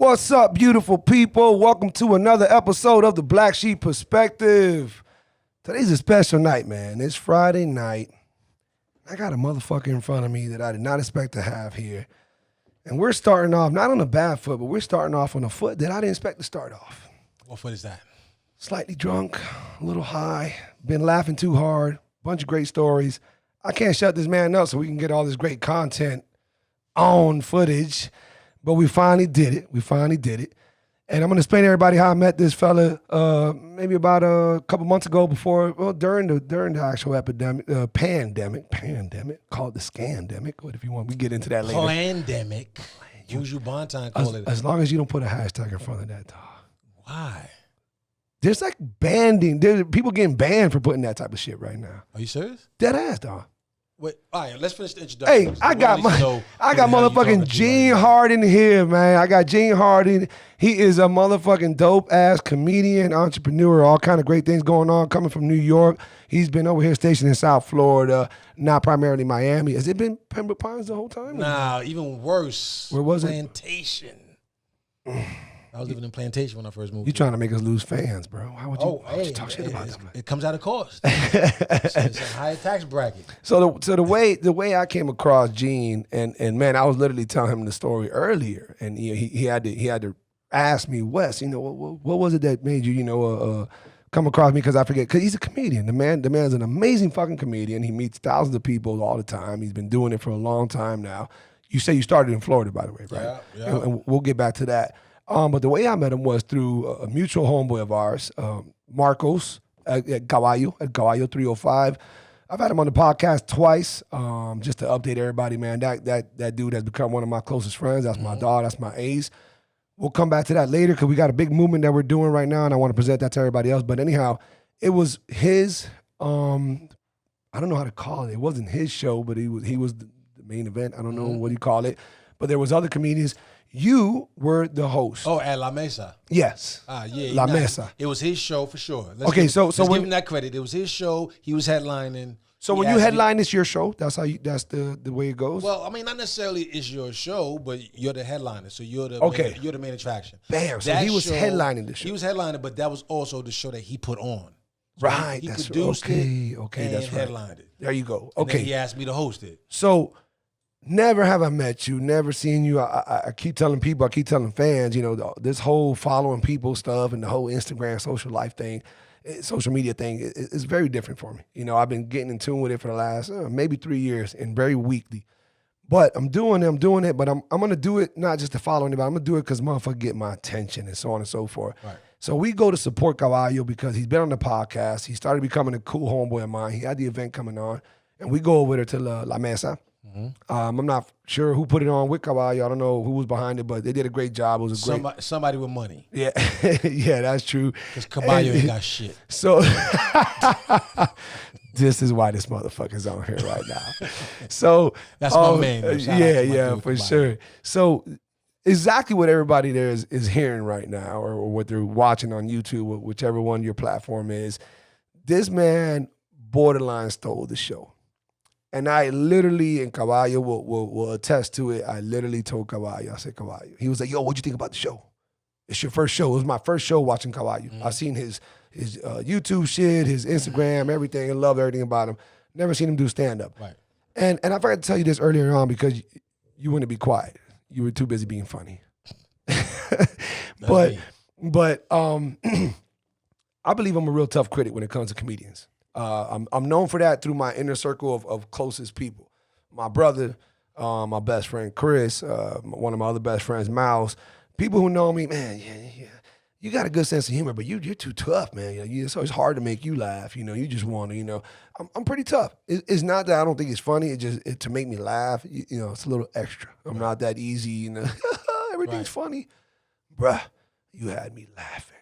What's up, beautiful people? Welcome to another episode of the Black Sheep Perspective. Today's a special night, man. It's Friday night. I got a motherfucker in front of me that I did not expect to have here. And we're starting off, not on a bad foot, but we're starting off on a foot that I didn't expect to start off. What foot is that? Slightly drunk, a little high, been laughing too hard, bunch of great stories. I can't shut this man up so we can get all this great content on footage. But we finally did it. And I'm going to explain to everybody how I met this fella maybe about a couple months ago during the actual pandemic, call it the scandemic. What if you want, we get into that later. Pandemic. Usual Bonton call it. As long as you don't put a hashtag in front of that, dog. Why? There's like banding. There's people getting banned for putting that type of shit right now. Are you serious? Dead ass, dog. Wait, all right, let's finish the introduction. Hey, I got motherfucking Gene Hardin here, man. I got Gene Hardin. He is a motherfucking dope-ass comedian, entrepreneur, all kind of great things going on, coming from New York. He's been over here stationed in South Florida, not primarily Miami. Has it been Pembroke Pines the whole time? Nah, even worse. Where was Plantation. I was living in Plantation when I first moved. You trying to make us lose fans, bro. Why would you talk shit about them? It comes out of cost. It's a higher tax bracket. So the way I came across Gene, and man, I was literally telling him the story earlier, and he had to ask me, Wes, what was it that made you come across me? Because I forget, because he's a comedian. The man's an amazing fucking comedian. He meets thousands of people all the time. He's been doing it for a long time now. You say you started in Florida, by the way, right? Yeah. And we'll get back to that. But the way I met him was through a mutual homeboy of ours, Marcos at Cabayo 305. I've had him on the podcast twice, just to update everybody, man. That dude has become one of my closest friends. That's my dog. That's my ace. We'll come back to that later because we got a big movement that we're doing right now, and I want to present that to everybody else. But anyhow, it was his. I don't know how to call it. It wasn't his show, but he was the main event. I don't know what you call it. But there was other comedians. You were the host. Oh, at La Mesa. Yes. Yeah. La Mesa. It was his show for sure. Let's give him that credit. It was his show. He was headlining. So when you headline, it's your show. That's the way it goes. Well, I mean, not necessarily it's your show, but you're the headliner, so you're the main attraction. Bam. So he was headlining the show. He was headlining, but that was also the show that he put on. So right. He that's produced it. Okay. And that's right. headlined it. There you go. And Okay. then he asked me to host it. So. Never have I met you, never seen you. I keep telling people, I keep telling fans, this whole following people stuff and the whole Instagram social life thing, social media thing is very different for me. I've been getting in tune with it for the last maybe 3 years and very weekly. But I'm doing it, but I'm going to do it not just to follow anybody. I'm going to do it because motherfucker get my attention and so on and so forth. Right. So we go to support Cabayo because he's been on the podcast. He started becoming a cool homeboy of mine. He had the event coming on. And we go over there to La Mesa. I'm not sure who put it on with Cabayo. I don't know who was behind it, but they did a great job. It was somebody with money. Yeah, yeah, that's true. Because Cabayo ain't got shit. So this is why this motherfucker's on here right now. So that's my man. Yeah, for sure. So exactly what everybody there is hearing right now, or what they're watching on YouTube, whichever one your platform is. This man borderline stole the show. And I literally, and Cabayo will attest to it, I literally told Cabayo, I said, Cabayo. He was like, yo, what'd you think about the show? It's your first show. It was my first show watching Cabayo. I've seen his YouTube shit, his Instagram, everything, and love everything about him. Never seen him do stand-up. Right. And I forgot to tell you this earlier on because you wouldn't be quiet. You were too busy being funny. But I believe I'm a real tough critic when it comes to comedians. I'm known for that through my inner circle of closest people. My brother, my best friend Chris, one of my other best friends, Mouse. People who know me, man, yeah, you got a good sense of humor, but you're too tough, man. It's always hard to make you laugh. You just want to, I'm pretty tough. It's not that I don't think it's funny. It's just to make me laugh. It's a little extra. I'm not that easy. Everything's funny, bruh. You had me laughing.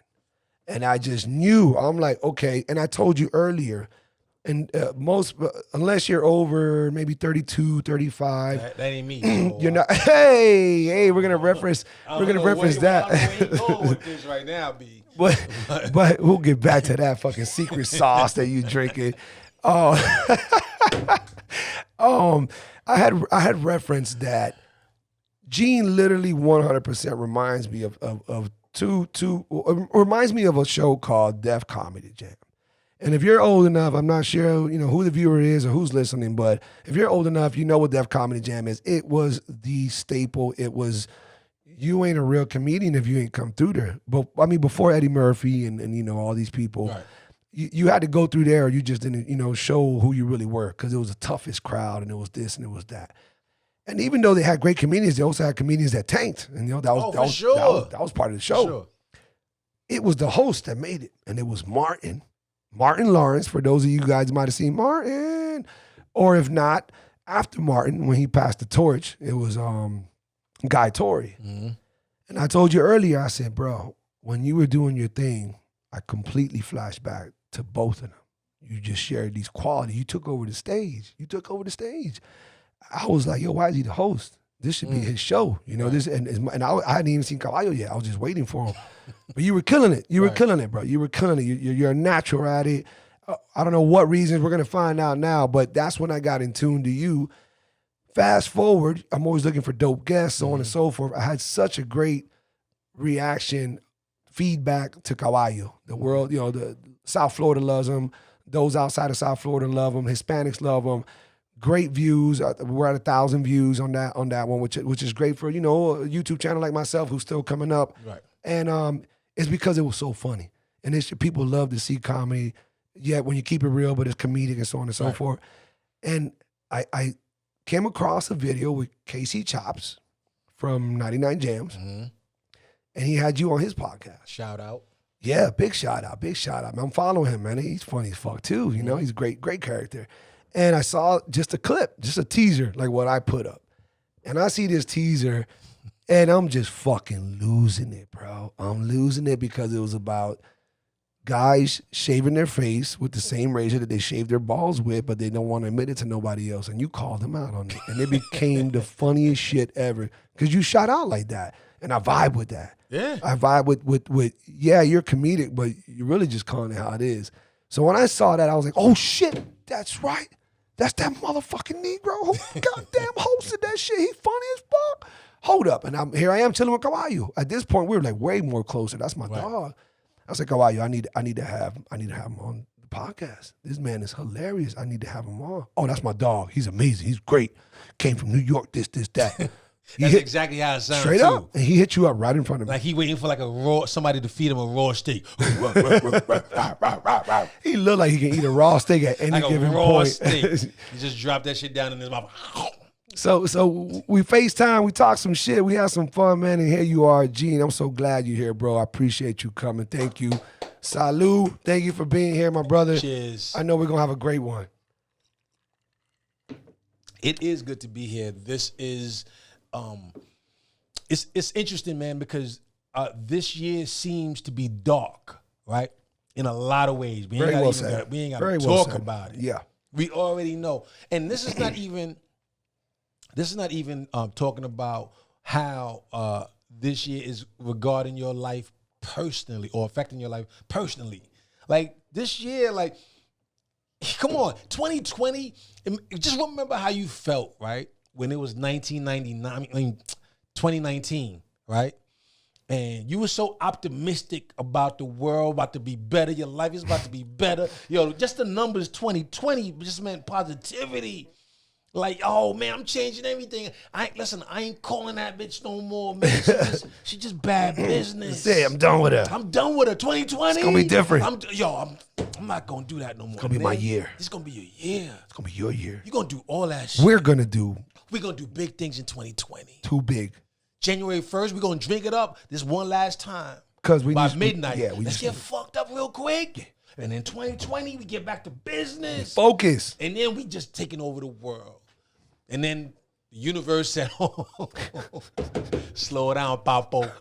And I just knew, I'm like, okay. And I told you earlier, and unless you're over maybe 32, 35. That ain't me. You're not, hey, we're going to reference that. I don't know where you going with this right now, B. But we'll get back to that fucking secret sauce that you drinking. I had referenced that Gene literally 100% reminds me of reminds me of a show called Def Comedy Jam. And if you're old enough, I'm not sure, who the viewer is or who's listening, but if you're old enough, you know what Def Comedy Jam is. It was the staple. It was, you ain't a real comedian if you ain't come through there. But I mean, before Eddie Murphy and all these people, Right. you had to go through there or you just didn't, show who you really were because it was the toughest crowd and it was this and it was that. And even though they had great comedians, they also had comedians that tanked. And that was part of the show. Sure. It was the host that made it. And it was Martin Lawrence, for those of you guys who might have seen Martin. Or if not, after Martin, when he passed the torch, it was Guy Torry. Mm-hmm. And I told you earlier, I said, bro, when you were doing your thing, I completely flashed back to both of them. You just shared these qualities. You took over the stage. I was like, yo, why is he the host? This should be his show. This and I hadn't even seen Kabayo yet. I was just waiting for him. But you were killing it. You were killing it, bro. You were killing it. You're a natural at it. I don't know what reasons we're going to find out now, but that's when I got in tune to you. Fast forward, I'm always looking for dope guests, so on and so forth. I had such a great reaction, feedback to Kabayo. The world, the South Florida loves him. Those outside of South Florida love him. Hispanics love him. Great views. We're at 1,000 views on that one, which is great for a YouTube channel like myself who's still coming up. Right. And it's because it was so funny. And people love to see comedy. Yet when you keep it real, but it's comedic and so on and so forth. And I came across a video with Casey Chops from 99 Jams, and he had you on his podcast. Shout out. Yeah, big shout out. I'm following him, man. He's funny as fuck too. He's a great character. And I saw just a clip, just a teaser, like what I put up. And I see this teaser, and I'm just fucking losing it, bro. I'm losing it because it was about guys shaving their face with the same razor that they shave their balls with, but they don't want to admit it to nobody else. And you called them out on it. And it became the funniest shit ever because you shot out like that. And I vibe with that. Yeah. I vibe with you're comedic, but you're really just calling it how it is. So when I saw that, I was like, oh shit, that's right. That's that motherfucking Negro who goddamn hosted that shit. He funny as fuck. Hold up. And here I am chilling with Kabayo. At this point, we were like way more closer. That's my dog. I was like, Kabayo, I need to have him on the podcast. This man is hilarious. I need to have him on. Oh, that's my dog. He's amazing. He's great. Came from New York, this, that. That's exactly how it sounds. Straight too. up. And he hit you up right in front of me. Like he waiting for somebody to feed him a raw steak. He looked like he can eat a raw steak at any given point. Steak. He just dropped that shit down in his mouth. So we FaceTime, we talk some shit, we had some fun, man, and here you are, Gene. I'm so glad you're here, bro. I appreciate you coming. Thank you. Salud. Thank you for being here, my brother. Cheers. I know we're going to have a great one. It is good to be here. This is, it's interesting, man, because this year seems to be dark, right? In a lot of ways. We ain't got to talk about it. Yeah. We already know. And this is not even... talking about how this year is regarding your life personally or affecting your life personally. Like this year, like, come on, 2020, just remember how you felt, right? When it was 2019, right? And you were so optimistic about the world, about to be better. Your life is about to be better. Just the numbers 2020 just meant positivity. Like, oh man, I'm changing everything. I ain't calling that bitch no more, man. She just bad business. Say, I'm done with her. 2020. It's gonna be different. I'm not gonna do that no more. It's gonna be my year. It's gonna be your year. It's gonna be your year. You're gonna do all that shit. We're gonna do big things in 2020. Too big. January 1st, we're gonna drink it up this one last time. By midnight. Let's get fucked up real quick. Yeah. And in 2020, we get back to business. Focus. And then we just taking over the world. And then the universe said, slow down, Papo.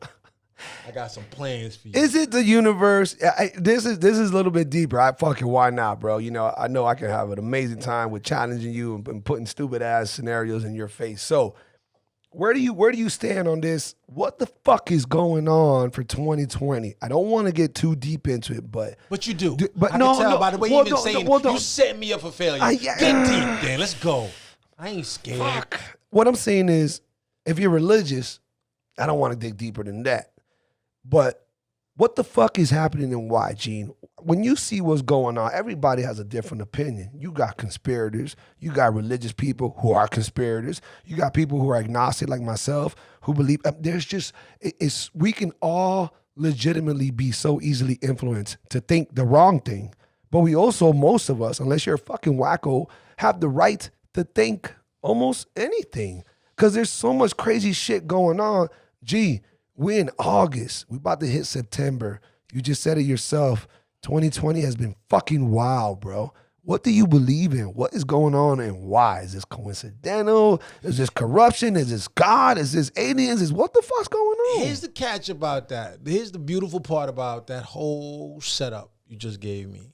I got some plans for you. Is it the universe? This is a little bit deeper. Why not, bro? I know I can have an amazing time with challenging you and putting stupid ass scenarios in your face. So where do you stand on this? What the fuck is going on for 2020? I don't want to get too deep into it, but you do. But I no, can tell no, by the way well, you've been saying you setting me up for failure. Get deep, then. Let's go. I ain't scared. Fuck. What I'm saying is, if you're religious, I don't want to dig deeper than that. But what the fuck is happening and why, Gene? When you see what's going on, everybody has a different opinion. You got conspirators. You got religious people who are conspirators. You got people who are agnostic like myself who believe. We can all legitimately be so easily influenced to think the wrong thing. But we also, most of us, unless you're a fucking wacko, have the right to think almost anything. Because there's so much crazy shit going on. Gee, we're in August. We about to hit September. You just said it yourself. 2020 has been fucking wild, bro. What do you believe in? What is going on and why? Is this coincidental? Is this corruption? Is this God? Is this aliens? What the fuck's going on? Here's the catch about that. Here's the beautiful part about that whole setup you just gave me.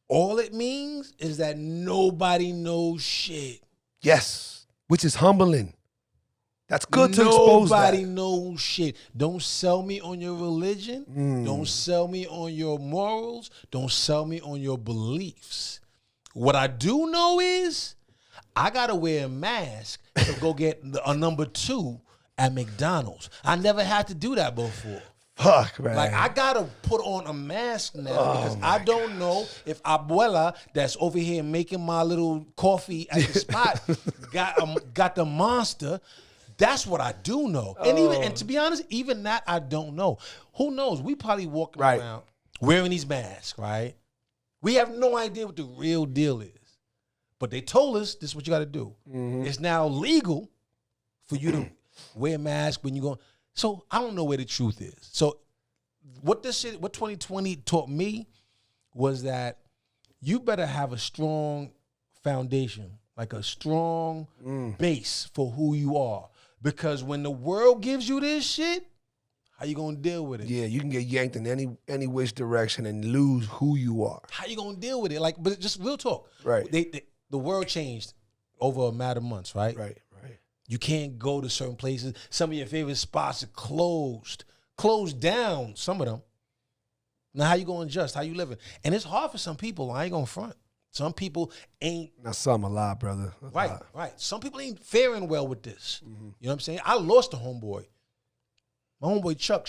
All it means is that nobody knows shit. Yes, which is humbling. That's good to expose that. Nobody knows shit. Don't sell me on your religion. Don't sell me on your morals. Don't sell me on your beliefs. What I do know is I got to wear a mask to go get a number 2 at McDonald's. I never had to do that before. Fuck, man. Like, I got to put on a mask now because I don't know if Abuela that's over here making my little coffee at the spot got the monster. That's what I do know. And to be honest, even that I don't know. Who knows? We probably walking around wearing these masks, right? We have no idea what the real deal is. But they told us this is what you got to do. Mm-hmm. It's now legal for you to wear a mask when you go. So I don't know where the truth is. So what 2020 taught me was that you better have a strong foundation, like a strong base for who you are. Because when the world gives you this shit, how you gonna deal with it? Yeah, you can get yanked in any which direction and lose who you are. How you gonna deal with it? Like, but just real talk. Right. The world changed over a matter of months, right? Right. You can't go to certain places. Some of your favorite spots are closed down. Some of them. Now, how you gonna adjust? How you living? And it's hard for some people. I ain't gonna front. Some people ain't. Now, some a lot, brother. Right. Some people ain't faring well with this. Mm-hmm. You know what I'm saying? I lost a homeboy. My homeboy Chuck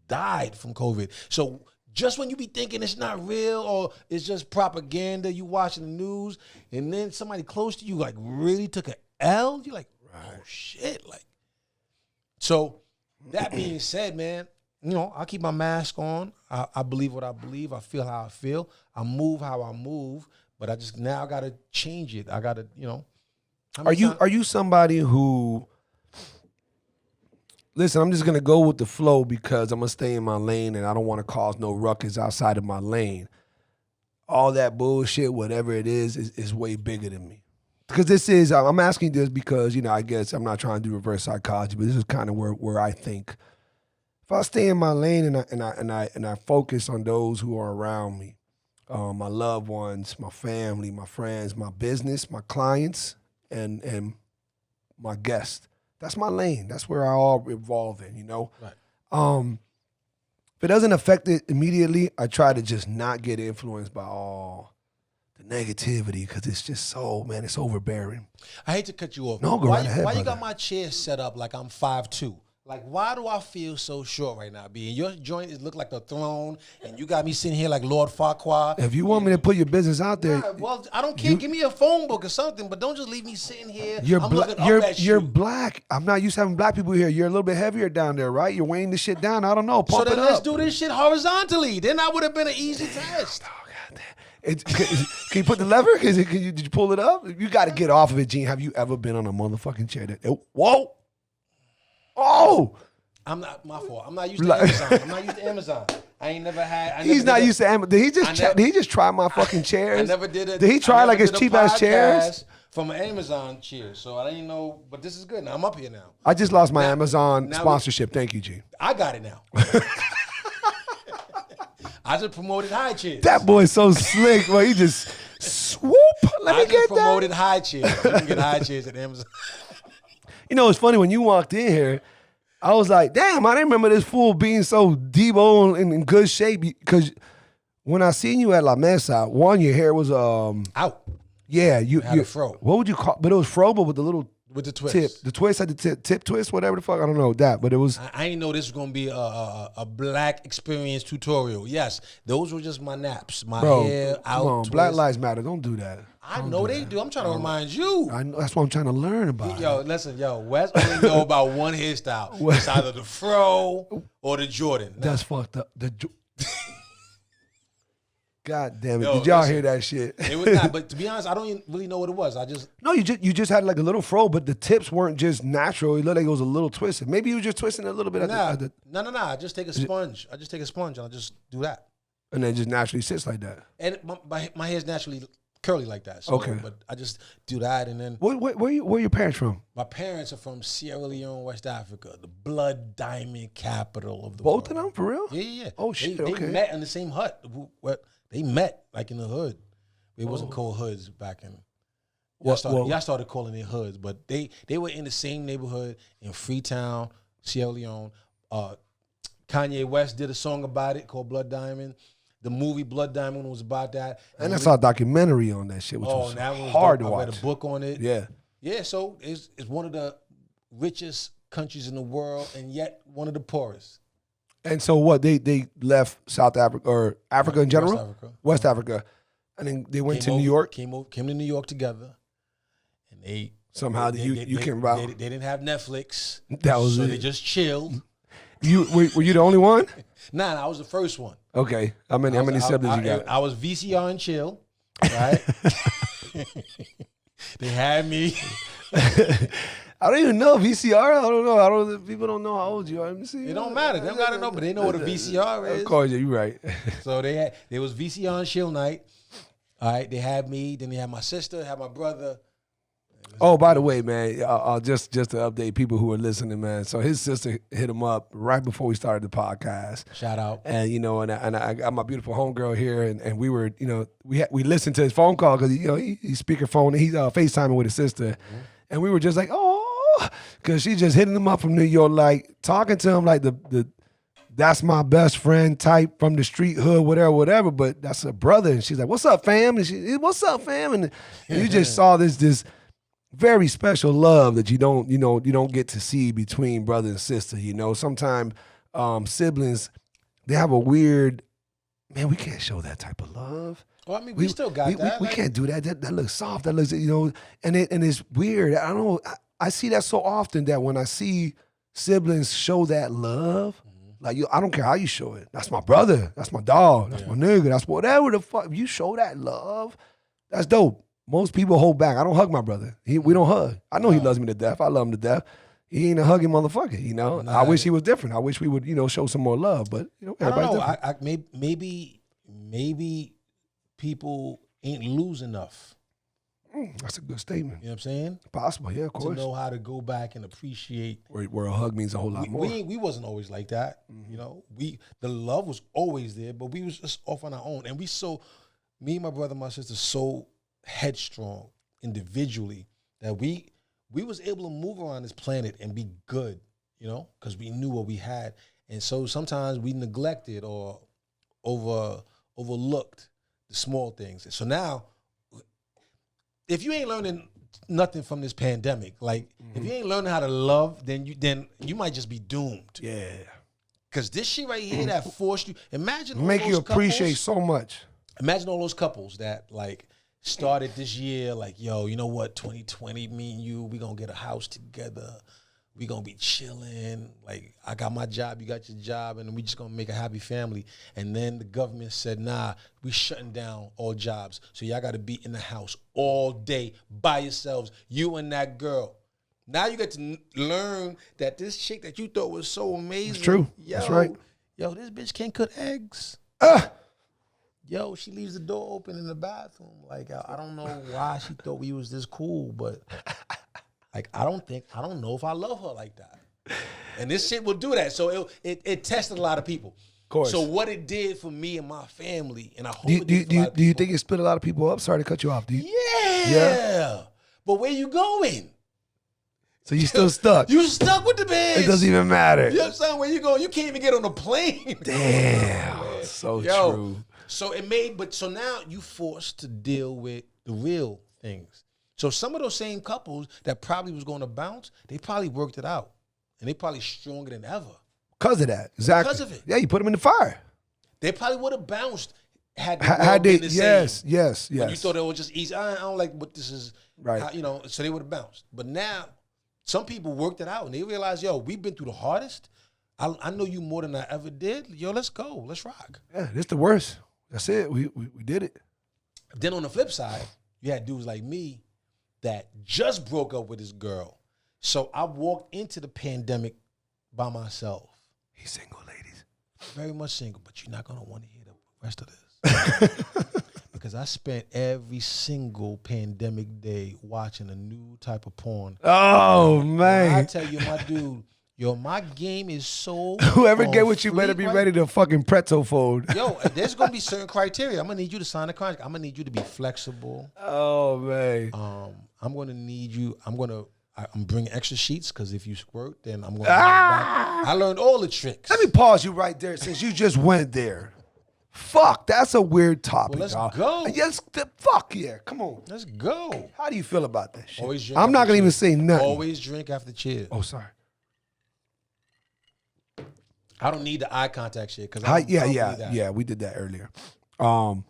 died from COVID. So just when you be thinking it's not real or it's just propaganda, you watching the news, and then somebody close to you like really took a L, you're like, oh shit. Like, so that being said, man, you know, I keep my mask on. I believe what I believe. I feel how I feel. I move how I move. But I just now got to change it. I got to, you know. Are you somebody who, listen, I'm just going to go with the flow because I'm going to stay in my lane and I don't want to cause no ruckus outside of my lane. All that bullshit, whatever it is way bigger than me. Because I'm asking this because, you know, I guess I'm not trying to do reverse psychology, but this is kind of where I think. If I stay in my lane and I focus on those who are around me, my loved ones, my family, my friends, my business, my clients, and my guests. That's my lane. That's where I all revolve in, you know? Right. If it doesn't affect it immediately, I try to just not get influenced by all the negativity because it's just it's overbearing. I hate to cut you off. No, go right ahead, Why brother. you got my chair set up like I'm 5'2"? Like, why do I feel so short right now, B? And your joint is look like the throne, and you got me sitting here like Lord Farquaad. If you want me to put your business out there, well, I don't care. Give me a phone book or something, but don't just leave me sitting here. You're black. I'm not used to having black people here. You're a little bit heavier down there, right? You're weighing this shit down. I don't know. Pump so then it up. let's do this shit horizontally. Then that would have been an easy test. Oh, goddamn. Can you put the lever? Did you pull it up? You got to get off of it, Gene. Have you ever been on a motherfucking chair? Whoa. Oh. I'm not my fault. I'm not used to Amazon. I'm not used to Amazon. I ain't never had. He's not used to Amazon. Did he just try my fucking chairs? I never did it. Did he try like his cheap ass chairs? From an Amazon chair. So I didn't know, but this is good. Now I'm up here now. I just lost my Amazon sponsorship. Thank you, G. I got it now. I just promoted high chairs. That boy's so slick, bro. He just swoop. I just promoted high chairs. You can get high chairs at Amazon. You know, it's funny when you walked in here. I was like, damn, I didn't remember this fool being so Debo and in good shape. Because when I seen you at La Mesa, one, your hair was out. Yeah, you had a fro. What would you call? But it was fro, but with the little With the twist. Tip. The twist had the tip twist, whatever the fuck. I don't know that, but it was. I didn't know this was gonna be a black experience tutorial. Yes, those were just my naps. My hair out. Come on, twist. Black Lives Matter. Don't do that. I know they do. I'm trying to remind you. I know, that's what I'm trying to learn about. Yo, listen, Wes only know about one hairstyle. It's either the fro or the Jordan. That's fucked up. God damn it! Yo, Did y'all listen, hear that shit? It was not, but to be honest, I don't even really know what it was. No, you just had like a little fro, but the tips weren't just natural. It looked like it was a little twisted. Maybe you were just twisting it a little bit. No. I just take a sponge. I just take a sponge and I just do that. And then it just naturally sits like that. And my hair's naturally curly like that. So, okay. But I just do that and then. Where your parents from? My parents are from Sierra Leone, West Africa, the blood diamond capital of the world. Both of them, for real? Yeah. Oh shit! They okay. met in the same hut. They met like in the hood. It wasn't called hoods back in. Y'all started calling it hoods, but they were in the same neighborhood in Freetown, Sierra Leone. Kanye West did a song about it called Blood Diamond. The movie Blood Diamond was about that. And I saw a documentary on that shit, which was hard to watch. I read a book on it. Yeah. Yeah, so it's one of the richest countries in the world and yet one of the poorest. And so what? They left South Africa or Africa in general? West Africa. And then they went to New York? Came to New York together. And they... Somehow you came about... They didn't have Netflix. That was so it. They just chilled. Were you the only one? Nah, I was the first one. Okay. How many siblings you got? I was VCR and chill, right? They had me. I don't even know VCR. I don't know. People don't know how old you are. Let me see. It don't matter. They don't gotta know, but they know what a VCR is. Of course, yeah, you're right. So there was VCR and chill night. All right, they had me. Then they had my sister, had my brother. Oh, by the way, man, just to update people who are listening, man. So his sister hit him up right before we started the podcast. Shout out. And and I got my beautiful homegirl here, and we were, we listened to his phone call because he's speakerphone, and he's FaceTiming with his sister, mm-hmm. And we were just like, oh, because she just hitting him up from New York, like talking to him like the that's my best friend type from the street hood, whatever. But that's her brother, and she's like, what's up, fam? And what's up, fam? And you just saw this very special love that you don't get to see between brother and sister. Sometimes siblings, they have a weird, man, we can't show that type of love. Well, I mean, we still got that. We can't do that. That looks soft. That looks, and it's weird. I don't know. I see that so often that when I see siblings show that love, like I don't care how you show it. That's my brother. That's my dog. That's my nigga. That's whatever the fuck. If you show that love, that's dope. Most people hold back. I don't hug my brother. We don't hug. I know he loves me to death. I love him to death. He ain't a hugging motherfucker, Nah, I wish he was different. I wish we would, show some more love. But everybody's different. Maybe people ain't lose enough. That's a good statement. You know what I'm saying? Possible, yeah, of course. To know how to go back and appreciate where a hug means a whole lot more. We wasn't always like that. Mm-hmm. The love was always there, but we was just off on our own. And me, my brother, my sister, so headstrong individually that we was able to move around this planet and be good, because we knew what we had. And so sometimes we neglected or overlooked the small things. And so now, if you ain't learning nothing from this pandemic, like if you ain't learning how to love, then you might just be doomed. Yeah. Because this shit right here that forced you, imagine make you appreciate so much. Imagine all those couples that started this year, yo, you know what, 2020, me and you, we gonna get a house together. We gonna be chilling. I got my job, you got your job, and we just gonna make a happy family. And then the government said, nah, we shutting down all jobs. So y'all gotta be in the house all day by yourselves, you and that girl. Now you get to learn that this chick that you thought was so amazing. It's true. That's right. Yo, this bitch can't cook eggs. Yo, she leaves the door open in the bathroom. I don't know why she thought we was this cool, but I don't know if I love her like that. And this shit will do that. So it tested a lot of people. Of course. So what it did for me and my family, and I hope do you think it split a lot of people up? Sorry to cut you off. Yeah. But where you going? So you still stuck. You stuck with the bitch. It doesn't even matter. You know what I'm saying? Where you going? You can't even get on a plane. Damn. So true. So so now you forced to deal with the real things. So some of those same couples that probably was going to bounce, they probably worked it out. And they probably stronger than ever. Because of that. Exactly. Because of it. Yeah, you put them in the fire. They probably would have bounced had they, been the yes, same. yes. When you thought it was just easy. I don't like what this is. Right. So they would have bounced. But now, some people worked it out and they realized, yo, we've been through the hardest. I know you more than I ever did. Yo, let's go. Let's rock. Yeah, this the worst. That's it. We did it. Then on the flip side, you had dudes like me that just broke up with his girl. So I walked into the pandemic by myself. He's single, ladies. Very much single, but you're not going to want to hear the rest of this. Because I spent every single pandemic day watching a new type of porn. Oh, man. I tell you, my dude, yo, my game is so Whoever get with you better be ready to fucking pretzel fold. Yo, there's going to be certain criteria. I'm going to need you to sign a contract. I'm going to need you to be flexible. Oh, man. I'm going to need you. I'm bringing extra sheets because if you squirt, then I'm going to I learned all the tricks. Let me pause you right there since you just went there. Fuck, that's a weird topic. Well, let's go. Yes, fuck yeah. Come on. Let's go. How do you feel about that shit? Always drink I'm not after going to even cheers. say nothing. Always drink after cheers. Oh, sorry. I don't need the eye contact shit because yeah, we did that earlier. How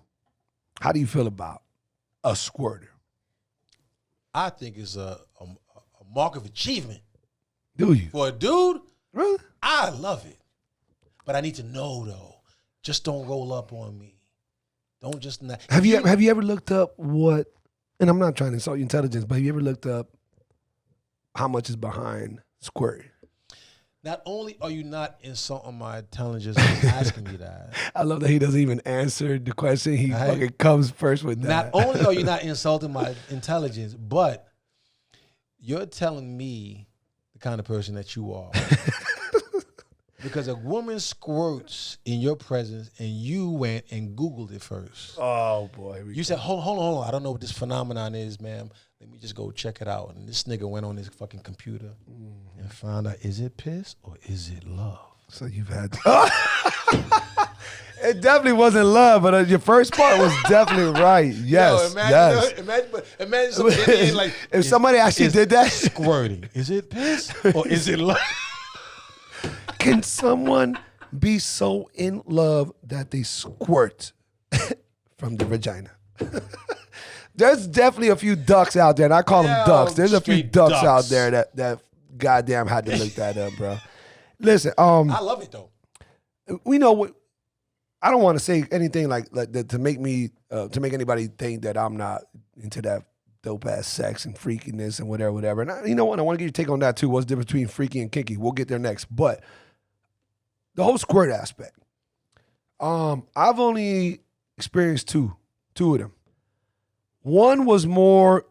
do you feel about a squirter? I think it's a mark of achievement. Do you? For a dude, Really? I love it. But I need to know though. Just don't roll up on me. Don't just not. Have you ever looked up what? And I'm not trying to insult your intelligence, but have you ever looked up how much is behind squirting? Not only are you not insulting my intelligence and asking me that. I love that he doesn't even answer the question. He fucking comes first with that. Not only are you not insulting my intelligence, but you're telling me the kind of person that you are. Because a woman squirts in your presence and you went and Googled it first. Oh, boy. You said, hold on. I don't know what this phenomenon is, ma'am. Let me just go check it out. And this nigga went on his fucking computer and found out, is it piss or is it love? So you've had It definitely wasn't love, but your first part was definitely right. Yes, imagine somebody like, if somebody actually did that. Squirting. Is it piss or is it love? Can someone be so in love that they squirt from the vagina? There's definitely a few ducks out there, and I call them ducks. There's a few ducks out there that goddamn had to look that up, bro. Listen, I love it though. We know what. I don't want to say anything like that to make anybody think that I'm not into that dope ass sex and freakiness and whatever. And you know what? I want to get your take on that too. What's the difference between freaky and kinky? We'll get there next, but. The whole squirt aspect. I've only experienced two of them. One was more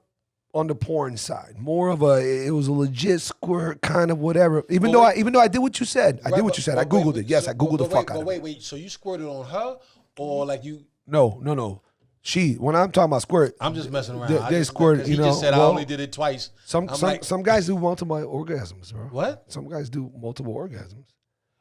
on the porn side, more of it was a legit squirt kind of whatever. Even though I did what you said, I Googled it. Yes, I Googled the fuck out of it. Wait. So you squirted on her, or like you? No. When I'm talking about squirt, I'm just messing around. They squirt. He just said I only did it twice. Some guys do multiple orgasms, bro. What? Some guys do multiple orgasms.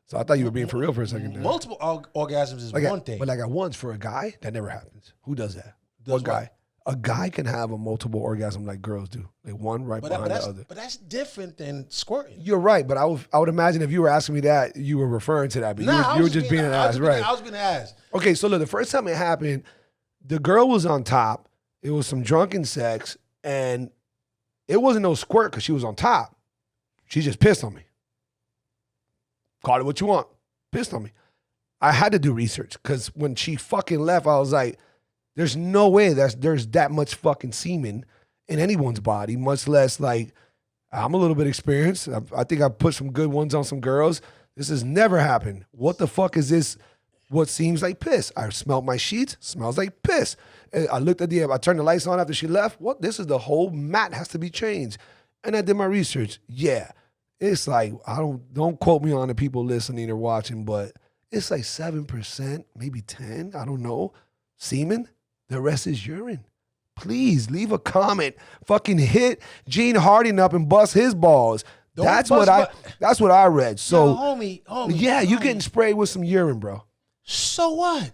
So I thought you were being for real for a second there. Multiple orgasms is one thing. But like at once for a guy, that never happens. Who does that? What guy? A guy can have a multiple orgasm like girls do. Like one behind the other. But that's different than squirting. You're right, but I would imagine if you were asking me that, you were referring to that. But you were just being an ass, right? I was being an ass. Okay, so look, the first time it happened, the girl was on top. It was some drunken sex, and it wasn't no squirt because she was on top. She just pissed on me. Call it what you want. Pissed on me. I had to do research because when she fucking left, I was like, there's no way there's that much fucking semen in anyone's body, much less like, I'm a little bit experienced. I think I put some good ones on some girls. This has never happened. What the fuck is this? What seems like piss? I smelled my sheets, smells like piss. And I looked at I turned the lights on after she left. What? This is the whole mat has to be changed. And I did my research. Yeah. It's like, don't quote me on the people listening or watching, but it's like 7%, maybe 10, I don't know, semen. The rest is urine. Please leave a comment. Fucking hit Gene Harding up and bust his balls. That's what I read. So, yo, homie, yeah, you getting sprayed with some urine, bro. So what?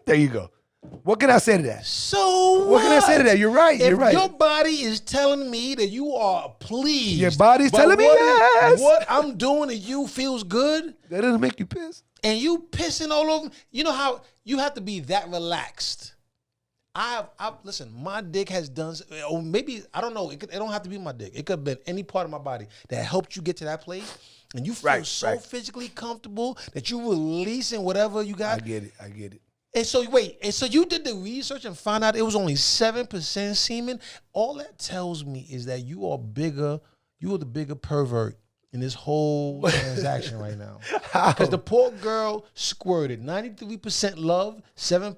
There you go. What can I say to that? So What can I say to that? You're right. You're right. If your body is telling me that you are pleased. Your body's telling me yes. What I'm doing to you feels good. That doesn't make you piss. And you pissing all over. You know how you have to be that relaxed. Listen, my dick has done, or maybe, I don't know, it don't have to be my dick. It could have been any part of my body that helped you get to that place. And you feel physically comfortable that you're releasing whatever you got. I get it. And so, so you did the research and found out it was only 7% semen? All that tells me is that you are the bigger pervert in this whole transaction right now. Because the poor girl squirted 93% love, 7%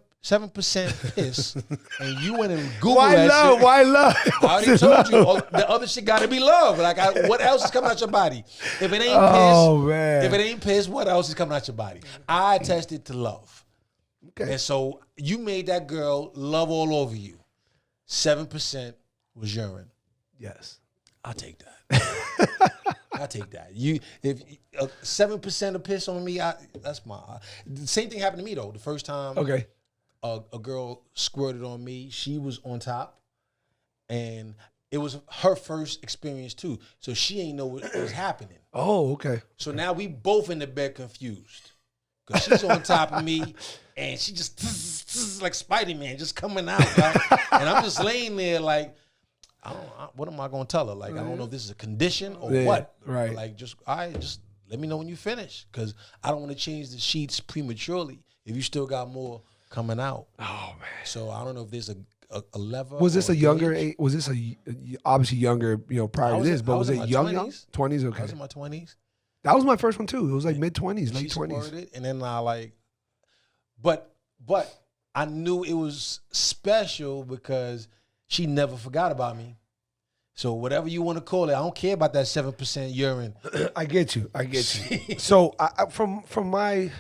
piss, and you went and Googled that shit. Why love? I already told you. The other shit got to be love. Like, what else is coming out your body? If it ain't piss, what else is coming out your body? I tested to love. Okay. And so you made that girl love all over you. 7% was urine. Yes. I'll take that. I'll take that. If 7% of piss on me, that's my. The same thing happened to me though. The first time, a girl squirted on me. She was on top, and it was her first experience too. So she ain't know what was happening. Oh, okay. So now we both in the bed confused because she's on top of me, and she just like Spider-Man just coming out, right? And I'm just laying there like. What am I gonna tell her? Like, I don't know if this is a condition or what. Right. Like, just let me know when you finish, because I don't want to change the sheets prematurely if you still got more coming out. Oh man. So I don't know if there's a lever. Was this a younger age? Was this obviously younger? Prior to this, but was it young? 20s. Okay. I was in my 20s. That was my first one too. It was like mid-20s, late 20s. And then I like, but I knew it was special because she never forgot about me. So whatever you want to call it, I don't care about that 7% urine. I get you. So from my,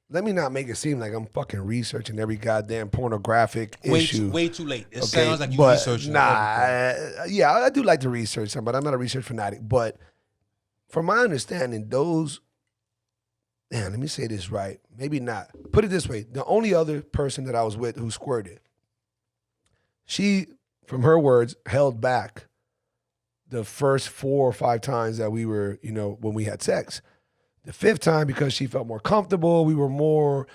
let me not make it seem like I'm fucking researching every goddamn pornographic issue. Way too late. It sounds like you researching. Yeah, I do like to research some, but I'm not a research fanatic. But from my understanding, let me say this right. Maybe not. Put it this way. The only other person that I was with who squirted, she, from her words, held back the first 4 or 5 times that we were, when we had sex. The 5th time, because she felt more comfortable, we were more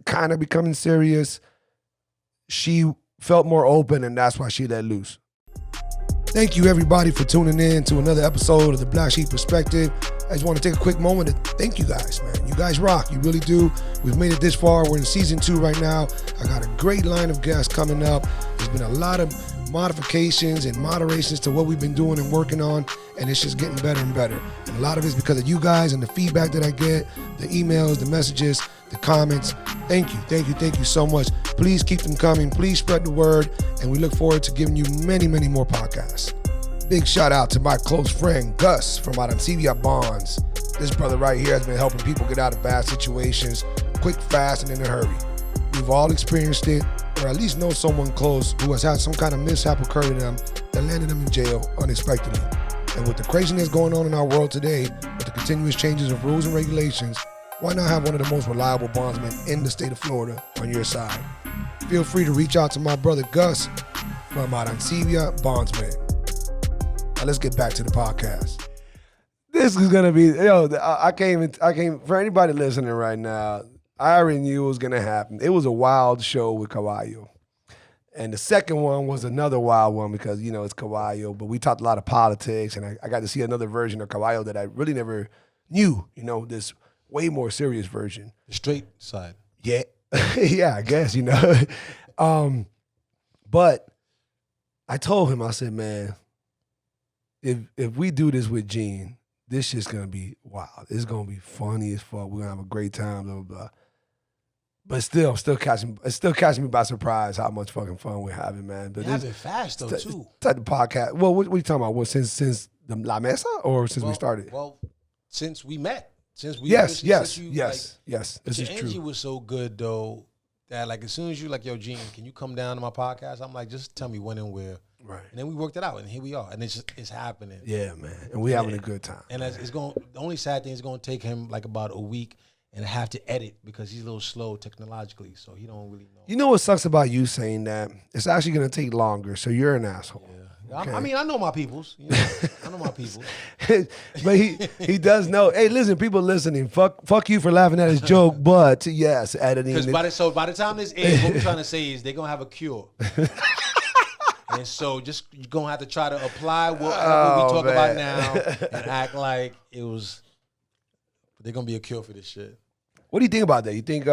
kind of becoming serious. She felt more open, and that's why she let loose. Thank you, everybody, for tuning in to another episode of The Black Sheep Perspective. I just want to take a quick moment to thank you guys, man. You guys rock. You really do. We've made it this far. We're in season 2 right now. I got a great line of guests coming up. There's been a lot of modifications and moderations to what we've been doing and working on, and it's just getting better and better. And a lot of it's because of you guys and the feedback that I get, the emails, the messages, the comments. Thank you so much. Please keep them coming. Please spread the word, and we look forward to giving you many, many more podcasts. Big shout out to my close friend Gus from Adania Bonds. This brother right here has been helping people get out of bad situations quick, fast, and in a hurry. We've all experienced it, or at least know someone close who has had some kind of mishap occur to them that landed them in jail unexpectedly. And with the craziness going on in our world today, with the continuous changes of rules and regulations, why not have one of the most reliable bondsmen in the state of Florida on your side? Feel free to reach out to my brother Gus from Adania Bondsman. Now let's get back to the podcast. This is gonna be, I came for anybody listening right now. I already knew it was gonna happen. It was a wild show with Kabayo. And the second one was another wild one because, it's Kabayo, but we talked a lot of politics, and I got to see another version of Kabayo that I really never knew, this way more serious version. The straight side. Yeah. Yeah, I guess, But I told him, I said, man, if we do this with Gene, this shit's gonna be wild. It's gonna be funny as fuck. We're gonna have a great time, blah, blah, blah. But it's still catching me by surprise how much fucking fun we're having, man. But you're having fast though too. Type of podcast. Well, what are you talking about? What, since the La Mesa or since we started? Well, since we met. Yes. This is true. Energy was so good though that like as soon as you like, yo, Gene, can you come down to my podcast? I'm like, just tell me when and where. Right. And then we worked it out, and here we are, and it's happening. Yeah, man. And we're having a good time. And the only sad thing is going to take him like about a week, and have to edit because he's a little slow technologically, so he don't really know. You know what sucks about you saying that? It's actually going to take longer, so you're an asshole. Yeah. Okay. I mean, I know my peoples. You know, I know my peoples. But he does know. Hey, listen, people listening, fuck you for laughing at his joke, but yes, editing. Because by the time this ends, what we're trying to say is they're going to have a cure. And so just you're going to have to try to apply what we talk about now and act like it was, they're going to be a cure for this shit. What do you think about that? You think,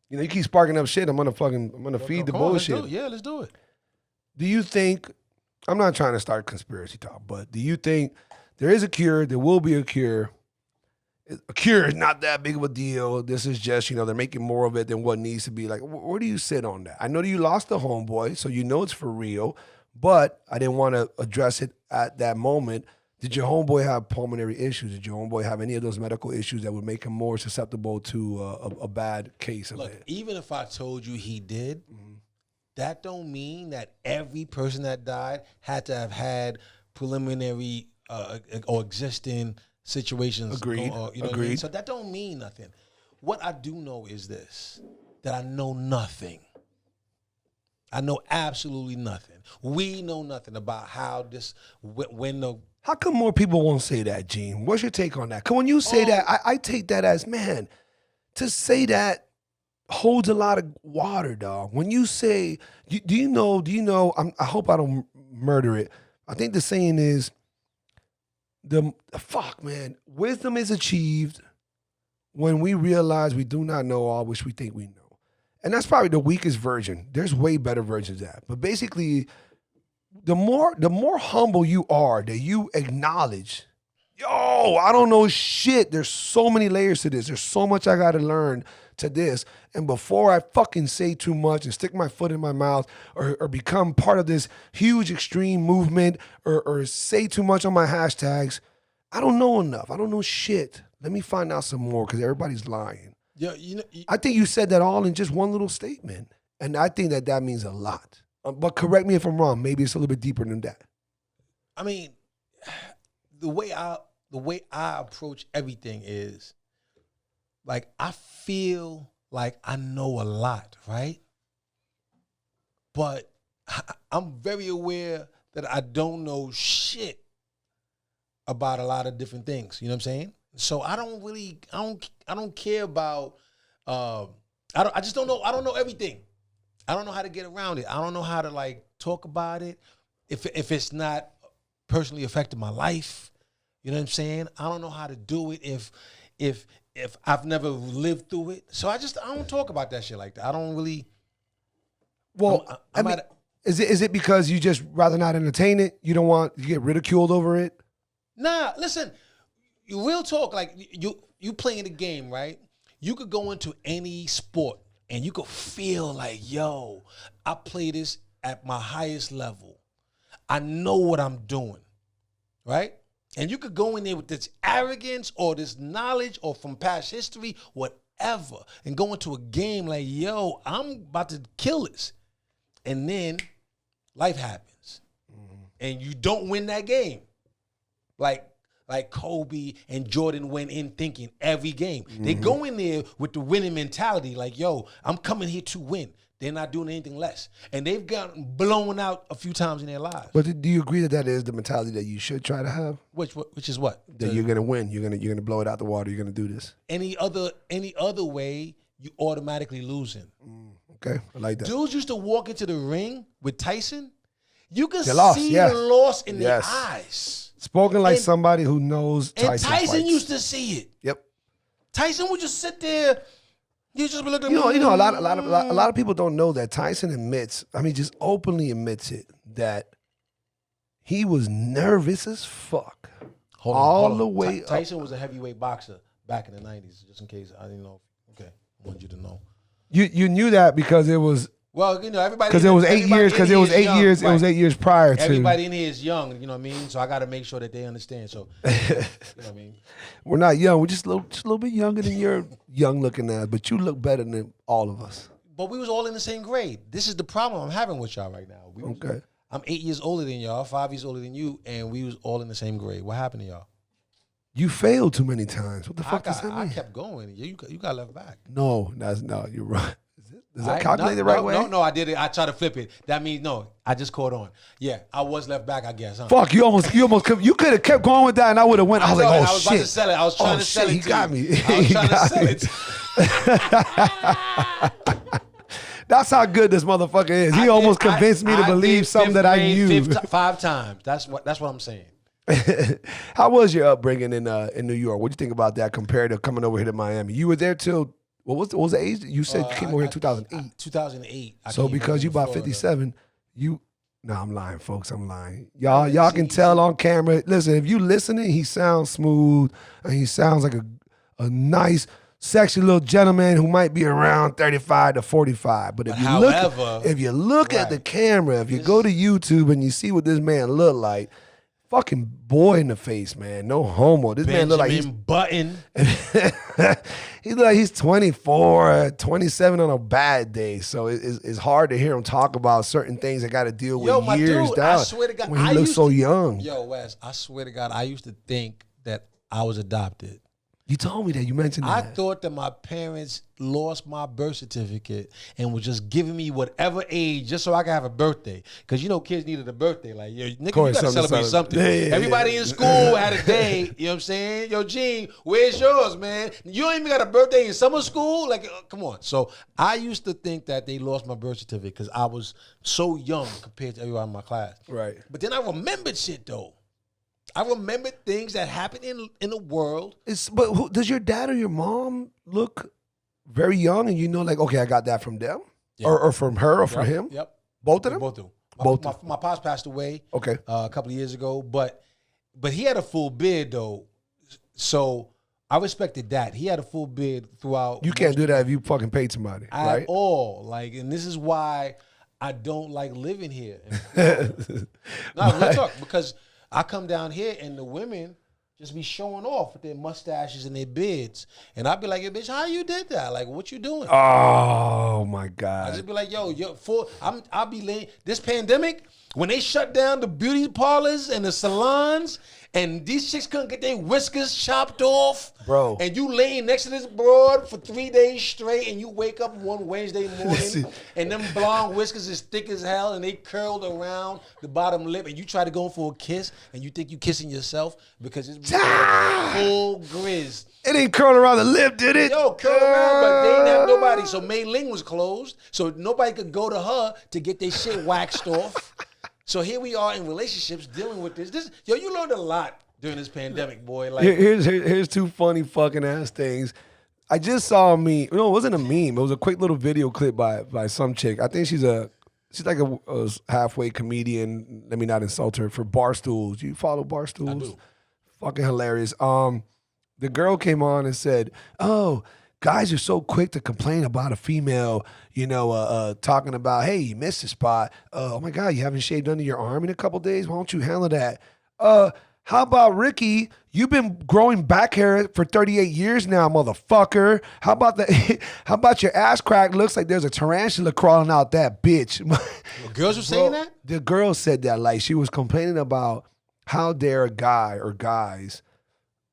you keep sparking up shit. I'm going to feed the bullshit. Let's do it. Do you think, I'm not trying to start conspiracy talk, but do you think there is a cure? There will be a cure. A cure is not that big of a deal. This is just, they're making more of it than what needs to be. Like, where do you sit on that? I know that you lost the homeboy, so you know it's for real, but I didn't want to address it at that moment. Did your homeboy have pulmonary issues? Did your homeboy have any of those medical issues that would make him more susceptible to a bad case of it? Even if I told you he did, that don't mean that every person that died had to have had preliminary or existing situations. Agreed. What I mean? So that don't mean nothing. What I do know is this, that I know nothing. I know absolutely nothing. We know nothing about how this, How come more people won't say that, Gene? What's your take on that? Because when you say that, I take that as, man, to say that holds a lot of water, dog. When you say, do you know, I hope I don't murder it. I think the saying is, wisdom is achieved when we realize we do not know all which we think we know. And that's probably the weakest version. There's way better versions of that. But basically, the more humble you are, that you acknowledge, I don't know shit. There's so many layers to this. There's so much I got to learn to this. And before I fucking say too much and stick my foot in my mouth or become part of this huge extreme movement or say too much on my hashtags, I don't know enough. I don't know shit. Let me find out some more because everybody's lying. Yeah, I think you said that all in just one little statement. And I think that means a lot. But correct me if I'm wrong. Maybe it's a little bit deeper than that. I mean, the way I approach everything is, like, I feel like I know a lot, right? But I'm very aware that I don't know shit about a lot of different things. You know what I'm saying? So I don't care about. I just don't know. I don't know everything. I don't know how to get around it. I don't know how to like talk about it if it's not personally affecting my life. You know what I'm saying? I don't know how to do it if I've never lived through it. So I don't talk about that shit like that. I don't really. Well, is it because you just rather not entertain it? You don't want you get ridiculed over it? Nah, listen. You real talk, like you playing the game, right? You could go into any sport and you could feel like, yo, I play this at my highest level. I know what I'm doing, right? And you could go in there with this arrogance or this knowledge or from past history, whatever, and go into a game like, yo, I'm about to kill this. And then life happens. And you don't win that game. Like Kobe and Jordan went in thinking every game. They go in there with the winning mentality, like, yo, I'm coming here to win. They're not doing anything less. And they've gotten blown out a few times in their lives. But do you agree that is the mentality that you should try to have? Which is what? That you're gonna win. You're gonna blow it out the water. You're gonna do this. Any other way, you automatically losing. Okay, I like that. Dudes used to walk into the ring with Tyson. You could see yes. the loss in their eyes. Spoken like somebody who knows Tyson. And Tyson fights. used to see it. Yep. Tyson would just sit there. You just be looking. You know, a lot of people don't know that Tyson just openly admits it, that he was nervous as fuck all the way up. Tyson was a heavyweight boxer back in the 90s, just in case I didn't know. Okay, I want you to know. You knew that because it was. Well, everybody. Because it was 8 years. Because it was 8 years. Right. It was 8 years prior to. Everybody in here is young. You know what I mean. So I got to make sure that they understand. So you know what I mean. We're not young. We're just a little bit younger than your young looking ass. But you look better than all of us. But we was all in the same grade. This is the problem I'm having with y'all right now. Okay. I'm 8 years older than y'all, 5 years older than you, and we was all in the same grade. What happened to y'all? You failed too many times. What the fuck does that mean? I kept going. You got left back. No, you're right. Does that calculate the right way? No, I did it. I tried to flip it. That means no. I just caught on. Yeah, I was left back, I guess. Huh? Fuck, you could have kept going with that, and I would have went. I was like, oh shit. I was about to sell it. I was trying to sell it. He got me. I was trying to sell it. That's how good this motherfucker is. He almost convinced me to believe something that I knew. 5 times. That's what I'm saying. How was your upbringing in New York? What do you think about that compared to coming over here to Miami? You were there till what was the age? You said you came over here in 2008. 2008. So because you about 57, I'm lying, folks. I'm lying. Y'all can tell on camera. Listen, if you listening, he sounds smooth and he sounds like a nice, sexy little gentleman who might be around 35 to 45. But if you look at the camera, if you go to YouTube and you see what this man look like, fucking boy in the face, man. No homo. This man look like he's Button. He look like he's 24, 27 on a bad day. So it's hard to hear him talk about certain things that got to deal with years down. I swear to God, when he looks so young. Yo, Wes, I swear to God, I used to think that I was adopted. You told me that. You mentioned that. I thought that my parents lost my birth certificate and was just giving me whatever age just so I could have a birthday. Because, kids needed a birthday. Like, yo, nigga, you got to celebrate something. Yeah, everybody in school had a day. You know what I'm saying? Yo, Gene, where's yours, man? You ain't even got a birthday in summer school? Like, come on. So I used to think that they lost my birth certificate because I was so young compared to everyone in my class. Right. But then I remembered shit, though. I remember things that happened in the world. Does your dad or your mom look very young and like, okay, I got that from them? Yeah. Or from her or from him? Yep. Both of them? Both do. My pops passed away a couple of years ago, but he had a full beard, though. So I respected that. He had a full beard throughout. You can't do that if you fucking paid somebody, right? At all. Like, and this is why I don't like living here. No, real talk, because I come down here and the women just be showing off with their mustaches and their beards. And I'd be like, yo, bitch, how you did that? Like, what you doing? Oh, my God. I just be like, I'll be laying. This pandemic, when they shut down the beauty parlors and the salons, and these chicks couldn't get their whiskers chopped off. Bro. And you laying next to this broad for 3 days straight, and you wake up one Wednesday morning, and them blonde whiskers is thick as hell, and they curled around the bottom lip, and you try to go for a kiss, and you think you kissing yourself because it's full grizz. It ain't curled around the lip, did it? Yo, curled around, but they didn't have nobody. So Mei Ling was closed, so nobody could go to her to get their shit waxed off. So here we are in relationships dealing with this. You learned a lot during this pandemic, boy. Like, here's two funny fucking ass things. I just saw a meme. No, it wasn't a meme. It was a quick little video clip by some chick. I think she's like a halfway comedian. Let me not insult her. For Barstools. You follow Barstools? I do. Fucking hilarious. The girl came on and said, "Oh, guys are so quick to complain about a female, talking about, hey, you missed a spot. Oh my God, you haven't shaved under your arm in a couple days? Why don't you handle that? How about Ricky? You've been growing back hair for 38 years now, motherfucker. How about your ass crack? Looks like there's a tarantula crawling out that bitch." Well, girls were saying that? The girl said that, like she was complaining about how dare a guy or guys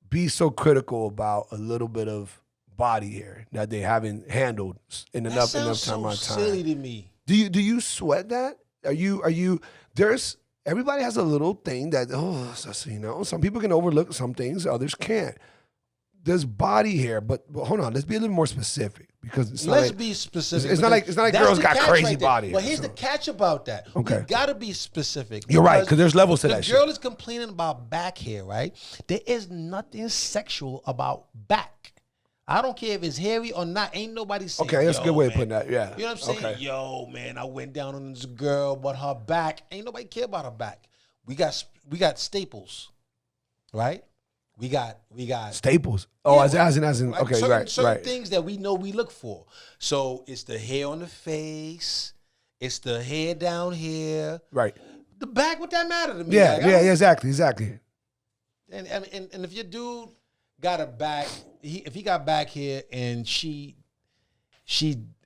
be so critical about a little bit of body hair that they haven't handled in enough time. So silly to me. Do you sweat that? Are you? There's everybody has a little thing that some people can overlook some things, others can't. There's body hair, but hold on, let's be a little more specific because let's be specific. It's not like girls got crazy body hair. Well, here's the catch about that. Okay, you gotta be specific. You're right, because there's levels to that shit. The girl is complaining about back hair, right? There is nothing sexual about back. I don't care if it's hairy or not. Ain't nobody saying, okay, that's a good way of putting that, yeah. You know what I'm saying? Okay. Yo, man, I went down on this girl, but her back, ain't nobody care about her back. We got staples, right? We got staples. Oh, yeah, as in like okay, certain things that we know we look for. So it's the hair on the face, it's the hair down here. Right. The back, what that matter to me? Yeah, like, exactly. And if your dude got a back, if he got back here and she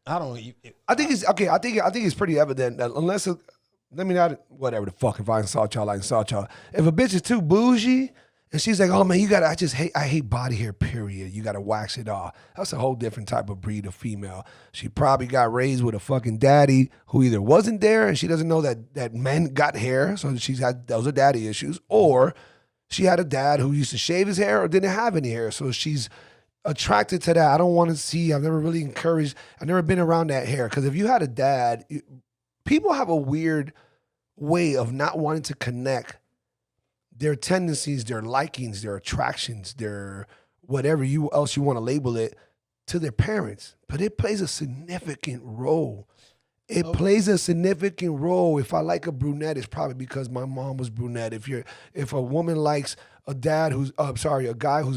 I don't know. I think it's okay. I think it's pretty evident that unless let me not whatever the fuck, if I insult y'all, I insult y'all. If a bitch is too bougie And she's like, oh man, I hate body hair, period. You gotta wax it off. That's a whole different type of breed of female. She probably got raised with a fucking daddy who either wasn't there and she doesn't know that men got hair, so those are daddy issues, or she had a dad who used to shave his hair or didn't have any hair. So she's attracted to that. I don't want to see, I've never been around that hair. Because if you had a dad, people have a weird way of not wanting to connect their tendencies, their likings, their attractions, their whatever else you want to label it, to their parents. But it plays a significant role. It plays a significant role. If I like a brunette, it's probably because my mom was brunette. If a woman likes a guy who's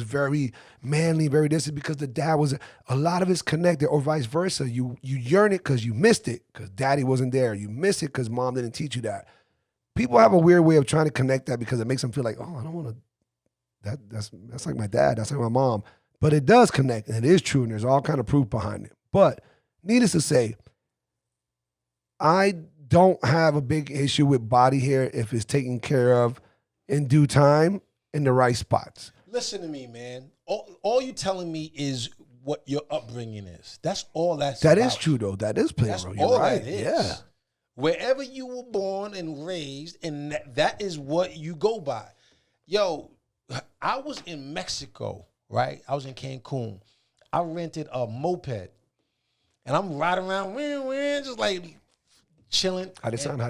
very manly, very this, is because the dad was, a lot of it's connected, or vice versa. You yearn it because you missed it, because daddy wasn't there. You miss it because mom didn't teach you that. People have a weird way of trying to connect that because it makes them feel like, oh, I don't want to, that's like my dad, that's like my mom. But it does connect, and it is true, and there's all kind of proof behind it. But needless to say, I don't have a big issue with body hair if it's taken care of in due time in the right spots. Listen to me, man. All you telling me is what your upbringing is. That's all that's That about. is true, though. That is playing That's a role. You're all right. that is. Yeah. Wherever you were born and raised, and that is what you go by. Yo, I was in Mexico, right? I was in Cancun. I rented a moped, and I'm riding around, just like chilling. How'd it sound? Right?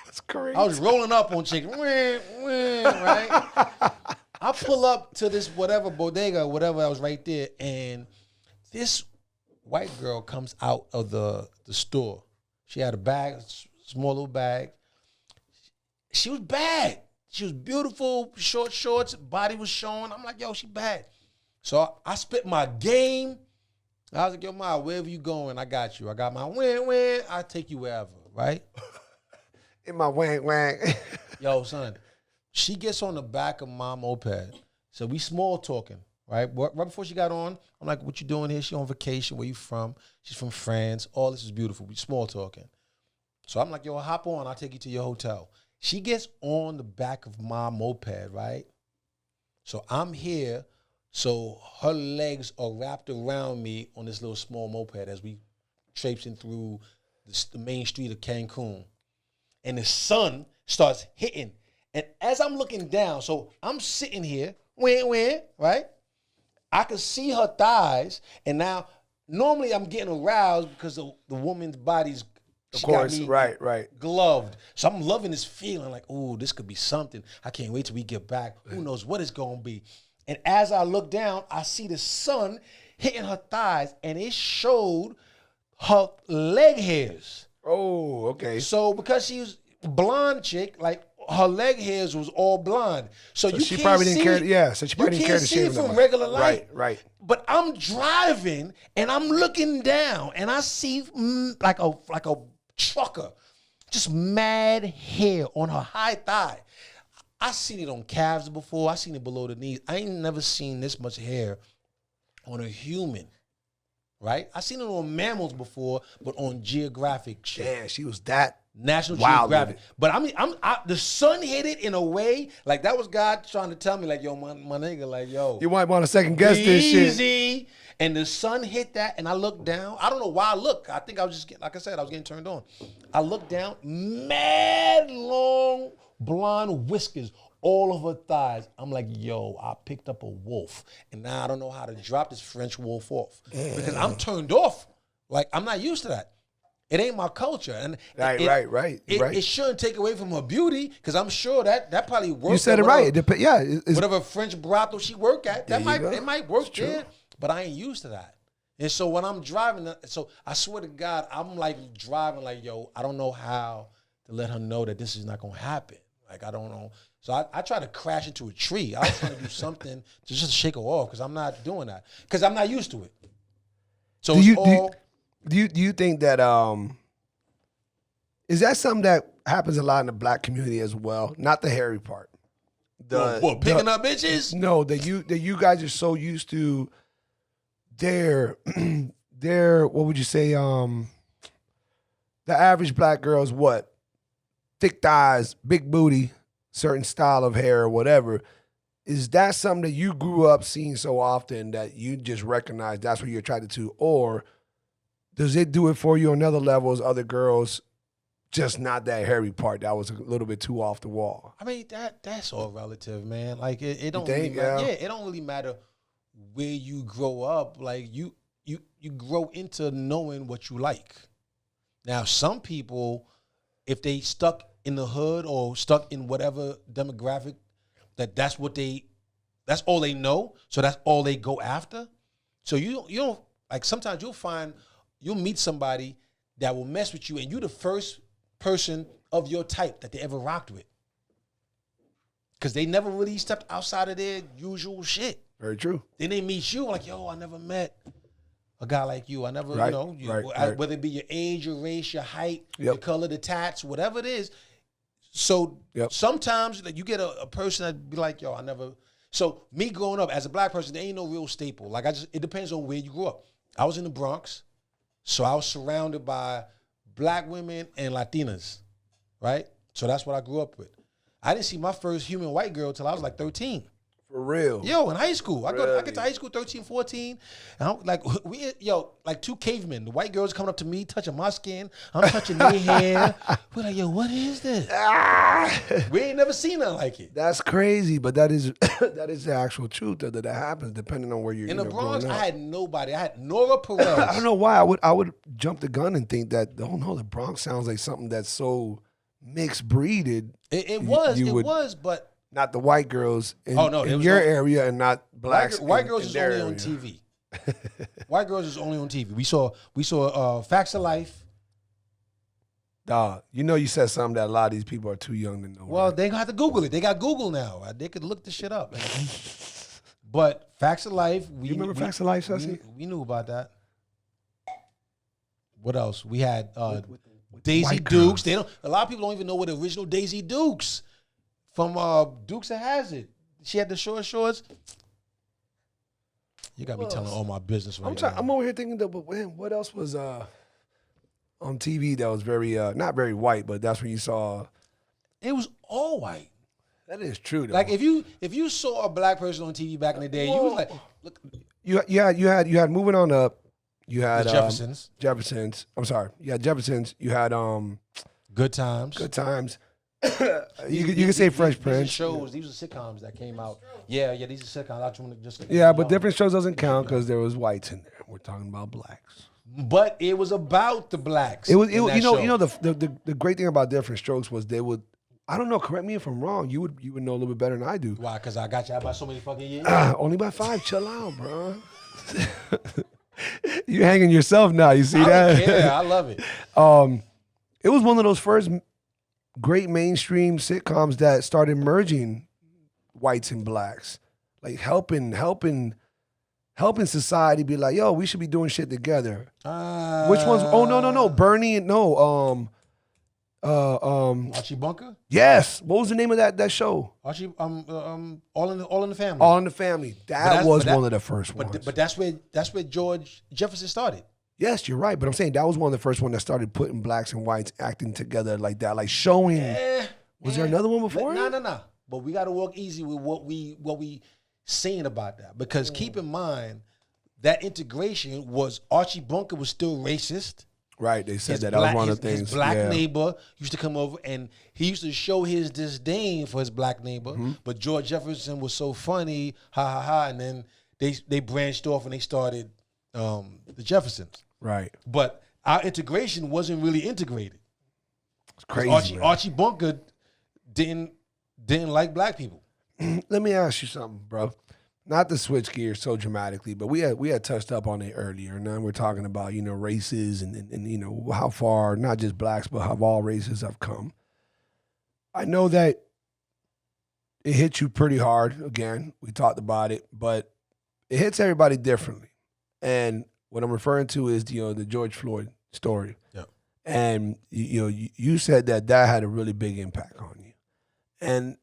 That's crazy. I was rolling up on chicken, right? I pull up to this whatever bodega, whatever, I was right there, and this white girl comes out of the store. She had a bag, small little bag. She was bad. She was beautiful, short shorts, body was showing. I'm like, yo, she bad. So I spit my game. I was like, yo, Ma, wherever you going, I got you. I got my win. I'll take you wherever, right? In my wang. Yo, son, she gets on the back of my moped. So we small talking, right? Right before she got on, I'm like, what you doing here? She on vacation. Where you from? She's from France. All this is beautiful. We small talking. So I'm like, yo, hop on. I'll take you to your hotel. She gets on the back of my moped, right? So I'm here. So her legs are wrapped around me on this little small moped as we traipsing through the main street of Cancun. And the sun starts hitting. And as I'm looking down, so I'm sitting here, right? I could see her thighs. And now, normally I'm getting aroused because the woman's body's, Of course, right. gloved. So I'm loving this feeling like, ooh, this could be something. I can't wait till we get back. Who knows what it's going to be. And as I look down, I see the sun hitting her thighs, and it showed her leg hairs. Oh, okay. So because she was a blonde chick, like her leg hairs was all blonde. So you she can't probably see didn't care. Yeah, so she probably didn't care to see it shave them. from regular light. Right. But I'm driving and I'm looking down and I see like a trucker, just mad hair on her high thigh. I seen it on calves before. I seen it below the knees. I ain't never seen this much hair on a human. Right? I seen it on mammals before, but on geographic shit. Yeah, she was that National wild Geographic. with it. But I mean, the sun hit it in a way, like that was God trying to tell me, like, yo, my nigga, like, yo. You might want to second guess this shit. Easy. And the sun hit that, and I looked down. I don't know why I looked. I think I was just getting, like I said, I was getting turned on. I looked down, mad long blonde whiskers all over her thighs. I'm like, yo, I picked up a wolf. And now I don't know how to drop this French wolf off. Because I'm turned off. Like, I'm not used to that. It ain't my culture. And Right. It shouldn't take away from her beauty, because I'm sure that probably works. You said it right. Yeah. Whatever French brothel she work at, it might work It's true. there. But I ain't used to that. And so when I'm driving, so I swear to God, I'm like driving like, yo, I don't know how to let her know that this is not going to happen. Like, I don't know. So I try to crash into a tree. I was trying to do something to just shake her off, because I'm not doing that. Because I'm not used to it. So do you think that is that something that happens a lot in the black community as well? Not the hairy part. Picking up bitches? No, that you guys are so used to their what would you say? The average black girl is what? Thick thighs, big booty, certain style of hair or whatever. Is that something that you grew up seeing so often that you just recognize that's what you're attracted to? Or does it do it for you on other levels, other girls, just not that hairy part that was a little bit too off the wall? I mean, that's all relative, man. Like, it don't think? really matter. Yeah. Yeah, it don't really matter where you grow up. Like, you grow into knowing what you like. Now, some people, if they stuck in the hood or stuck in whatever demographic, that's all they know, so that's all they go after. So you don't, like, sometimes you'll meet somebody that will mess with you, and you're the first person of your type that they ever rocked with. Because they never really stepped outside of their usual shit. Very true. Then they meet you, like, yo, I never met a guy like you. I never, Right, right. whether it be your age, your race, your height, your color, the tats, whatever it is. So sometimes like, you get a person that be like, yo, I never. So me growing up as a black person, there ain't no real staple. Like, it depends on where you grew up. I was in the Bronx, so I was surrounded by black women and Latinas, right? So that's what I grew up with. I didn't see my first human white girl till I was like 13. For real. Yo, in high school. I Really? get to high school 13, 14. And I'm like, like two cavemen. The white girls coming up to me, touching my skin. I'm touching their hair. We're like, yo, what is this? We ain't never seen nothing like it. That's crazy, but that is that is the actual truth that happens depending on where you're In the Bronx, growing up. I had nobody. I had Nora Perez. I don't know why I would jump the gun and think that, oh no, the Bronx sounds like something that's so mixed breeded. It was, but not the white girls in, Oh, no, in your area and not blacks. white girls in is their only area. on TV. White girls is only on TV. We saw Facts of Life. Dog, you said something that a lot of these people are too young to know. Well, right? they gonna have to Google it. They got Google now. They could look this shit up. Man. But Facts of Life, you remember Facts of Life, Sussy? We knew about that. What else? We had Daisy white Dukes. girls. A lot of people don't even know what the original Daisy Dukes from Dukes of Hazzard. She had the short shorts. You got me telling all my business right now. I'm over here thinking that, but man, what else was on TV that was very not very white, but that's when you saw. It was all white. That is true, though. Like if you saw a black person on TV back in the day, you was like, look, you had Moving On Up. You had the Jeffersons. Jeffersons. I'm sorry. You had Jeffersons. You had Good Times. Good Times. you can say Fresh Prince. These are sitcoms that came out. Yeah, these are sitcoms. I want to just But different shows doesn't count because there was whites in there. We're talking about blacks. But it was about the blacks. It was the great thing about Different Strokes was they would. I don't know. Correct me if I'm wrong. You would know a little bit better than I do. Why? Because I got you out by so many fucking years. Only by 5. Chill out, bro. You hanging yourself now. You see that? Yeah, I love it. It was one of those first great mainstream sitcoms that started merging whites and blacks, like helping society be like, yo, we should be doing shit together. Which one's? Oh no, Bernie and no, Archie Bunker. Yes. What was the name of that show? Archie, All in the Family. All in the Family. That was one of the first ones. But that's where George Jefferson started. Yes, you're right. But I'm saying that was one of the first ones that started putting blacks and whites acting together like that, like showing. Was there another one before? No. But we got to walk easy with what we saying about that, because keep in mind that integration was Archie Bunker was still racist. Right, they said that was one of the things. His black neighbor used to come over and he used to show his disdain for his black neighbor. Mm-hmm. But George Jefferson was so funny, ha ha ha, and then they branched off and they started the Jeffersons. Right. But our integration wasn't really integrated. It's crazy. Archie Bunker didn't like black people. Let me ask you something, bro. Not to switch gears so dramatically, but we had touched up on it earlier. Now we're talking about, races and how far not just blacks, but how all races have come. I know that it hit you pretty hard. Again, we talked about it, but it hits everybody differently. And what I'm referring to is the George Floyd story. Yeah. And you said that had a really big impact on you. And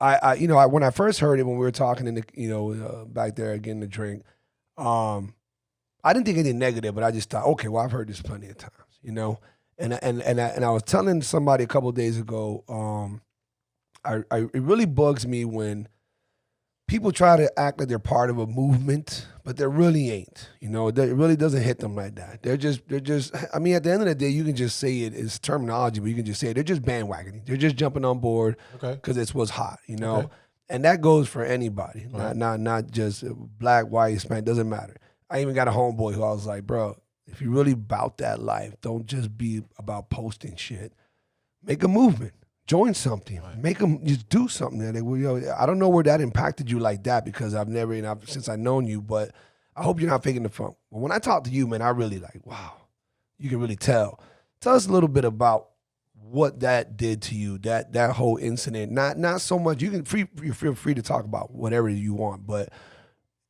I when I first heard it when we were talking in the back there getting the drink, I didn't think anything negative, but I just thought, okay, well, I've heard this plenty of times, and I was telling somebody a couple of days ago, it really bugs me when people try to act like they're part of a movement, but they really ain't. You know, it really doesn't hit them like that. They're just. I mean, at the end of the day, you can just say it. It's terminology, but you can just say it. They're just bandwagoning. They're just jumping on board because it's what's hot. You know, and that goes for anybody, not just black, white, Hispanic. Doesn't matter. I even got a homeboy who I was like, bro, if you really about that life, don't just be about posting shit. Make a movement. Join something. Make them just do something. I don't know where that impacted you like that because I've never, since I've known you, but I hope you're not faking the funk. But when I talk to you, man, I really like, wow, you can really tell. Tell us a little bit about what that did to you, that whole incident. Not so much. You feel free to talk about whatever you want, but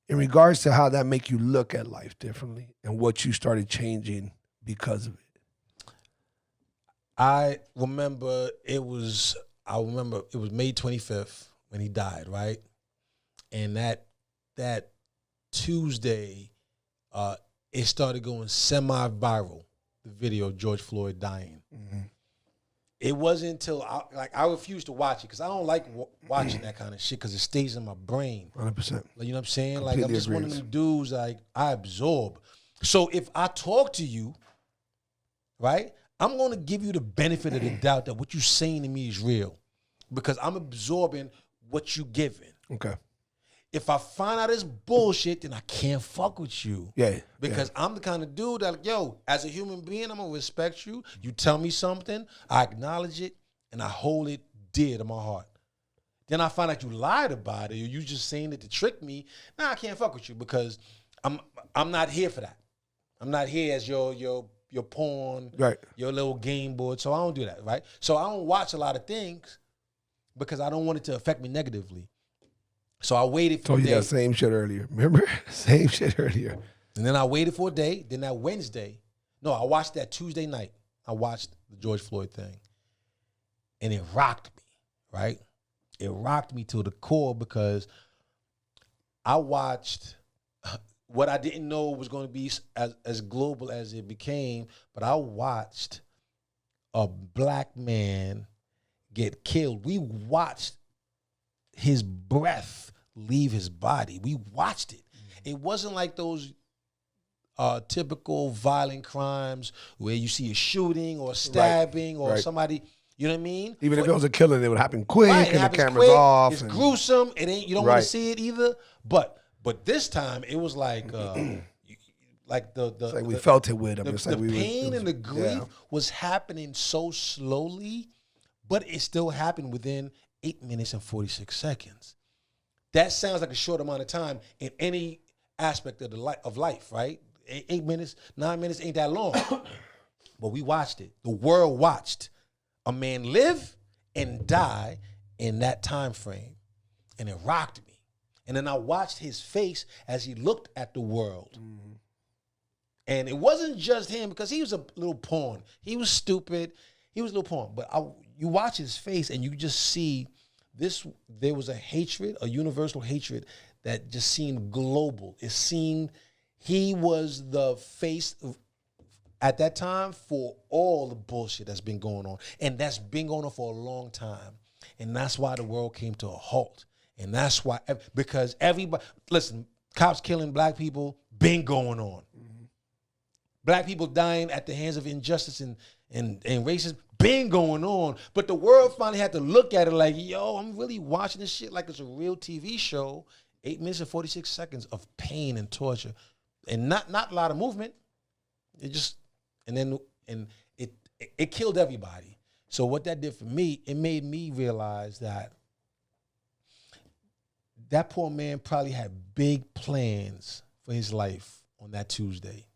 in regards to how that make you look at life differently and what you started changing because of it. I remember it was May 25th when he died, right? And that Tuesday, it started going semi-viral, the video of George Floyd dying. Mm-hmm. It wasn't until I refused to watch it because I don't like watching that kind of shit because it stays in my brain. 100%. Like, you know what I'm saying? Completely like I'm just agrees. one of them dudes like I absorb. So if I talk to you, right, I'm going to give you the benefit of the doubt that what you're saying to me is real because I'm absorbing what you're giving. Okay. If I find out it's bullshit, then I can't fuck with you. Yeah. Because I'm the kind of dude that, as a human being, I'm going to respect you. You tell me something, I acknowledge it, and I hold it dear to my heart. Then I find out you lied about it or you just saying it to trick me. Nah, I can't fuck with you because I'm not here for that. I'm not here as your pawn, right, your little game board. So I don't do that, right? So I don't watch a lot of things because I don't want it to affect me negatively. So I waited for a day. Told you that same shit earlier. Remember? Same shit earlier. And then I waited for a day. Then that Wednesday, I watched that Tuesday night. I watched the George Floyd thing. And it rocked me, right? It rocked me to the core because I watched what I didn't know was going to be as global as it became, but I watched a black man get killed. We watched his breath leave his body. We watched it. It wasn't like those typical violent crimes where you see a shooting or a stabbing or somebody, you know what I mean? Even if it was a killing, it would happen quick and the camera's off. It's gruesome. You don't want to see it either. But this time it was like we felt it with him. The pain and the grief was happening so slowly, but it still happened within 8 minutes and 46 seconds. That sounds like a short amount of time in any aspect of life, right? 8 minutes, 9 minutes ain't that long. But we watched it. The world watched a man live and die in that time frame. And it rocked me. And then I watched his face as he looked at the world. Mm-hmm. And it wasn't just him because he was a little pawn. He was stupid. He was a little pawn. But you watch his face and you just see there was a hatred, a universal hatred that just seemed global. It seemed he was the face at that time for all the bullshit that's been going on. And that's been going on for a long time. And that's why the world came to a halt. And that's why, because everybody, listen, cops killing black people, been going on. Mm-hmm. Black people dying at the hands of injustice and racism, been going on. But the world finally had to look at it like, yo, I'm really watching this shit like it's a real TV show. 8 minutes and 46 seconds of pain and torture. And not a lot of movement. It just, and it killed everybody. So what that did for me, it made me realize that poor man probably had big plans for his life on that Tuesday.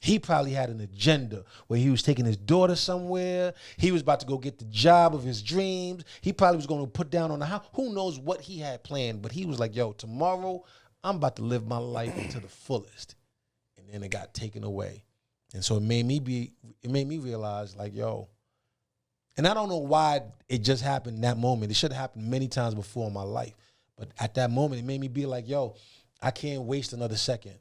He probably had an agenda where he was taking his daughter somewhere. He was about to go get the job of his dreams. He probably was going to put down on the house. Who knows what he had planned, but he was like, yo, tomorrow I'm about to live my life to the fullest. And then it got taken away. And so it made me realize like, yo, and I don't know why it just happened that moment. It should have happened many times before in my life. But at that moment, it made me be like, yo, I can't waste another second.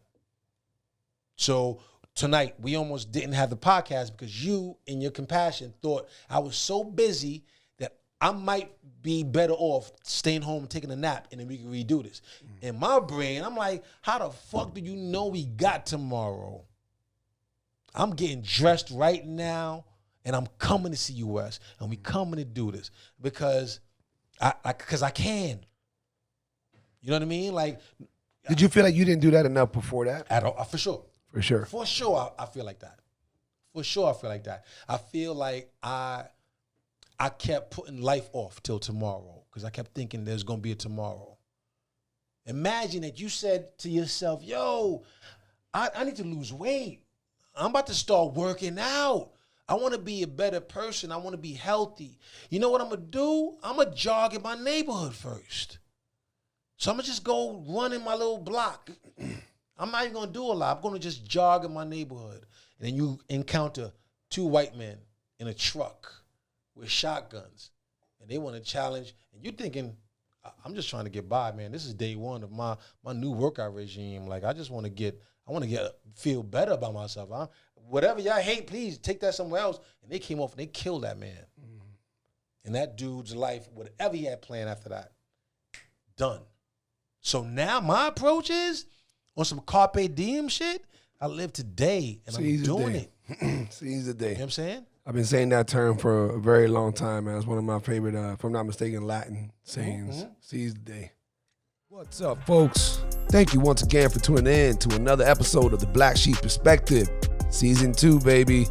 So tonight, we almost didn't have the podcast because you, in your compassion, thought I was so busy that I might be better off staying home and taking a nap, and then we can redo this. In my brain, I'm like, how the fuck do you know we got tomorrow? I'm getting dressed right now, and I'm coming to see you, Wes, and we coming to do this because I can. You know what I mean? Like, did you feel like you didn't do that enough before that? at all, for sure. For sure. For sure, I feel like that. For sure, I feel like that. I feel like I kept putting life off till tomorrow because I kept thinking there's going to be a tomorrow. Imagine that you said to yourself, yo, I need to lose weight. I'm about to start working out. I want to be a better person. I want to be healthy. You know what I'm going to do? I'm going to jog in my neighborhood first. So I'm going to just go run in my little block. I'm not even going to do a lot. I'm going to just jog in my neighborhood. And then you encounter 2 white men in a truck with shotguns. And they want to challenge. And you're thinking, I'm just trying to get by, man. This is day one of my new workout regime. Like, I want to feel better about myself. Whatever y'all hate, please take that somewhere else. And they came off and they killed that man. Mm-hmm. And that dude's life, whatever he had planned after that, done. So now my approach is, on some Carpe Diem shit, I live today and I'm doing it. Seize the day. You know what I'm saying? I've been saying that term for a very long time, man. It's one of my favorite, if I'm not mistaken, Latin sayings. Mm-hmm. Seize the day. What's up, folks? Thank you once again for tuning in to another episode of The Black Sheep Perspective, Season 2, baby.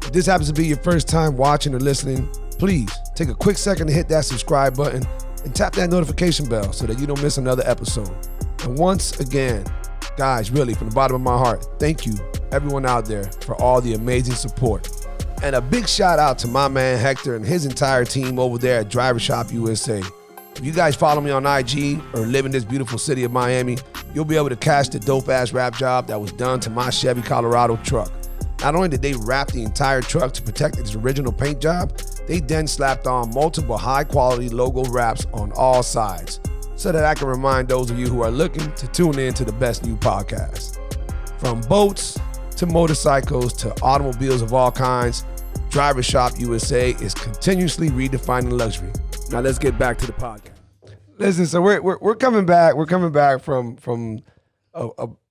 If this happens to be your first time watching or listening, please take a quick second to hit that subscribe button and tap that notification bell so that you don't miss another episode. And once again, guys, really, from the bottom of my heart, thank you, everyone out there, for all the amazing support. And a big shout out to my man Hector and his entire team over there at Driver Shop USA. If you guys follow me on IG or live in this beautiful city of Miami, you'll be able to catch the dope-ass wrap job that was done to my Chevy Colorado truck. Not only did they wrap the entire truck to protect its original paint job, they then slapped on multiple high-quality logo wraps on all sides, so that I can remind those of you who are looking to tune in to the best new podcast. From boats to motorcycles to automobiles of all kinds, Driver Shop USA is continuously redefining luxury. Now let's get back to the podcast. Listen, so we're coming back. We're coming back from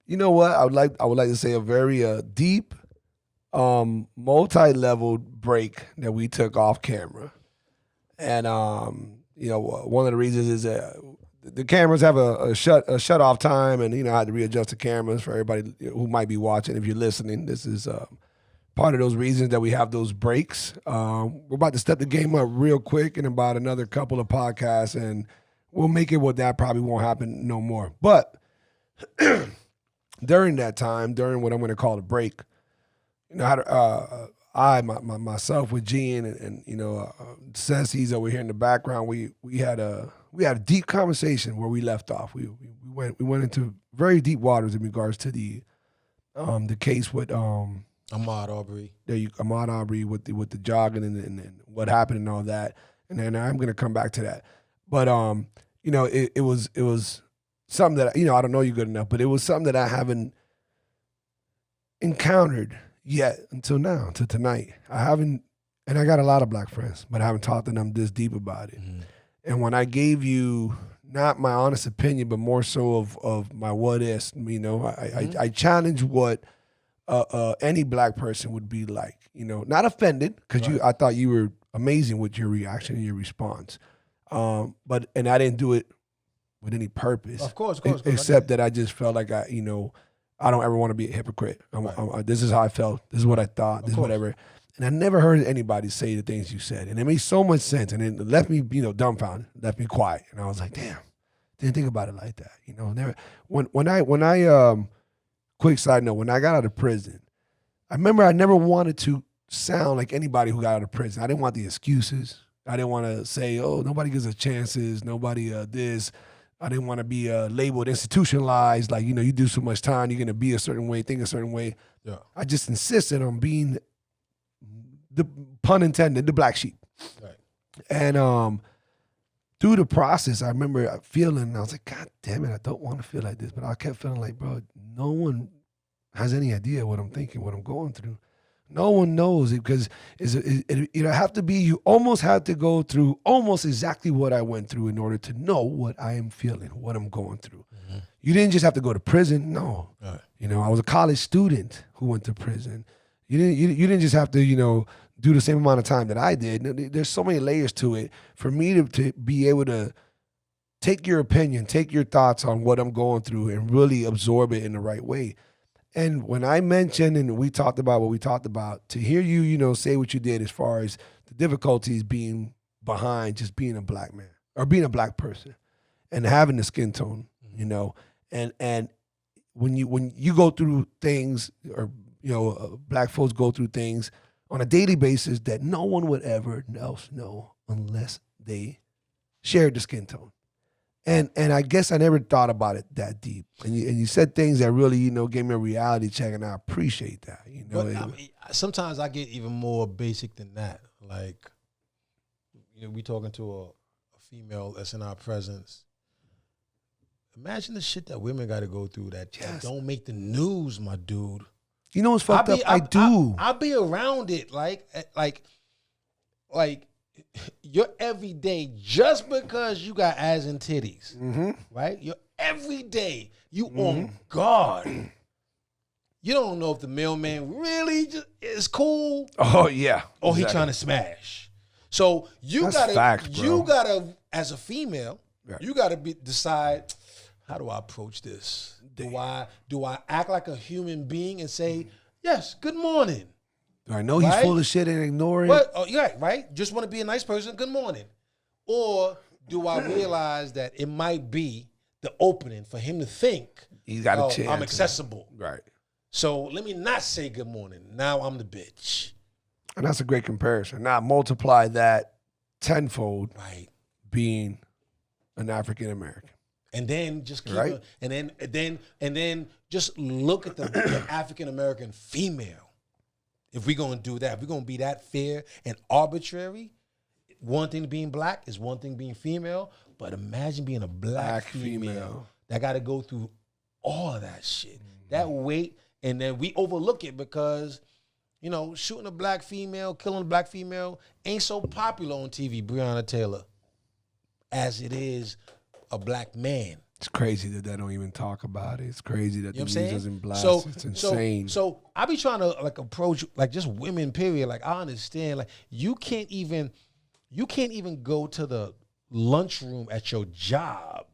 you know what? I would like to say a very deep, multi-level break that we took off camera, and you know, one of the reasons is that the cameras have a shut off time, and you know, I had to readjust the cameras for everybody who might be watching. If you're listening, this is part of those reasons that we have those breaks. We're about to step the game up real quick in about another couple of podcasts, and we'll make it what that probably won't happen no more. But during that time, during what I'm going to call a break, you know, myself with Gene and you know, Ceci's over here in the background, we had a deep conversation where we left off. We went into very deep waters in regards to the case with Ahmaud Arbery. Ahmaud Arbery with the jogging and what happened and all that. And then I'm gonna come back to that. But you know, it was something that, you know, I don't know you good enough, but it was something that I haven't encountered yet until now, until tonight. I haven't, and I got a lot of black friends, but I haven't talked to them this deep about it. Mm-hmm. And when I gave you not my honest opinion, but more so of my what is, you know, I challenge what any black person would be like, you know, not offended, because I thought you were amazing with your reaction and your response. But I didn't do it with any purpose. Of course. Except that I just felt like I don't ever want to be a hypocrite. This is how I felt. This is what I thought. This is whatever. And I never heard anybody say the things you said. And it made so much sense. And it left me, you know, dumbfounded, left me quiet. And I was like, damn, didn't think about it like that. You know, never. When I quick side note, when I got out of prison, I remember I never wanted to sound like anybody who got out of prison. I didn't want the excuses. I didn't want to say, oh, nobody gives us chances. Nobody this. I didn't want to be labeled institutionalized. Like, you know, you do so much time, you're going to be a certain way, think a certain way. Yeah. I just insisted on being, the pun intended, the black sheep. Right. And through the process, I remember feeling, I was like, God damn it, I don't want to feel like this. But I kept feeling like, bro, no one has any idea what I'm thinking, what I'm going through. No one knows it because it have to be. You almost have to go through almost exactly what I went through in order to know what I am feeling, what I'm going through. Mm-hmm. You didn't just have to go to prison. No, right. I was a college student who went to prison. You didn't just have to do the same amount of time that I did. There's so many layers to it. For me to be able to take your opinion, take your thoughts on what I'm going through, and really absorb it in the right way. And when I mentioned and we talked about what we talked about, to hear you, say what you did as far as the difficulties being behind just being a black man or being a black person and having the skin tone, and when you go through things or, black folks go through things on a daily basis that no one would ever else know unless they shared the skin tone. And I guess I never thought about it that deep. And you said things that really, gave me a reality check, and I appreciate that. But sometimes I get even more basic than that. Like, we talking to a female that's in our presence. Imagine the shit that women got to go through that don't make the news, my dude. You know what's fucked up? I do. I be around it, like you're every day just because you got ass and titties, right? You're every day you on guard. You don't know if the mailman really is cool. Oh yeah, or he trying to smash. So you gotta, as a female, you gotta decide, how do I approach this? Do I act like a human being and say, yes, good morning? I know he's full of shit and ignore it. But, right. Just want to be a nice person. Good morning. Or do I realize that it might be the opening for him to think he's got a chance. I'm accessible. Right. So let me not say good morning. Now I'm the bitch. And that's a great comparison. Now multiply that tenfold, right? Being an African American. And then just keep it, and then just look at the African American female. If we're going to do that, if we're going to be that fair and arbitrary, one thing being black is one thing being female, but imagine being a black female that got to go through all of that shit, that weight, and then we overlook it because, shooting a black female, killing a black female ain't so popular on TV, Breonna Taylor, as it is a black man. It's crazy that they don't even talk about it. It's crazy that the news doesn't blast. It's insane. So I be trying to approach just women, period. I understand. You can't even go to the lunchroom at your job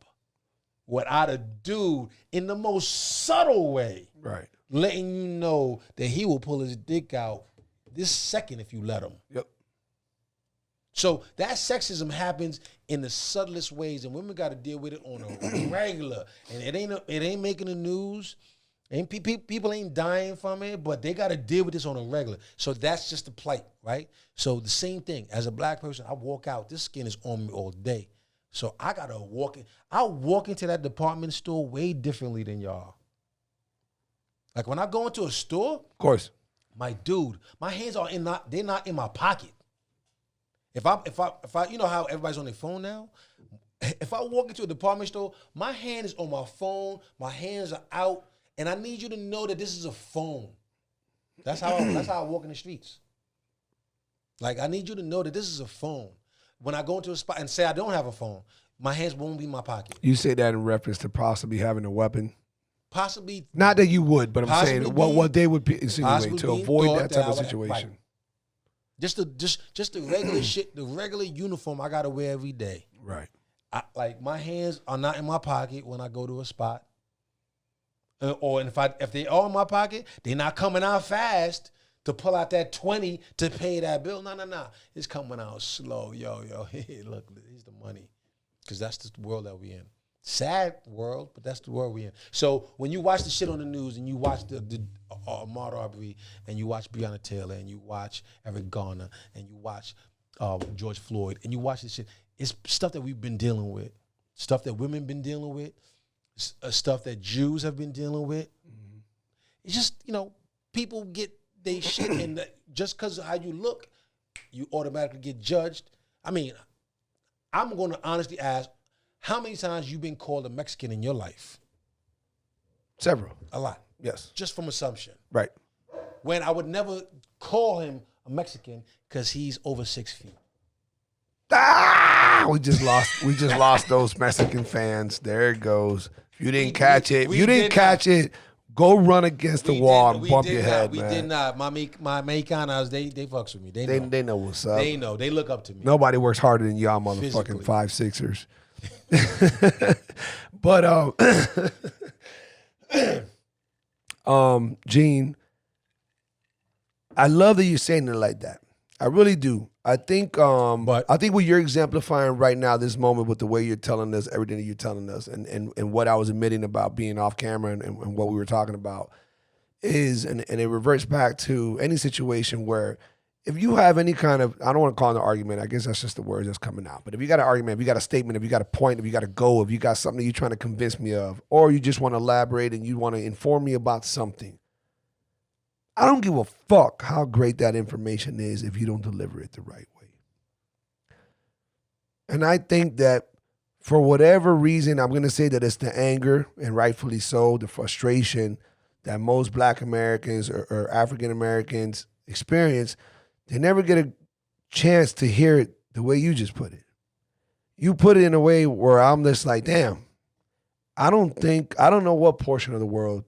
without a dude in the most subtle way, right, letting you know that he will pull his dick out this second if you let him. Yep. So that sexism happens in the subtlest ways, and women got to deal with it on a regular. And it ain't making the news. People ain't dying from it, but they got to deal with this on a regular. So that's just the plight, right? So the same thing as a black person, I walk out. This skin is on me all day, so I gotta walk in. I walk into that department store way differently than y'all. Like when I go into a store, of course, my dude, my hands are they're not in my pocket. If I, how everybody's on their phone now. If I walk into a department store, my hand is on my phone, my hands are out, and I need you to know that this is a phone. That's how I walk in the streets. I need you to know that this is a phone. When I go into a spot and say I don't have a phone, my hands won't be in my pocket. You say that in reference to possibly having a weapon? Possibly. Not that you would, but I'm saying what they would insinuate to avoid that type of situation. Right. Just the regular shit, the regular uniform I gotta wear every day. Right. My hands are not in my pocket when I go to a spot. If they are in my pocket, they're not coming out fast to pull out that 20 to pay that bill. No. It's coming out slow. Yo. Hey, look, here's the money. Because that's the world that we in. Sad world, but that's the world we in. So when you watch the shit on the news and you watch the Ahmaud Arbery and you watch Breonna Taylor and you watch Eric Garner and you watch George Floyd and you watch this shit, it's stuff that we've been dealing with, stuff that women been dealing with, stuff that Jews have been dealing with. Mm-hmm. It's just, people get they shit and just because of how you look, you automatically get judged. I mean, I'm going to honestly ask, how many times you been called a Mexican in your life? Several. A lot. Yes. Just from assumption. Right. When I would never call him a Mexican because he's over 6 feet. We just lost those Mexican fans. There it goes. If you didn't catch it, go run against the wall and bump your head, man. We did not. My Mexicanos, they fucks with me. They know what's up. They know. They look up to me. Nobody works harder than y'all motherfucking 5'6"ers. But Gene, I love that you're saying it like that. I really do. I think what you're exemplifying right now, this moment, with the way you're telling us everything that you're telling us, and what I was admitting about being off camera and what we were talking about is, and it reverts back to any situation where if you have any kind of, I don't want to call it an argument, I guess that's just the words that's coming out, but if you got an argument, if you got a statement, if you got a point, if you got a goal, if you got something that you're trying to convince me of, or you just want to elaborate and you want to inform me about something, I don't give a fuck how great that information is if you don't deliver it the right way. And I think that for whatever reason, I'm going to say that it's the anger, and rightfully so, the frustration that most Black Americans or African Americans experience. They never get a chance to hear it the way you just put it. You put it in a way where I'm just like, damn, I don't know what portion of the world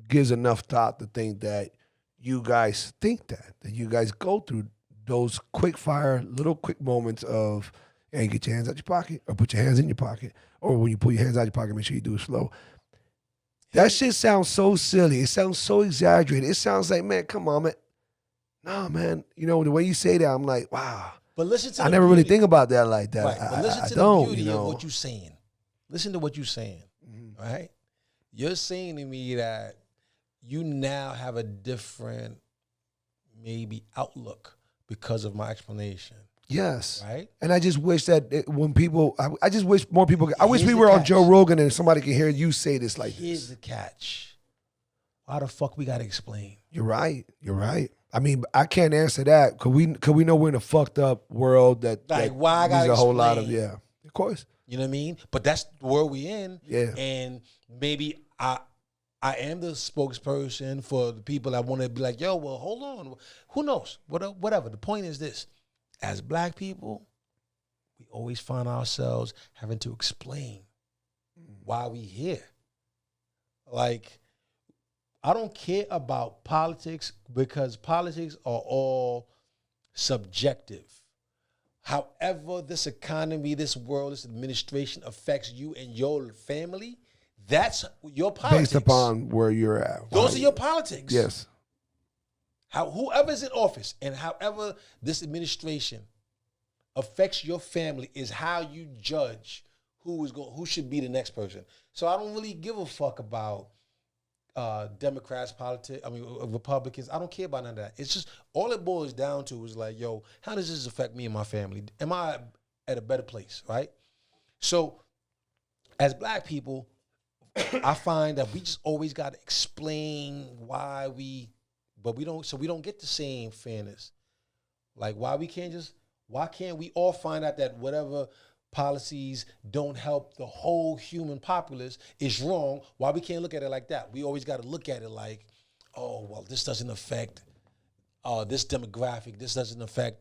gives enough thought to think that you guys think that you guys go through those quick fire, little quick moments of, hey, get your hands out your pocket, or put your hands in your pocket, or when you pull your hands out your pocket, make sure you do it slow. That shit sounds so silly. It sounds so exaggerated. It sounds like, man, come on, man. No, man. You know, the way you say that, I'm like, wow. But listen to I never really think about that like that. Right. But listen to the beauty of what you're saying. Listen to what you're saying, right? You're saying to me that you now have a different, maybe, outlook because of my explanation. Yes. Right? And I just wish that I just wish more people, I wish we were on Joe Rogan and somebody could hear you say this like this. Here's the catch. Why the fuck we got to explain? You're right. I mean, I can't answer that. Could we know we're in a fucked up world that why I got a whole lot of, of course. You know what I mean? But that's the world we in. Yeah. And maybe I am the spokesperson for the people that want to be like, yo, well, hold on. Who knows? Whatever. The point is this. As Black people, we always find ourselves having to explain why we here. Like, I don't care about politics because politics are all subjective. However, this economy, this world, this administration affects you and your family, that's your politics. Based upon where you're at. Those are your politics. Yes. Whoever's in office and however this administration affects your family is how you judge who should be the next person. So I don't really give a fuck about Democrats, Republicans. I don't care about none of that. It's just all it boils down to is like, yo, how does this affect me and my family? Am I at a better place, right? So as Black people, I find that we just always got to explain why we don't get the same fairness. Like why can't we all find out that whatever policies don't help the whole human populace is wrong? Why we can't look at it like that? We always got to look at it like, oh, well, this doesn't affect this demographic. This doesn't affect,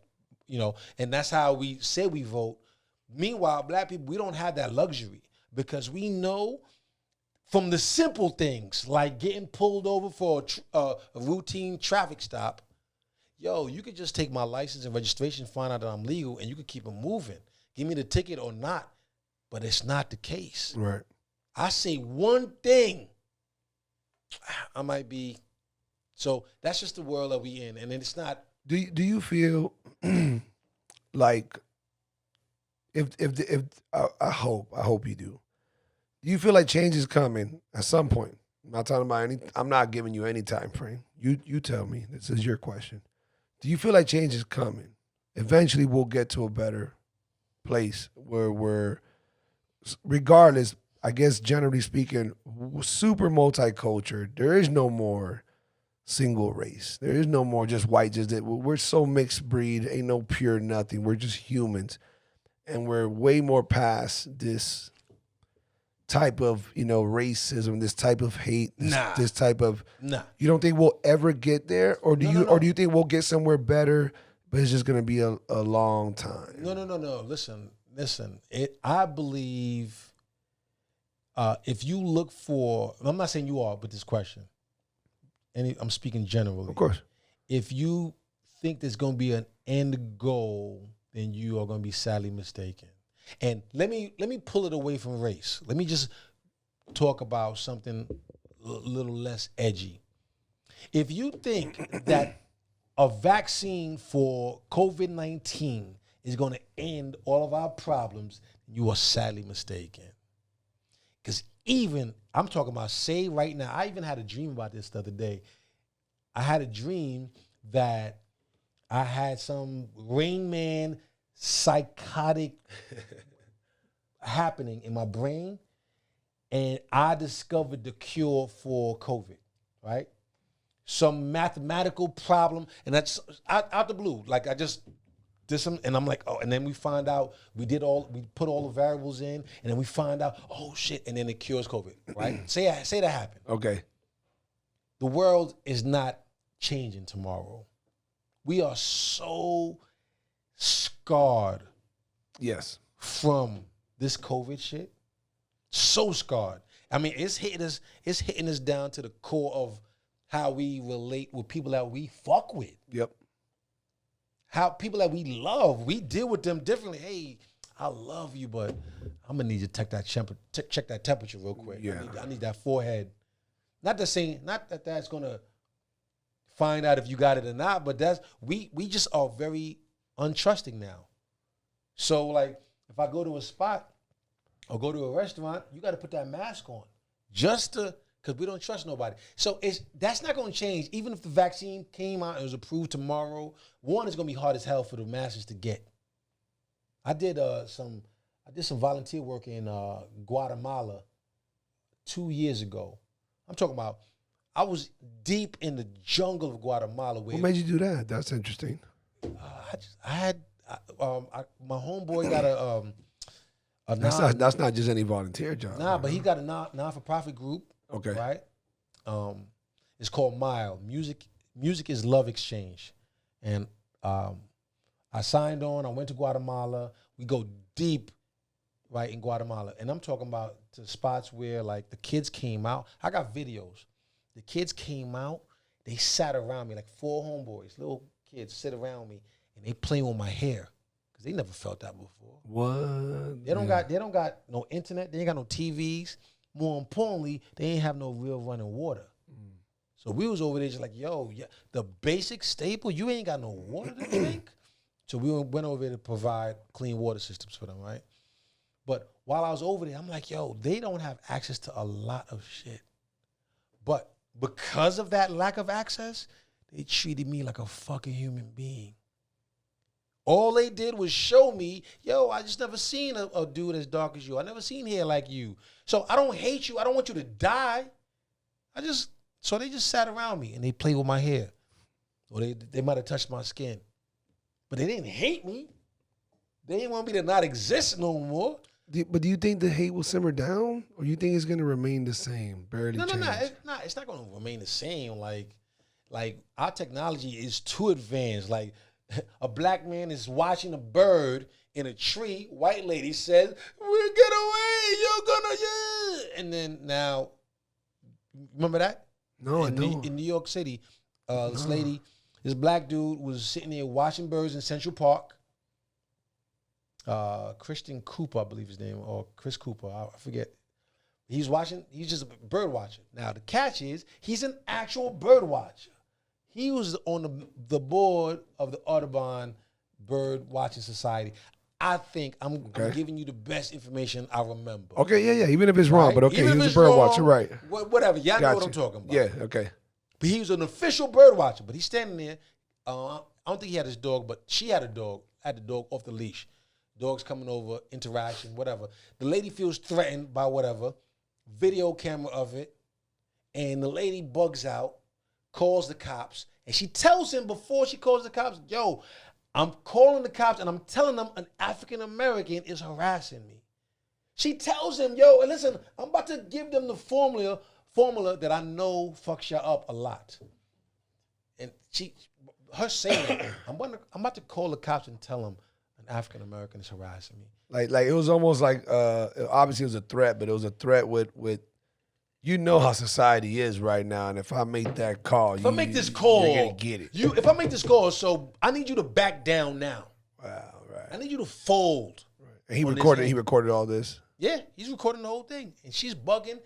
and that's how we say we vote. Meanwhile, Black people, we don't have that luxury because we know from the simple things like getting pulled over for a routine traffic stop, yo, you could just take my license and registration, find out that I'm legal, and you could keep it moving. Give me the ticket or not. But it's not the case. Right. I say one thing, I might be. So that's just the world that we in. And then it's not. Do you feel like if I hope you do. Do you feel like change is coming at some point? I'm not talking about I'm not giving you any time frame. You tell me. This is your question. Do you feel like change is coming? Eventually we'll get to a better place where we're, regardless, I guess generally speaking, super multicultural. There is no more single race. There is no more just white, we're so mixed breed, ain't no pure nothing. We're just humans. And we're way more past this type of, racism, this type of hate, this type of, You don't think we'll ever get there? Or do you think we'll get somewhere better, but it's just going to be a long time? No. Listen. I believe if you look for, I'm not saying you are, but this question, and I'm speaking generally. Of course. If you think there's going to be an end goal, then you are going to be sadly mistaken. And let me pull it away from race. Let me just talk about something a little less edgy. If you think that a vaccine for COVID-19 is going to end all of our problems, you are sadly mistaken. Because I'm talking about, say right now, I even had a dream about this the other day. I had a dream that I had some Rain Man psychotic happening in my brain, and I discovered the cure for COVID, right? Some mathematical problem, and that's out the blue. Like I just did some, and I'm like, oh, and then we find out we put all the variables in, and then we find out, oh shit, and then it cures COVID, right? say that happened. Okay. The world is not changing tomorrow. We are so scarred. Yes. From this COVID shit. So scarred. I mean, it's hitting us down to the core of how we relate with people that we fuck with. Yep. How people that we love, we deal with them differently. Hey, I love you, but I'm gonna need you to check that temperature real quick. Yeah. I need that forehead. Not that that's gonna find out if you got it or not, but we just are very untrusting now. So like if I go to a spot or go to a restaurant, you got to put that mask on because we don't trust nobody. So that's not going to change. Even if the vaccine came out and was approved tomorrow, one, is going to be hard as hell for the masses to get. I did some volunteer work in Guatemala 2 years ago. I'm talking about I was deep in the jungle of Guatemala. What made you do that? That's interesting. My homeboy got a that's not just any volunteer job. Nah, but he got a non-for-profit group. Okay. Right? It's called MILE. Music is Love Exchange. And I signed on. I went to Guatemala. We go deep, right, in Guatemala. And I'm talking about to spots where, like, the kids came out. I got videos. The kids came out. They sat around me, like 4 homeboys, little kids sit around me, and they playing with my hair because they never felt that before. What? They don't got no internet. They ain't got no TVs. More importantly, they ain't have no real running water. So we was over there just like, yo, yeah, the basic staple, you ain't got no water to drink. So we went over there to provide clean water systems for them, right? But while I was over there, I'm like, yo, they don't have access to a lot of shit. But because of that lack of access, they treated me like a fucking human being. All they did was show me, yo, I just never seen a dude as dark as you. I never seen hair like you. So I don't hate you. I don't want you to die. So they just sat around me and they played with my hair. Or they might have touched my skin. But they didn't hate me. They didn't want me to not exist no more. But do you think the hate will simmer down? Or you think it's going to remain the same, barely change? No. It's not going to remain the same. Like our technology is too advanced. Like a black man is watching a bird in a tree. White lady says, "We'll get away. You're gonna yeah." And then now, remember that? No, I don't. In New York City, this black dude was sitting there watching birds in Central Park. Christian Cooper, I believe his name, or Chris Cooper, I forget. He's just a bird watcher. Now, the catch is, he's an actual bird watcher. He was on the board of the Audubon Bird Watching Society. I think I'm giving you the best information I remember. Okay, yeah. Even if it's wrong, right? But okay, he was a bird watcher, right? Whatever. Y'all know what I'm talking about. Yeah, okay. But he was an official bird watcher. But he's standing there. I don't think he had his dog, but she had a dog. Had the dog off the leash. Dog's coming over, interaction, whatever. The lady feels threatened by whatever. Video camera of it. And the lady bugs out, calls the cops. And she tells him before she calls the cops, yo, I'm calling the cops and I'm telling them an African American is harassing me. She tells him, yo, and listen, I'm about to give them the formula that I know fucks you up a lot. And her saying it, I'm about to call the cops and tell them an African American is harassing me. Like it was almost like obviously it was a threat, but it was a threat with you know how society is right now, and if I make that call, if I make this call, you're gonna get it. If I make this call, so I need you to back down now. Wow, right. I need you to fold. Right. And he recorded all this. Yeah, he's recording the whole thing, and she's bugging.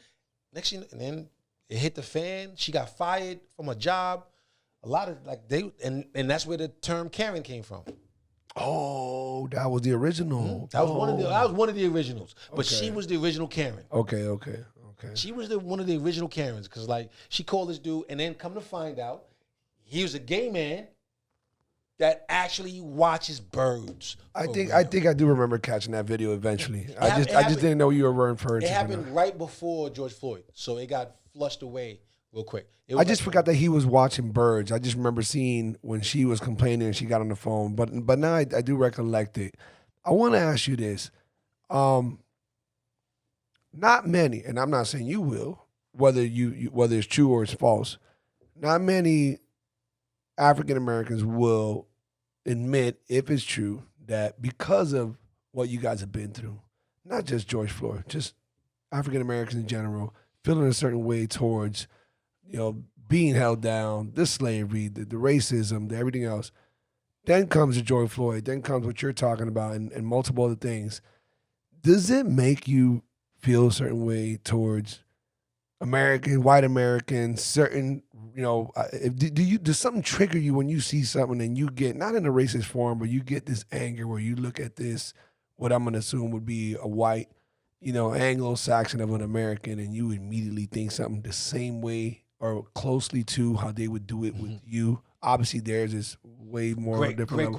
Next thing, and then it hit the fan. She got fired from a job. A lot of and that's where the term Karen came from. Oh, that was the original. Mm-hmm. That was one of the originals, but she was the original Karen. Okay. She was one of the original Karens because she called this dude, and then come to find out, he was a gay man that actually watches birds. I think I do remember catching that video eventually. I just didn't know you were referring to. It happened right before George Floyd, so it got flushed away real quick. I just forgot that he was watching birds. I just remember seeing when she was complaining and she got on the phone. But now I do recollect it. I want to ask you this. Not many, and I'm not saying you will, whether it's true or it's false. Not many African Americans will admit, if it's true, that because of what you guys have been through, not just George Floyd, just African Americans in general, feeling a certain way towards, being held down, the slavery, the racism, the everything else. Then comes the George Floyd, then comes what you're talking about and multiple other things. Does it make you feel a certain way towards white Americans, certain, does something trigger you when you see something and you get, not in a racist form, but you get this anger where you look at this, what I'm going to assume would be a white, Anglo-Saxon of an American, and you immediately think something the same way or closely to how they would do it with you? Obviously, theirs is way more different.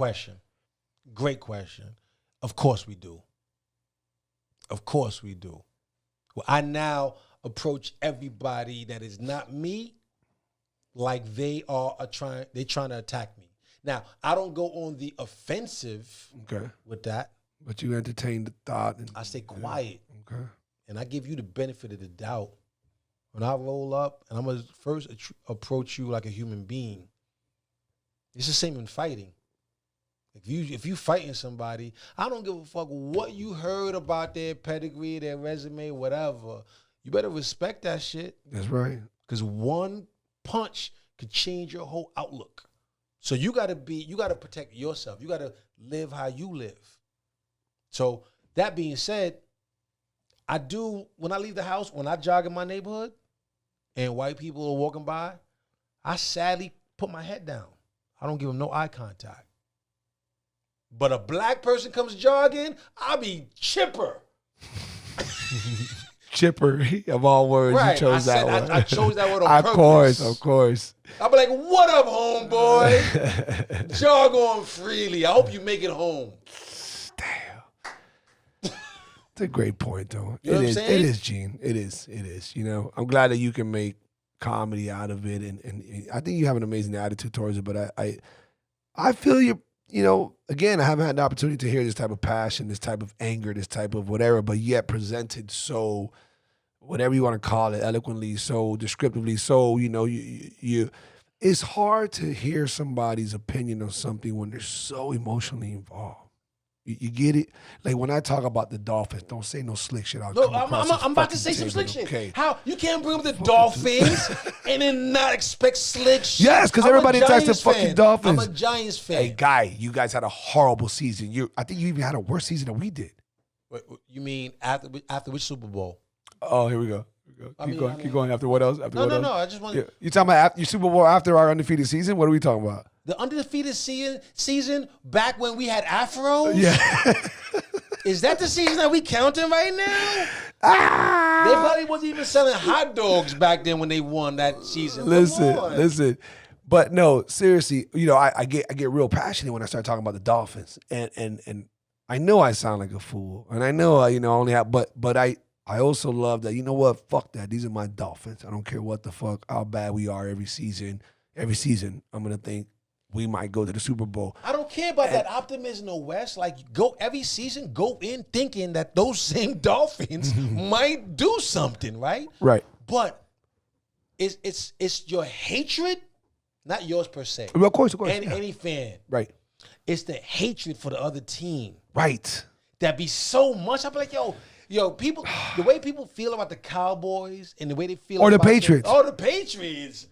Great question. Of course we do. Well, I now approach everybody that is not me like they're trying to attack me. Now, I don't go on the offensive with that. But you entertain the thought. I stay quiet. Okay. And I give you the benefit of the doubt. When I roll up, and I'm going to first approach you like a human being. It's the same in fighting. If you fighting somebody, I don't give a fuck what you heard about their pedigree, their resume, whatever. You better respect that shit. That's right. Because one punch could change your whole outlook. So you gotta protect yourself. You gotta live how you live. So that being said, when I leave the house, when I jog in my neighborhood and white people are walking by, I sadly put my head down. I don't give them no eye contact. But a black person comes jogging, I'll be chipper. Chipper, of all words, right. you chose that word. I chose that word on purpose. Of course. I'll be like, what up, homeboy? Jog on freely. I hope you make it home. Damn. It's a great point, though. You know what I'm saying? It is, Gene. It is. I'm glad that you can make comedy out of it. And I think you have an amazing attitude towards it. But I feel you. Again, I haven't had the opportunity to hear this type of passion, this type of anger, this type of whatever, but yet presented so, whatever you want to call it, eloquently, so descriptively, so, you it's hard to hear somebody's opinion on something when they're so emotionally involved. You get it? Like when I talk about the Dolphins, don't say no slick shit. I'm about to say some slick shit. Okay. How you can't bring up the Dolphins and then not expect slick shit? Yes, because everybody attacks the fucking Dolphins. I'm a Giants fan. Hey, guy, you guys had a horrible season. I think you even had a worse season than we did. Wait, you mean after which Super Bowl? Oh, here we go. Keep going. After what else? No. I just want. You talking about your Super Bowl after our undefeated season? What are we talking about? The undefeated season back when we had afros? Yeah. Is that the season that we counting right now? They probably wasn't even selling hot dogs back then when they won that season. Listen. But no, seriously, I get real passionate when I start talking about the Dolphins. And I know I sound like a fool. And I know I only have but I also love that, fuck that. These are my Dolphins. I don't care what the fuck, how bad we are every season. Every season, I'm gonna think we might go to the Super Bowl. I don't don't care about that optimism in the West. Like, go every season, go in thinking that those same Dolphins might do something, right? Right. But it's your hatred, not yours per se. Of course. Any fan. Right. It's the hatred for the other team. Right. That be so much. I be like, yo, people, the way people feel about the Cowboys and the way they feel or about the Patriots. The Patriots.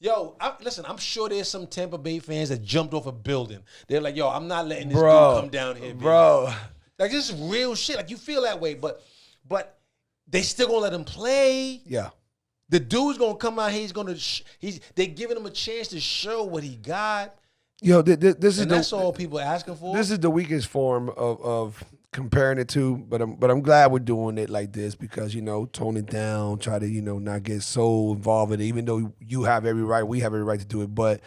Yo, listen, I'm sure there's some Tampa Bay fans that jumped off a building. They're like, yo, I'm not letting this dude come down here, bro. Like, this is real shit. Like, you feel that way, but they still gonna let him play. Yeah. The dude's gonna come out here. They're giving him a chance to show what he got. Yo, this is that's all people asking for. This is the weakest form of comparing it to, but I'm glad we're doing it like this because, tone it down, try to, not get so involved in it, even though you have every right, we have every right to do it. But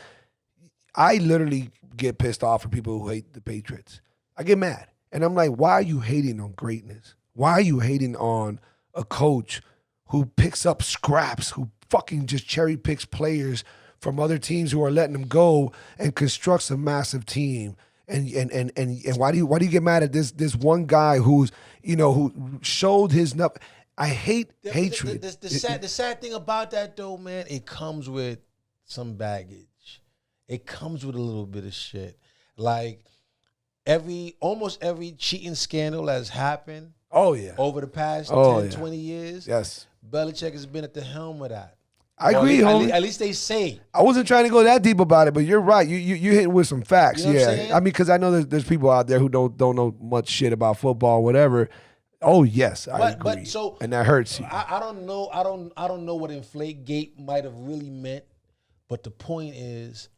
I literally get pissed off for people who hate the Patriots. I get mad. And I'm like, why are you hating on greatness? Why are you hating on a coach who picks up scraps, who fucking just cherry picks players from other teams who are letting them go and constructs a massive team? And why do you get mad at this one guy who showed his nut? I hate hatred. The sad thing about that though, man, it comes with some baggage. It comes with a little bit of shit. Like almost every cheating scandal has happened. Oh yeah. Over the past 20 years. Yes. Belichick has been at the helm of that. I agree, homie. At least they say. I wasn't trying to go that deep about it, but you're right. You hitting with some facts. You know what I'm saying? I mean, because I know there's people out there who don't know much shit about football, or whatever. Oh yes, I agree. But so, and that hurts you. I don't know. I don't know what Inflategate might have really meant, but the point is,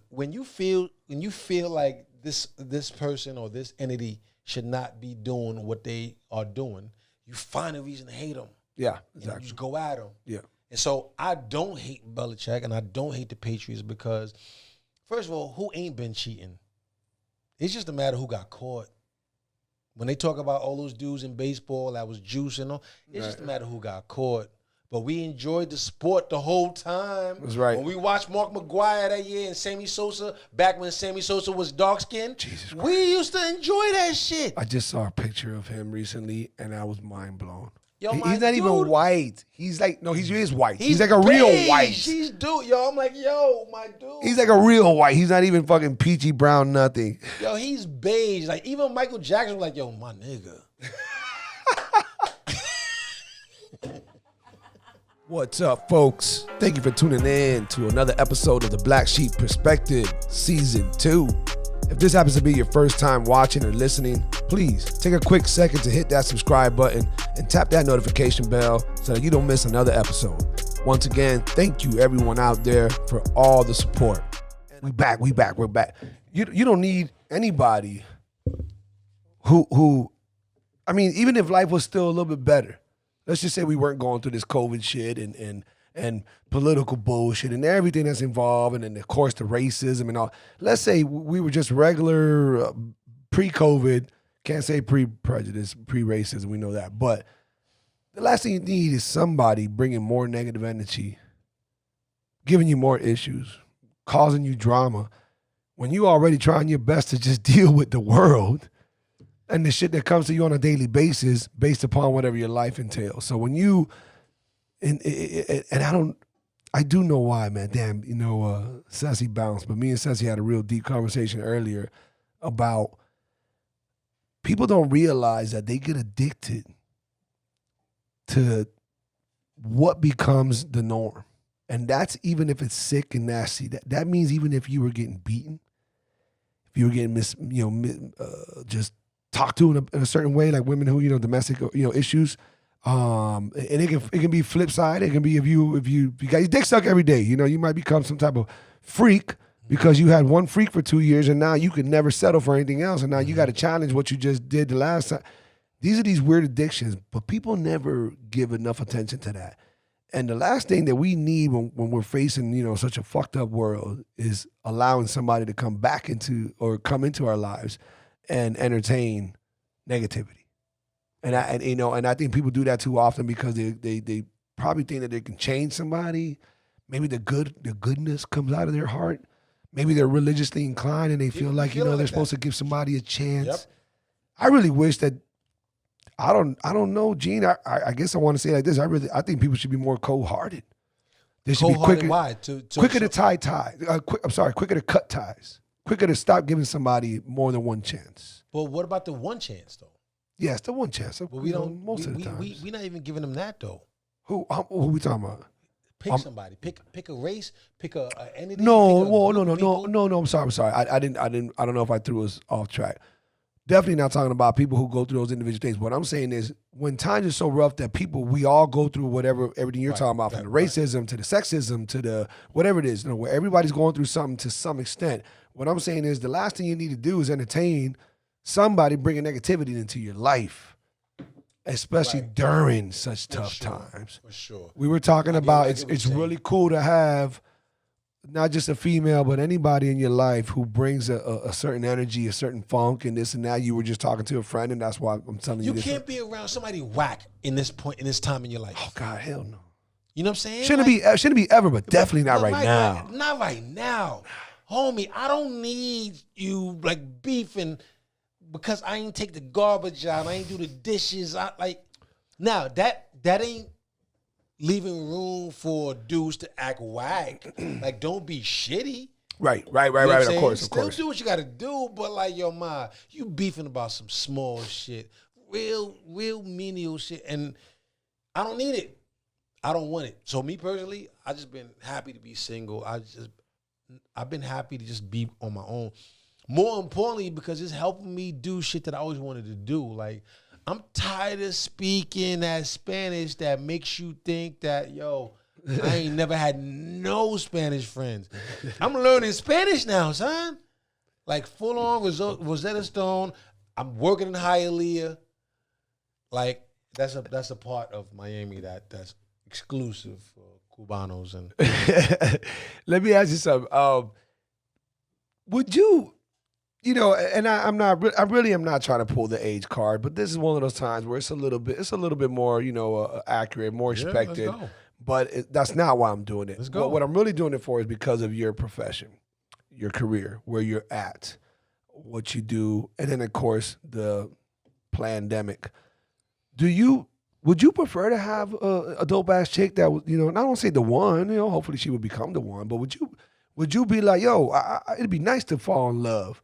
when you feel like this person or this entity should not be doing what they are doing, you find a reason to hate them. Yeah, exactly. You just go at them. Yeah. And so I don't hate Belichick and I don't hate the Patriots because, first of all, who ain't been cheating? It's just a matter who got caught. When they talk about all those dudes in baseball that was juicing, it's just a matter who got caught. But we enjoyed the sport the whole time. That's right. When we watched Mark McGwire that year and Sammy Sosa, back when Sammy Sosa was dark-skinned, we used to enjoy that shit. I just saw a picture of him recently and I was mind blown. Yo, he's not even white. He's like, no, he is white. He's like a beige. real white. He's dude, yo. I'm like, yo, my dude. He's like a real white. He's not even fucking peachy brown nothing. Yo, he's beige. Like, even Michael Jackson was like, yo, my nigga. What's up, folks? Thank you for tuning in to another episode of the Black Sheep Perspective, Season 2. If this happens to be your first time watching or listening, please take a quick second to hit that subscribe button and tap that notification bell so that you don't miss another episode. Once again, thank you everyone out there for all the support. We're back. You don't need anybody who, I mean, even if life was still a little bit better, let's just say we weren't going through this COVID shit and political bullshit and everything that's involved, and then of course the racism and all. Let's say we were just regular pre-COVID, can't say pre-prejudice, pre-racism, we know that. But the last thing you need is somebody bringing more negative energy, giving you more issues, causing you drama, when you already trying your best to just deal with the world and the shit that comes to you on a daily basis based upon whatever your life entails. So when you, and I do know why, man. Damn, Sassy bounced, but me and Sassy had a real deep conversation earlier about people don't realize that they get addicted to what becomes the norm. And that's even if it's sick and nasty. That means even if you were getting beaten, if you were getting just talked to in a certain way, like women who, domestic, issues. And it can be flip side. It can be if you got your dick sucked every day, you might become some type of freak because you had one freak for 2 years and now you could never settle for anything else. And now you got to challenge what you just did the last time. These are these weird addictions, but people never give enough attention to that. And the last thing that we need when we're facing, such a fucked up world is allowing somebody to come into our lives and entertain negativity. And I think people do that too often because they probably think that they can change somebody. Maybe the goodness comes out of their heart, maybe they're religiously inclined and they feel like, feel they're like supposed to give somebody a chance. Yep. I really wish that, I don't know, Gene. I guess I want to say it like this. I think people should be more cold-hearted. They should be quicker. Why? Quicker to tie ties. Quicker to cut ties. Quicker to stop giving somebody more than one chance. But what about the one chance though? Yeah, it's the one chance. But we don't. Most of the time. We're not even giving them that though. Who we talking about? Pick somebody. Pick a race. Pick a entity. No. I'm sorry. I don't know if I threw us off track. Definitely not talking about people who go through those individual things. What I'm saying is, when times are so rough that we all go through everything you're talking about, from the racism to the sexism to the whatever it is, where everybody's going through something to some extent. What I'm saying is, the last thing you need to do is entertain somebody bringing negativity into your life, especially during such tough times. For sure. We were talking about it's really cool to have not just a female, but anybody in your life who brings a certain energy, a certain funk, and this and that. You were just talking to a friend, and that's why I'm telling you this. You can't be around somebody whack in this time in your life. Oh God, hell no. You know what I'm saying? Shouldn't be ever, but definitely not right now. Not right now. Homie, I don't need you like beefing because I ain't take the garbage out. I ain't do the dishes. Now that ain't leaving room for dudes to act whack. Like, don't be shitty. Right. You know Of course. Still do what you got to do, but like, yo, ma, you beefing about some small shit, real menial shit, and I don't need it. I don't want it. So me personally, I just been happy to be single. I've been happy to just be on my own. More importantly, because it's helping me do shit that I always wanted to do. Like, I'm tired of speaking that Spanish that makes you think that, yo, I ain't never had no Spanish friends. I'm learning Spanish now, son. Like, full on Rosetta Stone. I'm working in Hialeah. Like, that's a part of Miami that's exclusive for Cubanos. And let me ask you something. Would you? And I really am not trying to pull the age card, but this is one of those times where it's a little bit more, accurate, more expected. Let's go. But that's not why I'm doing it. Let's go. What I'm really doing it for is because of your profession, your career, where you're at, what you do, and then of course the pandemic. Would you prefer to have a dope ass chick that I don't say the one, hopefully she would become the one, but would you be like, yo, it'd be nice to fall in love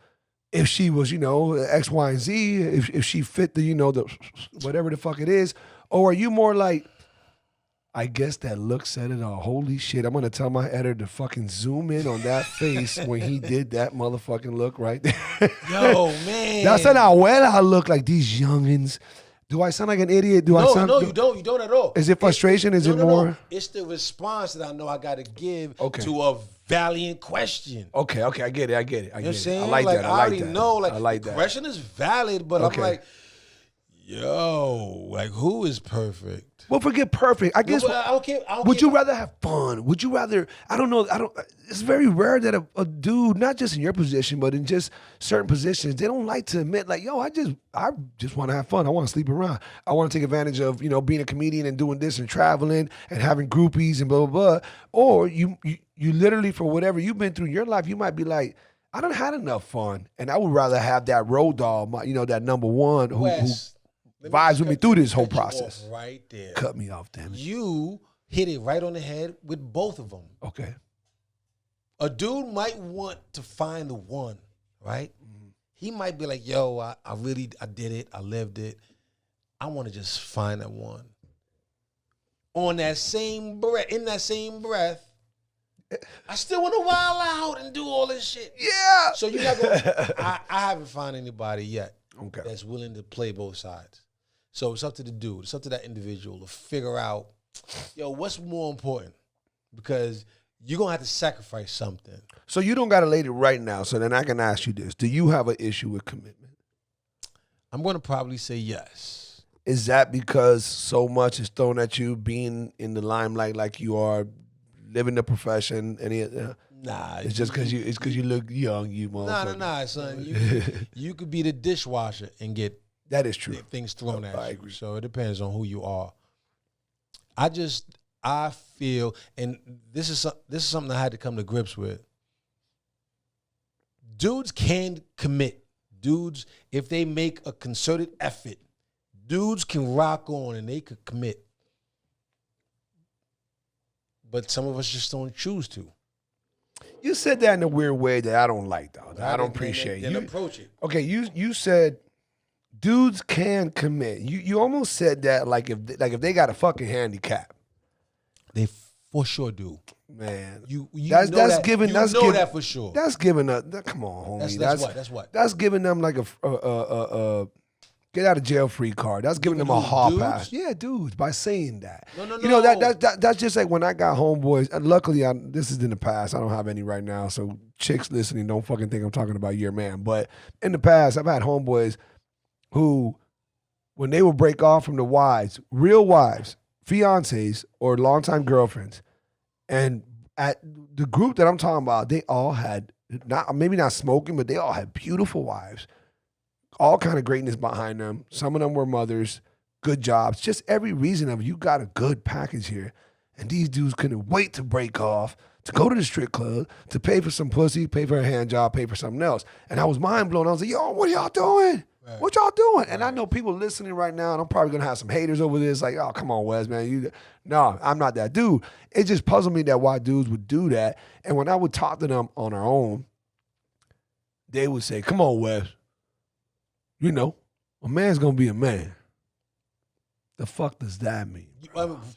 if she was, X, Y, and Z, if she fit the, the whatever the fuck it is? Or are you more like, I guess that look said it all. Holy shit, I'm going to tell my editor to fucking zoom in on that face when he did that motherfucking look right there. Yo, man. That's how well I look like these youngins. Do I sound like an idiot? No, you don't at all. Is it frustration? Is it more? No. It's the response that I know I got to give to a valiant question. Okay, I get it. You know what I'm saying? I like that. I already know, I like the that. question is valid, but I'm like, yo, like, who is perfect? Well, forget perfect. I guess. I don't care. Would you rather have fun? Would you rather? I don't know. It's very rare that a dude, not just in your position, but in just certain positions, they don't like to admit, like, yo, I just want to have fun. I want to sleep around. I want to take advantage of being a comedian and doing this and traveling and having groupies and blah blah blah. Or you literally, for whatever you've been through in your life, you might be like, I done had enough fun, and I would rather have that road dog, that number one who vibes with me through this whole process. Right there. Cut me off, damn it. You hit it right on the head with both of them. Okay. A dude might want to find the one, right? Mm-hmm. He might be like, yo, I did it. I lived it. I want to just find that one. In that same breath, I still want to wild out and do all this shit. Yeah. So you're not going I haven't found anybody yet that's willing to play both sides. So it's up to the dude. It's up to that individual to figure out, yo, what's more important? Because you're going to have to sacrifice something. So you don't got a lady right now, so then I can ask you this. Do you have an issue with commitment? I'm going to probably say yes. Is that because so much is thrown at you being in the limelight like you are, living the profession? Nah. It's just because you look young, you motherfucker. Nah, son. You could be the dishwasher and get that is true. Things thrown at you. I agree. So it depends on who you are. I feel, and this is something I had to come to grips with. dudes can commit. Dudes, if they make a concerted effort, dudes can rock on and they could commit. But some of us just don't choose to. You said that in a weird way that I don't like, though. I don't appreciate. Then approach it. Okay, you said dudes can commit. You almost said that like if they got a fucking handicap. They for sure do. Man, that's that, giving. That's know giving, that for sure. That's giving a. Come on, homie. That's what. That's giving them like a get out of jail free card. That's giving them a hall pass. Yeah, dudes. By saying that, no. You know that's just like when I got homeboys. And luckily, this is in the past. I don't have any right now. So chicks listening, don't fucking think I'm talking about your man. But in the past, I've had homeboys who, when they would break off from the wives, real wives, fiancés, or longtime girlfriends. And at the group that I'm talking about, they all had, maybe not smoking, but they all had beautiful wives. All kind of greatness behind them. Some of them were mothers, good jobs. Just every reason of you got a good package here. And these dudes couldn't wait to break off, to go to the strip club, to pay for some pussy, pay for a hand job, pay for something else. And I was mind blown. I was like, yo, what are y'all doing? Right. What y'all doing? And I know people listening right now, and I'm probably going to have some haters over this, like, oh, come on, Wes, man. No, I'm not that dude. It just puzzled me that why dudes would do that. And when I would talk to them on our own, they would say, come on, Wes. You know, a man's going to be a man. The fuck does that mean?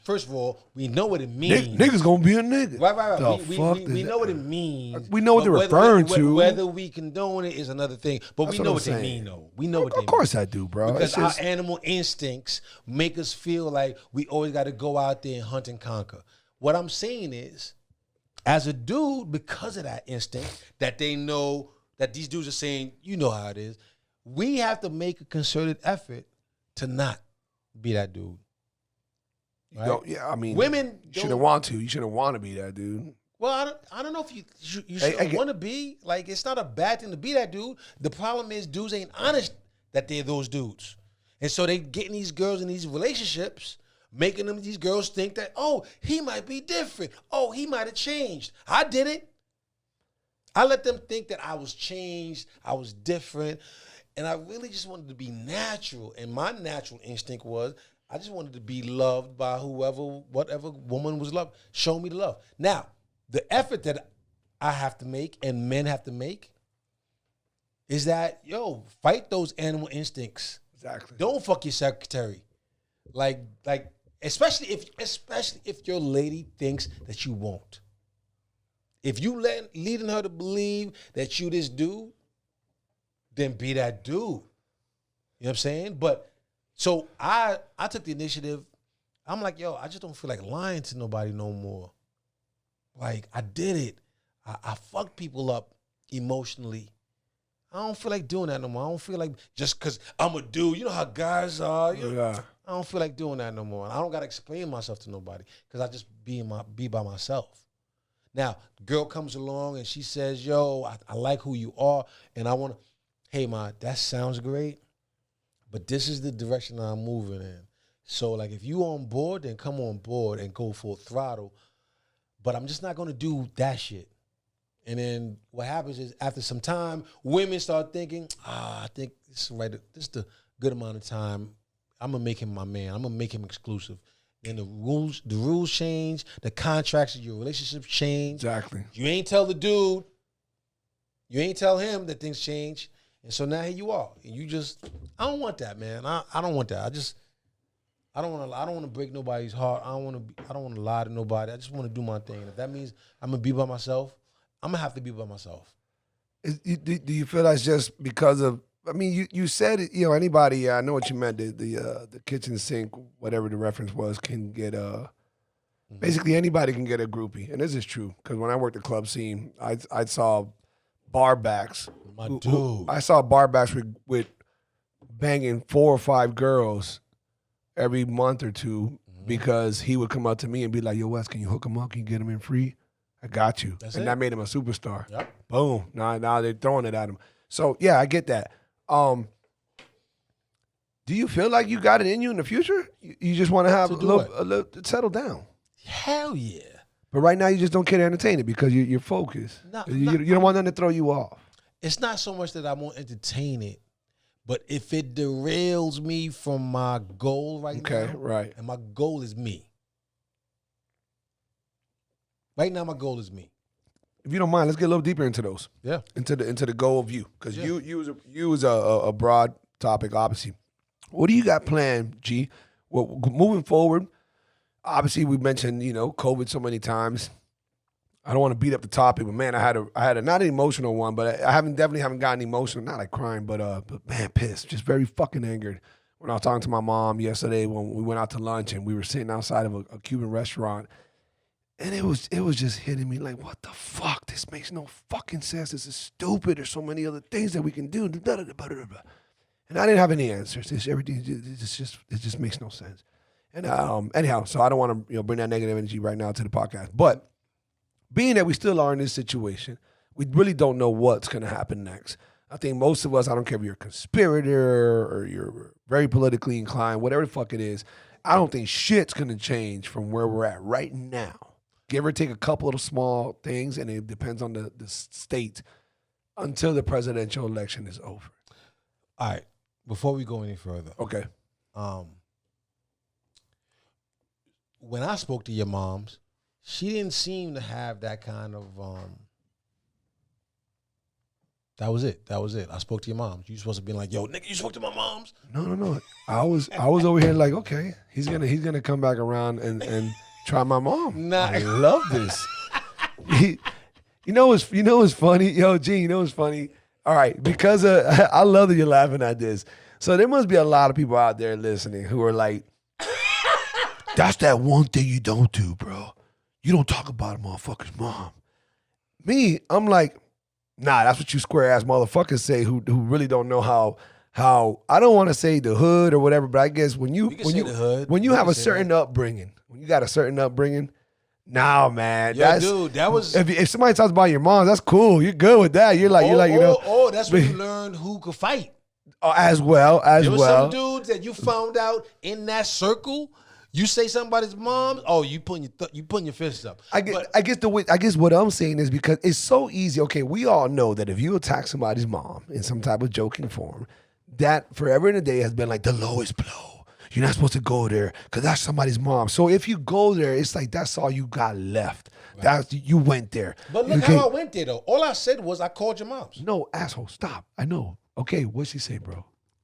First of all, we know what it means. Niggas gonna be a nigga. Right. We know what it means. We know what they're referring to. Whether we condone it is another thing. But we know what they mean, though. We know what they mean. Of course I do, bro. Because our animal instincts make us feel like we always got to go out there and hunt and conquer. What I'm saying is, as a dude, because of that instinct, that they know that these dudes are saying, you know how it is, we have to make a concerted effort to not be that dude. Right? Yeah, I mean, women shouldn't want to. You shouldn't want to be that dude. Well, I don't know if you should want to be. Like, it's not a bad thing to be that dude. The problem is dudes ain't honest that they're those dudes. And so they getting these girls in these relationships, making these girls think that, oh, he might be different. Oh, he might have changed. I did it. I let them think that I was changed. I was different. And I really just wanted to be natural. And my natural instinct was, I just wanted to be loved by whatever woman was loved. Show me the love. Now, the effort that I have to make and men have to make is that, fight those animal instincts. Exactly. Don't fuck your secretary. Like, especially if your lady thinks that you won't. If you leading her to believe that you this dude, then be that dude. You know what I'm saying? But so I took the initiative. I'm like, I just don't feel like lying to nobody no more. Like, I did it. I fucked people up emotionally. I don't feel like doing that no more. I don't feel like just because I'm a dude. You know how guys are. I don't feel like doing that no more. I don't got to explain myself to nobody because I just be by myself. Now, girl comes along and she says, I like who you are and I want to. Hey, ma, that sounds great, but this is the direction I'm moving in. So, like, if you on board, then come on board and go full throttle. But I'm just not going to do that shit. And then what happens is, after some time, women start thinking, I think this is right. This is the good amount of time. I'm going to make him my man. I'm going to make him exclusive. Then the rules change. The contracts of your relationships change. Exactly. You ain't tell the dude. You ain't tell him that things change. And so now here you are. And you just, I don't want that, man. I don't want that. I don't want to break nobody's heart. I don't want to lie to nobody. I just want to do my thing. And if that means I'm going to be by myself, I'm going to have to be by myself. Do you feel that's just because of, I mean, you said it, anybody, I know what you meant, the kitchen sink, whatever the reference was, can get basically anybody can get a groupie. And this is true, because when I worked the club scene, I saw bar backs. I saw bar backs with banging 4 or 5 girls every month or two because he would come up to me and be like, yo, Wes, can you hook him up? Can you get him in free? I got you. That made him a superstar. Yep. Boom. Now they're throwing it at him. So, yeah, I get that. Do you feel like you got it in you in the future? You just want to have a little settle down? Hell yeah. But right now you just don't care to entertain it because you're focused. You don't want them to throw you off. It's not so much that I won't entertain it, but if it derails me from my goal now, right. and my goal is me. Right now, my goal is me. If you don't mind, let's get a little deeper into those. Yeah. Into the goal of you, because you was a broad topic, obviously. What do you got planned, G? Well, moving forward, obviously we mentioned COVID so many times. I don't want to beat up the topic, but man, I had a not an emotional one, but I definitely haven't gotten emotional, not like crying, but man, pissed, just very fucking angered. When I was talking to my mom yesterday when we went out to lunch and we were sitting outside of a Cuban restaurant, and it was just hitting me like, what the fuck? This makes no fucking sense. This is stupid. There's so many other things that we can do. And I didn't have any answers. It just makes no sense. And anyhow, so I don't want to bring that negative energy right now to the podcast, but. Being that we still are in this situation, we really don't know what's going to happen next. I think most of us, I don't care if you're a conspirator or you're very politically inclined, whatever the fuck it is, I don't think shit's going to change from where we're at right now. Give or take a couple of small things, and it depends on the state until the presidential election is over. All right. Before we go any further. Okay. When I spoke to your moms, she didn't seem to have that kind of. That was it. I spoke to your moms. You supposed to be like, yo, nigga, you spoke to my moms? No. I was over here like, okay, he's gonna come back around and try my mom. Nah. I love this. You know what's funny, yo, Gene. You know what's funny? All right, because I love that you're laughing at this. So there must be a lot of people out there listening who are like, that's that one thing you don't do, bro. You don't talk about a motherfucker's mom. Me, I'm like, nah, that's what you square ass motherfuckers say who really don't know how I don't want to say the hood or whatever, but I guess when you have a certain upbringing, when you got a certain upbringing, nah, man. Yo, dude, that was if somebody talks about your mom, that's cool. You're good with that. You're like that's when you learned who could fight. As well. There was some dudes that you found out in that circle. You say something about his mom, you putting your fists up. I guess what I'm saying is because it's so easy. Okay, we all know that if you attack somebody's mom in some type of joking form, that forever and a day has been like the lowest blow. You're not supposed to go there because that's somebody's mom. So if you go there, it's like that's all you got left. Right. You went there. But look how I went there though. All I said was I called your moms. No, asshole, stop. I know. Okay, what'd she say, bro?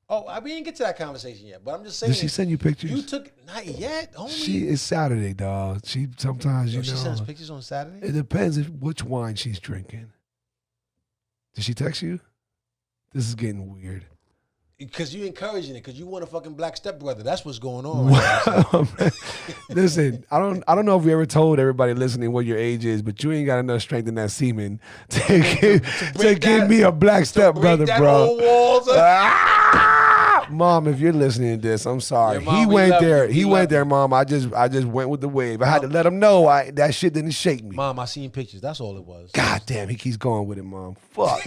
Oh, we didn't get to that conversation yet, but I'm just saying. Did she send you pictures? You took not yet, homie. It's Saturday, dog. She sometimes she sends pictures on Saturday. It depends which wine she's drinking. Did she text you? This is getting weird. Because you encouraging it, because you want a fucking black stepbrother. That's what's going on. Right. Listen, I don't know if we ever told everybody listening what your age is, but you ain't got enough strength in that semen to give me a black stepbrother, bro. Mom, if you're listening to this, I'm sorry. Yeah, Mom, he went there, Mom. I just went with the wave. I had to let him know that shit didn't shake me. Mom, I seen pictures. That's all it was. God damn, he keeps going with it, Mom. Fuck.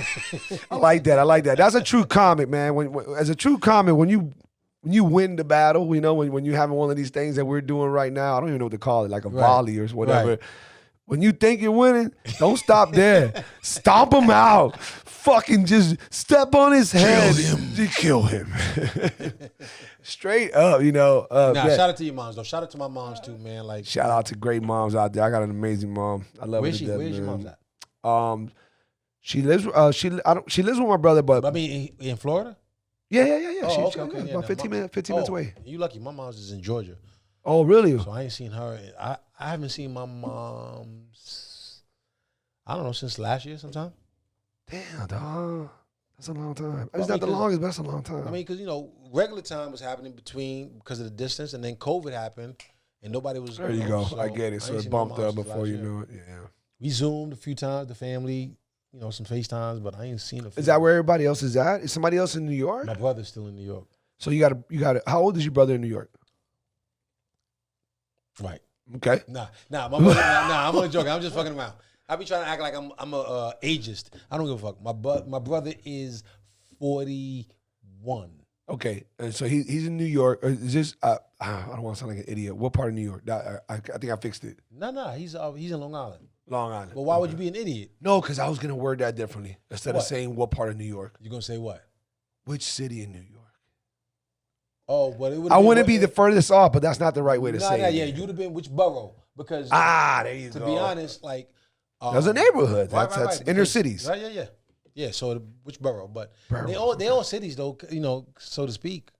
I like that. That's a true comment, man. As a true comment, when you win the battle, when you're having one of these things that we're doing right now, I don't even know what to call it, like a volley or whatever. Right. When you think you're winning, don't stop there. Stomp him out. Fucking just step on his head. Kill him. Straight up, shout out to your moms, though. Shout out to my moms, too, man. Like, shout out to great moms out there. I got an amazing mom. I love her to death, Where's your mom's at? She lives with my brother, but I mean, in Florida? Yeah. Oh, She's okay. about 15 minutes away. You lucky. My mom's is in Georgia. Oh, really? So I ain't seen her. I haven't seen my mom's, I don't know, since last year sometime. Damn, dog. That's a long time. It's not the longest, but that's a long time. I mean, because, regular time was happening because of the distance, and then COVID happened, and nobody was. There you go. So I get it. So it bumped up before you knew it. Yeah. We Zoomed a few times, the family, some FaceTimes, but I ain't seen it. Is that where everybody else is at? Is somebody else in New York? My brother's still in New York. So you got to. How old is your brother in New York? Right. Okay. Nah, my brother, I'm only joking. I'm just fucking around. I be trying to act like I'm a ageist. I don't give a fuck. My brother is 41. Okay, and so he's in New York. Is this? I don't want to sound like an idiot. What part of New York? I think I fixed it. No, he's in Long Island. Long Island. But why would you be an idiot? No, because I was going to word that differently. Instead of saying what part of New York. You're going to say what? Which city in New York? Oh, but it would. I wouldn't be the furthest off, but that's not the right way to say it. Yeah, you'd have been which borough? Because there you go. To be honest, like there's a neighborhood. Right, That's inner cities. Right, yeah. So which borough? But they all cities though, so to speak.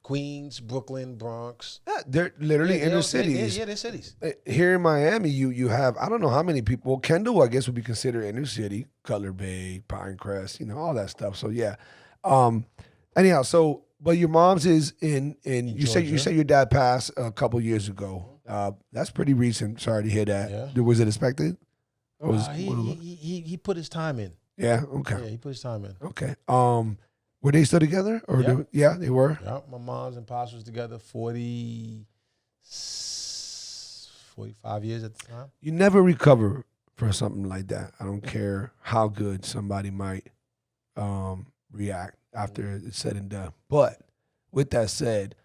Queens, Brooklyn, Bronx. Yeah, they're literally inner cities. They're cities. Here in Miami, you have, I don't know how many people. Well, Kendall, I guess, would be considered inner city. Cutler Bay, Pinecrest, all that stuff. So yeah. Anyhow, but your mom's is in you said your dad passed a couple years ago. That's pretty recent. Sorry to hear that. Yeah. Was it expected? He put his time in. Yeah. Okay. Yeah, he put his time in. Okay. Were they still together? Or they were? Yeah, my mom's and pops was together 45 years at the time. You never recover for something like that. I don't care how good somebody might react after it's said and done. But with that said,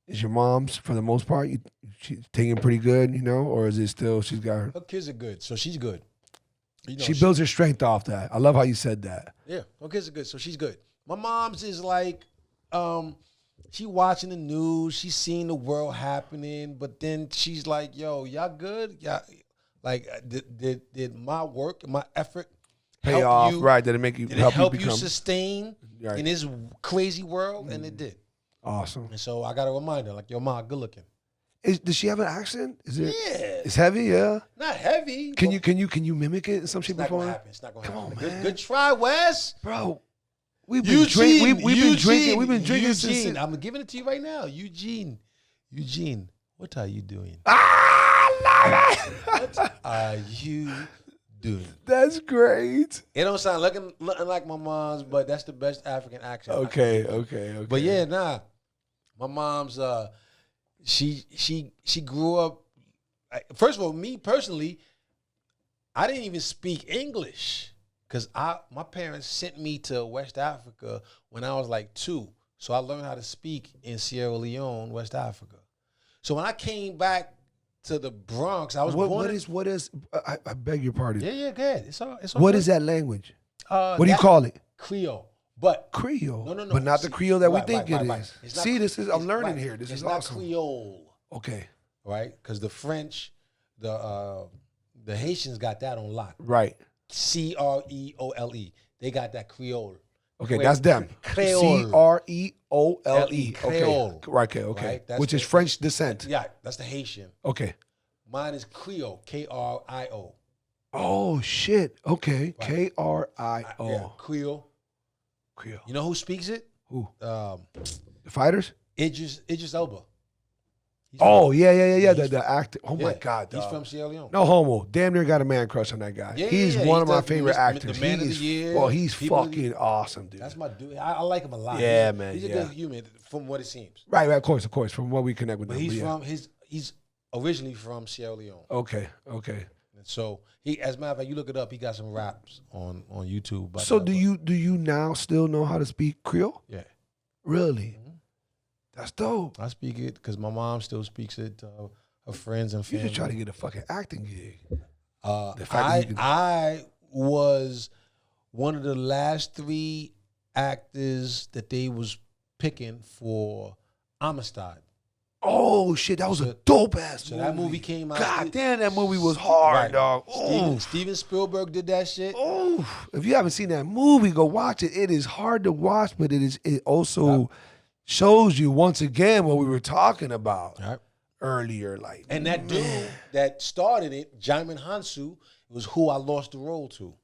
is your mom's, for the most part, she's taking pretty good, or is it still she's got her kids are good, so she's good. She builds her strength off that. I love how you said that. Yeah, her kids are good, so she's good. My mom's is like, she watching the news, she's seeing the world happening, but then she's like, yo, y'all good? Yeah, like, did my work, my effort pay off? Right, did it make you help you sustain in this crazy world? And it did. Awesome. And so I got a reminder, like, yo, ma, good looking. Does she have an accent? Is it? Yeah. It's heavy, yeah. Not heavy. Can you mimic it in some shape or form? It's not gonna happen. Man. Good try, Wes. Bro. We've been drinking since. I'm giving it to you right now. Eugene, what are you doing? What are you doing? That's great. It don't sound nothing like my mom's, but that's the best African accent. Okay. But yeah, my mom's she grew up. First of all, me personally, I didn't even speak English. Because my parents sent me to West Africa when I was like 2. So I learned how to speak in Sierra Leone, West Africa. So when I came back to the Bronx, I was born. What is? I beg your pardon. Yeah, go ahead. It's all what good. Is that language? What do you call it? Creole. But Creole. No. But not the Creole that we think it is. See, I'm learning here. This is awesome. It's not Creole. Okay. Right? Because the French, the Haitians got that on lock. Right. Creole. They got that Creole. Okay, that's them. Creole. Creole. Creole. Okay. Right? Which is French descent. Yeah, that's the Haitian. Okay. Mine is Creole. Krio. Oh shit. Okay. Right. Krio. Yeah, Creole. You know who speaks it? Who? The fighters? Idris Elba. Yeah. The actor. Oh my God, he's from Sierra Leone. No homo. Damn near got a man crush on that guy. He's one of my favorite actors. The man of the year. Well, he's fucking awesome, dude. That's my dude. I like him a lot. Yeah, man. He's a good human, from what it seems. Right. Of course. From what we connect with but him. He's originally from Sierra Leone. Okay. And so as a matter of fact, you look it up. He got some raps on YouTube. So do you now still know how to speak Creole? Yeah. Really? Mm-hmm. That's dope. I speak it because my mom still speaks it to her friends and family. You should try to get a fucking acting gig. I was one of the last 3 actors that they was picking for Amistad. Oh shit, that was a dope ass movie. That movie came out. God damn, that movie was hard, dog. Steven Spielberg did that shit. Oh, if you haven't seen that movie, go watch it. It is hard to watch, but it also shows you once again what we were talking about earlier. And that dude that started it, Djimon Hounsou, was who I lost the role to.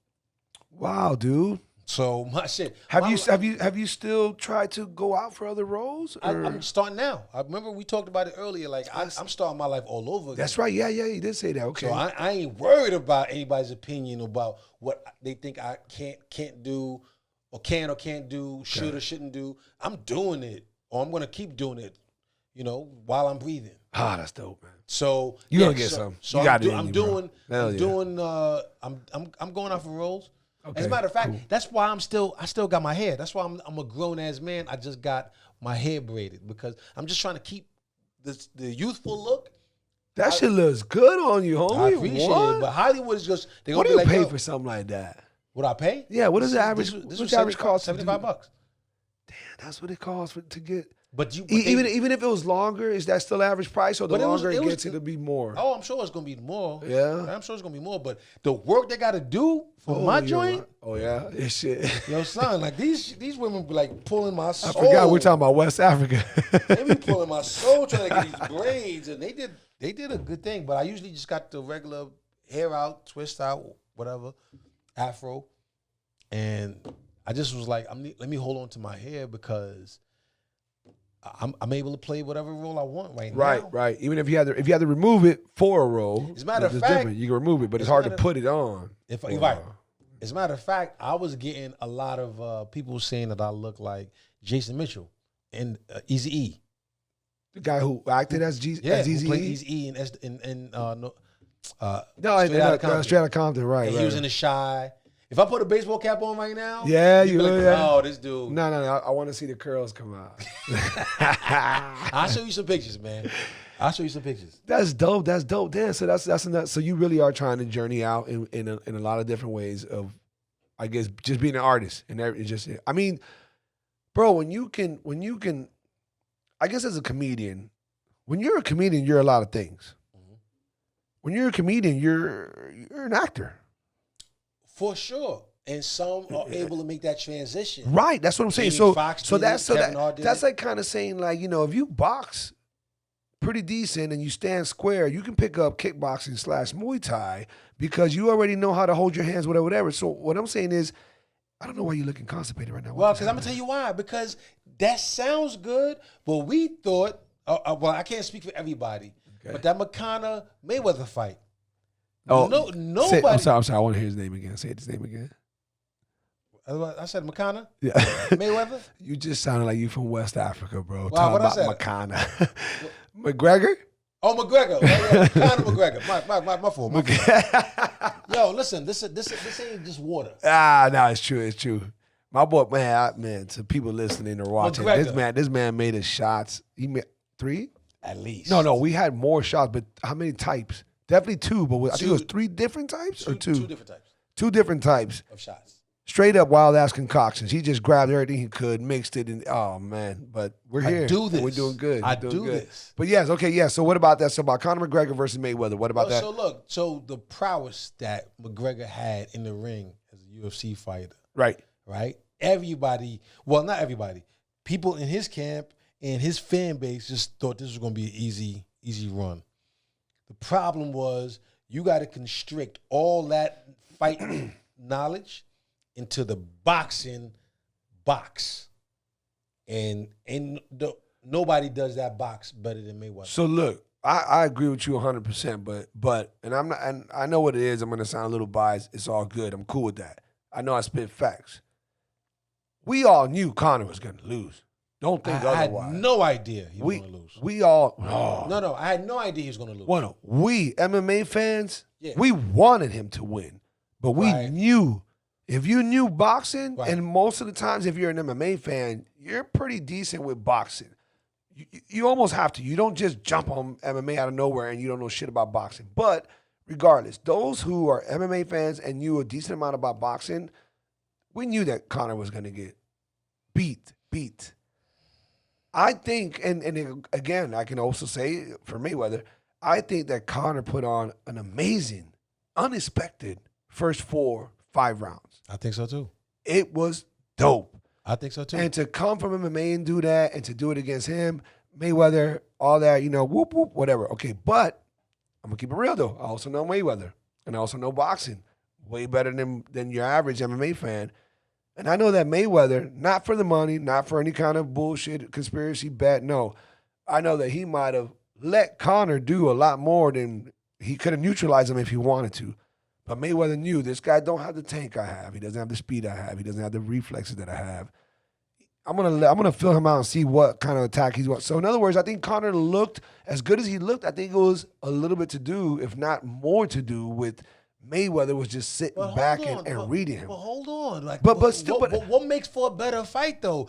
Wow, dude. So my shit. Have you still tried to go out for other roles? I'm starting now. I remember we talked about it earlier. Like I'm starting my life all over again. That's right. Yeah, you did say that. Okay. So I ain't worried about anybody's opinion about what they think I can't do, or can or can't do, should or shouldn't do. I'm doing it, or I'm gonna keep doing it. While I'm breathing. Ah, that's dope, man. So you're gonna get some. So I'm going out for roles. Okay, as a matter of fact, that's why I still got my hair. That's why I'm a grown ass man. I just got my hair braided because I'm just trying to keep the youthful look That shit looks good on you, homie. I appreciate it, but Hollywood is just they What gonna do be you like, pay for something like that? What I pay? Yeah, what is the average? This what's was the average cost? $75. Damn, that's what it costs to get. But you Even if it was longer, is that still average price, or the longer it gets, it'll be more? Oh, I'm sure it's gonna be more. Yeah, I'm sure it's gonna be more. But the work they gotta do for my joint. Right. Oh yeah, this shit. Yo, son, like these women be like pulling my soul. I forgot we're talking about West Africa. They be pulling my soul trying to get these braids, and they did a good thing. But I usually just got the regular hair out, twist out, whatever, afro, and I just was like, let me hold on to my hair because I'm able to play whatever role I want now. Right. Even if you had to remove it for a role, as a matter of fact, you can remove it, but it's hard to put it on. Right. As a matter of fact, I was getting a lot of people saying that I look like Jason Mitchell and Eazy-E. The guy who acted as Eazy-E? Who played Eazy-E Straight Outta Compton, right. And he was in The Shy. If I put a baseball cap on right now, yeah, you'd be like, oh, this dude. No, I want to see the curls come out. I'll show you some pictures, man. I'll show you some pictures. That's dope. Damn. So that's enough. So you really are trying to journey out in a lot of different ways of, I guess, just being an artist and just. I mean, bro, when you can, I guess as a comedian, when you're a comedian, you're a lot of things. Mm-hmm. When you're a comedian, you're an actor. For sure. And some are able to make that transition. Right. That's what I'm saying. That's like kind of saying, like, you know, if you box pretty decent and you stand square, you can pick up kickboxing / Muay Thai because you already know how to hold your hands, whatever. So what I'm saying is, I don't know why you're looking constipated right now. Well, because I'm going to tell you why. Because that sounds good, but we thought, well, I can't speak for everybody, but that McConnor Mayweather fight. Oh, nobody. I'm sorry. I want to hear his name again. Say his name again. I said McConnor? Yeah. Mayweather? You just sounded like you from West Africa, bro. Wow, what I said? McConnor. McGregor? Oh, McGregor. McConnor McGregor. My fault. Yo, listen, this ain't just water. No, it's true. My boy, man, to people listening or watching, this man made his shots. He made 3? At least. No, we had more shots, but how many types? Definitely 2, but I think it was 3 different types or 2? 2 different types. 2 different types. Of shots. Straight up wild ass concoctions. He just grabbed everything he could, mixed it, and oh man! But we're here. I do this. We're doing good. I do this. But yes, okay, yeah. So what about that? So about Conor McGregor versus Mayweather. What about that? So the prowess that McGregor had in the ring as a UFC fighter, right? Everybody, well, not everybody, people in his camp and his fan base just thought this was going to be an easy run. The problem was you got to constrict all that fighting knowledge into the boxing box, and nobody does that box better than Mayweather. So look, I agree with you 100%, but I'm not, and I know what it is. I'm gonna sound a little biased. It's all good. I'm cool with that. I know I spit facts. We all knew Conor was gonna lose. Don't think otherwise. I had no idea he was gonna lose. We all No, I had no idea he was gonna lose. Well, we MMA fans, we wanted him to win, but we knew. If you knew boxing, and most of the times if you're an MMA fan, you're pretty decent with boxing. You almost have to. You don't just jump on MMA out of nowhere and you don't know shit about boxing. But regardless, those who are MMA fans and knew a decent amount about boxing, we knew that Conor was going to get beat. I think, and again, I can also say for Mayweather, I think that Conor put on an amazing, unexpected first 4-5 rounds. I think so too. It was dope. I think so too. And to come from MMA and do that, and to do it against him, Mayweather, all that, whoop, whoop, whatever. Okay, but I'm going to keep it real, though. I also know Mayweather, and I also know boxing way better than your average MMA fan. And I know that Mayweather, not for the money, not for any kind of bullshit conspiracy bet, no. I know that he might have let Conor do a lot more than he could have neutralized him if he wanted to. But Mayweather knew this guy don't have the tank I have. He doesn't have the speed I have. He doesn't have the reflexes that I have. I'm gonna fill him out and see what kind of attack he's going. So in other words, I think Conor looked as good as he looked. I think it was a little bit to do, if not more to do, with Mayweather was just sitting back and reading him. But hold on, like, but still, what makes for a better fight though?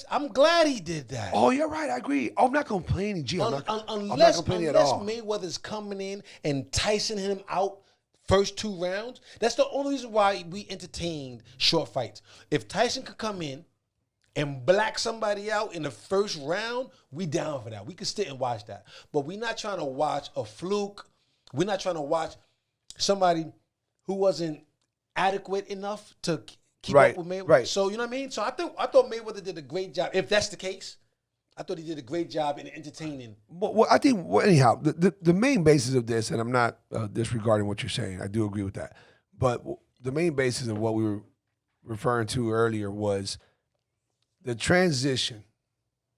I'm glad he did that. Oh, you're right. I agree. I'm not complaining, G. I'm not complaining at all. Unless Mayweather's coming in and Tyson him out first 2 rounds, that's the only reason why we entertained short fights. If Tyson could come in and black somebody out in the first round, we down for that. We could sit and watch that. But we're not trying to watch a fluke. We're not trying to watch somebody who wasn't adequate enough to keep up with Mayweather. Right. So, you know what I mean? So I thought Mayweather did a great job. If that's the case, I thought he did a great job in entertaining. Well, I think, anyhow, the main basis of this, and I'm not disregarding what you're saying. I do agree with that. But the main basis of what we were referring to earlier was the transition.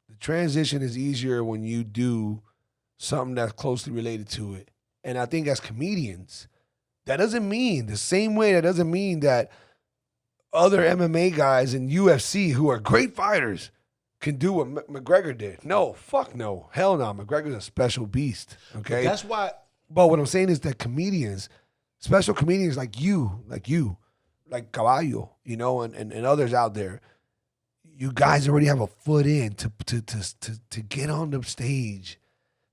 The transition is easier when you do something that's closely related to it. And I think as comedians, that doesn't mean that other MMA guys in UFC who are great fighters can do what McGregor did. No, fuck no. Hell no. McGregor's a special beast. Okay? But that's why. But what I'm saying is that comedians, special comedians like you, like Cabayo, and others out there, you guys already have a foot in to get on the stage,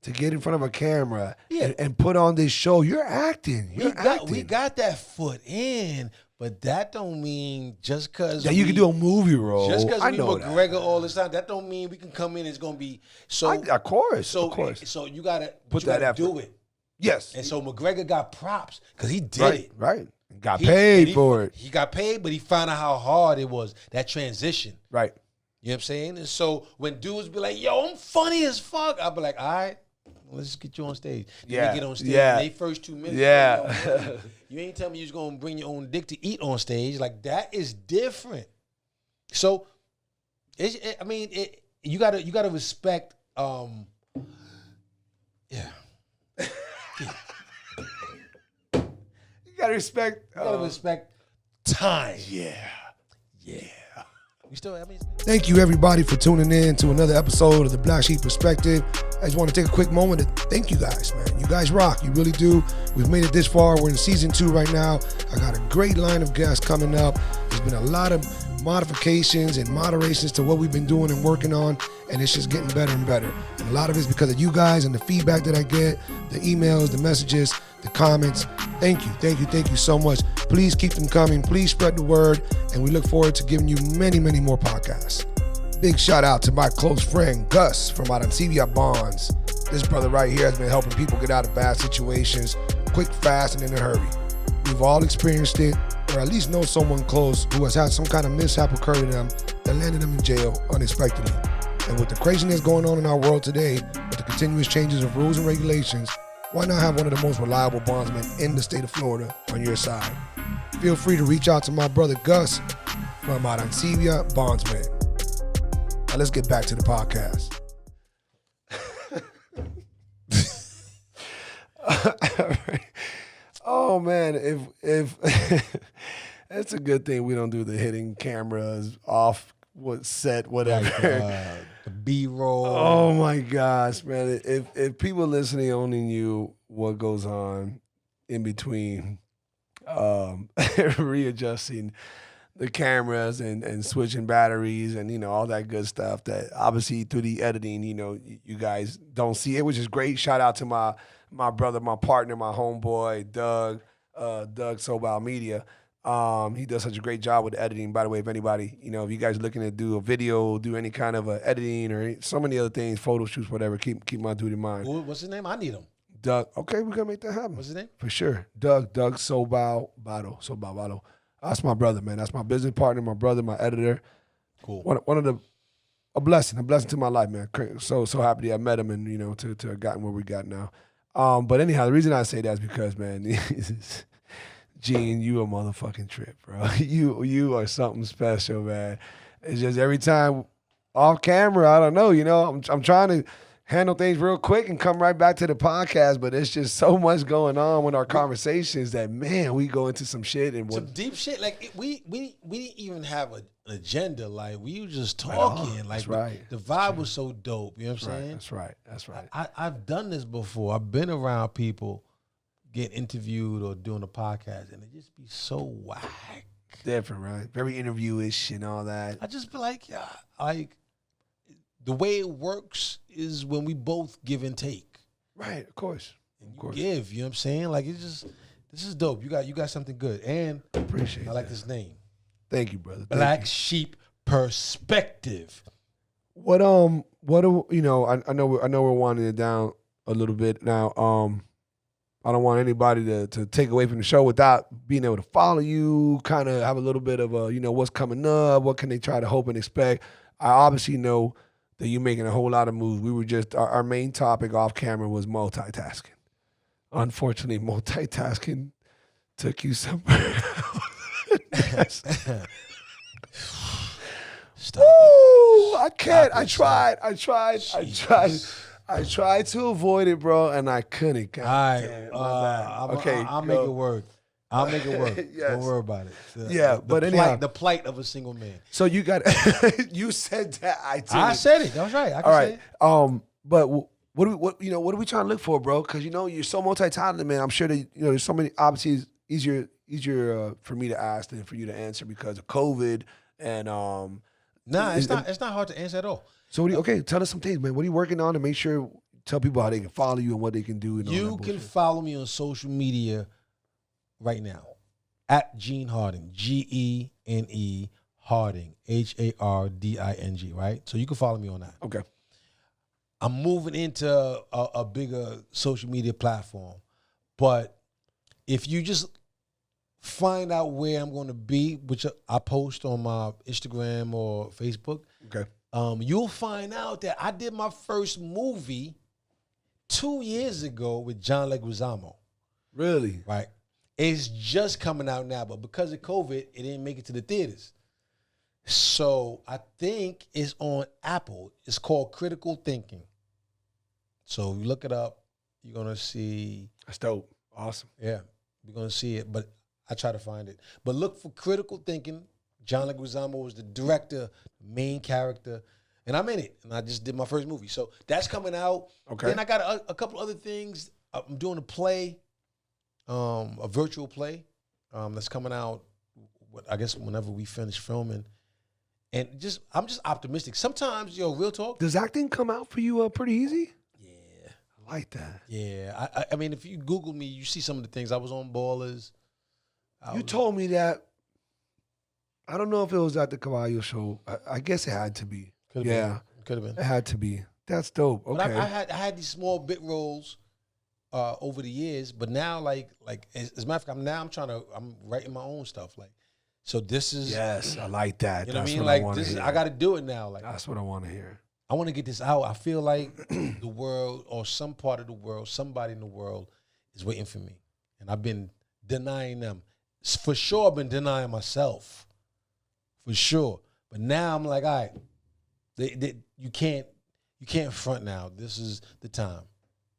to get in front of a camera and put on this show. You're acting. We got that foot in, but that don't mean just because you can do a movie role. Just because we know McGregor that. all this time, that don't mean we can come in. It's gonna be so. Of course. So you gotta effort. do it. Yes. And so McGregor got props because he did it. Right. Got paid for it. He got paid, but he found out how hard it was, that transition. Right. You know what I'm saying? And so when dudes be like, yo, I'm funny as fuck, I'll be like, all right, let's just get you on stage. Then we get on stage in they first 2 minutes. Yeah. You ain't telling me you're just going to bring your own dick to eat on stage. Like, that is different. So, you gotta respect, You gotta respect time. Yeah. You still, Thank you, everybody, for tuning in to another episode of the Black Sheep Perspective. I just want to take a quick moment to thank you guys, man. You guys rock. You really do. We've made it this far. We're in season 2 right now. I got a great line of guests coming up. There's been a lot of modifications and moderations to what we've been doing and working on, and it's just getting better and better. And a lot of it's because of you guys and the feedback that I get, the emails, the messages, the comments. Thank you so much. Please keep them coming. Please spread the word, and we look forward to giving you many, many more podcasts. Big shout out to my close friend Gus from Adania Bonds. This brother right here has been helping people get out of bad situations quick, fast, and in a hurry. We've all experienced it, or at least know someone close who has had some kind of mishap occur to them that landed them in jail unexpectedly. And with the craziness going on in our world today, with the continuous changes of rules and regulations, why not have one of the most reliable bondsmen in the state of Florida on your side? Feel free to reach out to my brother Gus from Adania Bondsman. Now let's get back to the podcast. Oh man, if it's a good thing we don't do the hitting cameras off what set, whatever. The B-roll. Oh my gosh, man. If people listening only knew what goes on in between readjusting the cameras and switching batteries and all that good stuff that obviously through the editing, you guys don't see it, which is great. Shout out to my brother, my partner, my homeboy, Doug Sobal Media. He does such a great job with the editing. By the way, if anybody, if you guys are looking to do a video, do any kind of editing or so many other things, photo shoots, whatever, keep my dude in mind. What's his name? I need him. Doug. Okay, we're gonna make that happen. What's his name? For sure. Doug Sobal Bado. That's my brother, man. That's my business partner, my brother, my editor. Cool. One of a blessing to my life, man. So happy that I met him and to have gotten where we got now. But anyhow, the reason I say that is because, man, Gene, you a motherfucking trip, bro. You are something special, man. It's just every time off camera, I don't know, I'm trying to handle things real quick and come right back to the podcast, but it's just so much going on with our conversations that, man, we go into some shit and some deep shit. Like we didn't even have an agenda. Like we were just talking. Like that's right. The vibe was so dope. You know what I'm saying? That's right. I've done this before. I've been around people getting interviewed or doing a podcast, and it just be so whack. Different, right? Very interview-ish and all that. I just be like, yeah, like the way it works is when we both give and take. Right, of course. And you give, you know what I'm saying? Like it's just, this is dope. You got something good. And appreciate I like this name. Thank you, brother. Black Sheep Perspective. What do you know, I know we're winding it down a little bit now. I don't want anybody to take away from the show without being able to follow you, kind of have a little bit of a, what's coming up, what can they try to hope and expect. I obviously know that you're making a whole lot of moves. We were just, our main topic off camera was multitasking. Unfortunately, multitasking took you somewhere else. Stop. Woo! I can't. Stop I tried to avoid it, bro, and I couldn't. All right. I'll make it work. I'll make it work. Yes. Don't worry about it. Anyhow. The plight of a single man. So you got, you said that. I said it. That's right. I can say it. But what are we trying to look for, bro? Because you're so multi-talented, man. I'm sure that there's so many. Obviously, it's easier for me to ask than for you to answer because of COVID and it's not hard to answer at all. So tell us some things, man. What are you working on to make sure tell people how they can follow you and what they can do? And you can follow me on social media right now at Gene Harding, Gene Harding, Harding, right? So you can follow me on that. Okay. I'm moving into a bigger social media platform, but if you just find out where I'm going to be, which I post on my Instagram or Facebook, okay, you'll find out that I did my first movie 2 years ago with John Leguizamo. Really? Right. It's just coming out now, but because of COVID, it didn't make it to the theaters. So I think it's on Apple. It's called Critical Thinking. So you look it up, you're going to see. That's dope. Awesome. Yeah, you're going to see it, but I try to find it. But look for Critical Thinking. John Leguizamo was the director, main character, and I'm in it. And I just did my first movie. So that's coming out. Okay. Then I got a couple other things. I'm doing a play, a virtual play that's coming out, I guess, whenever we finish filming. And I'm just optimistic. Sometimes, real talk. Does acting come out for you pretty easy? Yeah. I like that. Yeah. I mean, if you Google me, you see some of the things. I was on Ballers. You told me that. I don't know if it was at the Kabayo show. I guess it had to be. Could have been. It had to be. That's dope. Okay. But I had these small bit roles over the years, but now like as a matter of fact, I'm writing my own stuff. Like, so this is yes, I like that. You know That's what I mean? What Like I got to do it now. Like that's what I want to hear. I want to get this out. I feel like the world or some part of the world, somebody in the world is waiting for me, and I've been denying them. For sure, I've been denying myself. For sure. But now I'm like, all right, you can't front now. This is the time.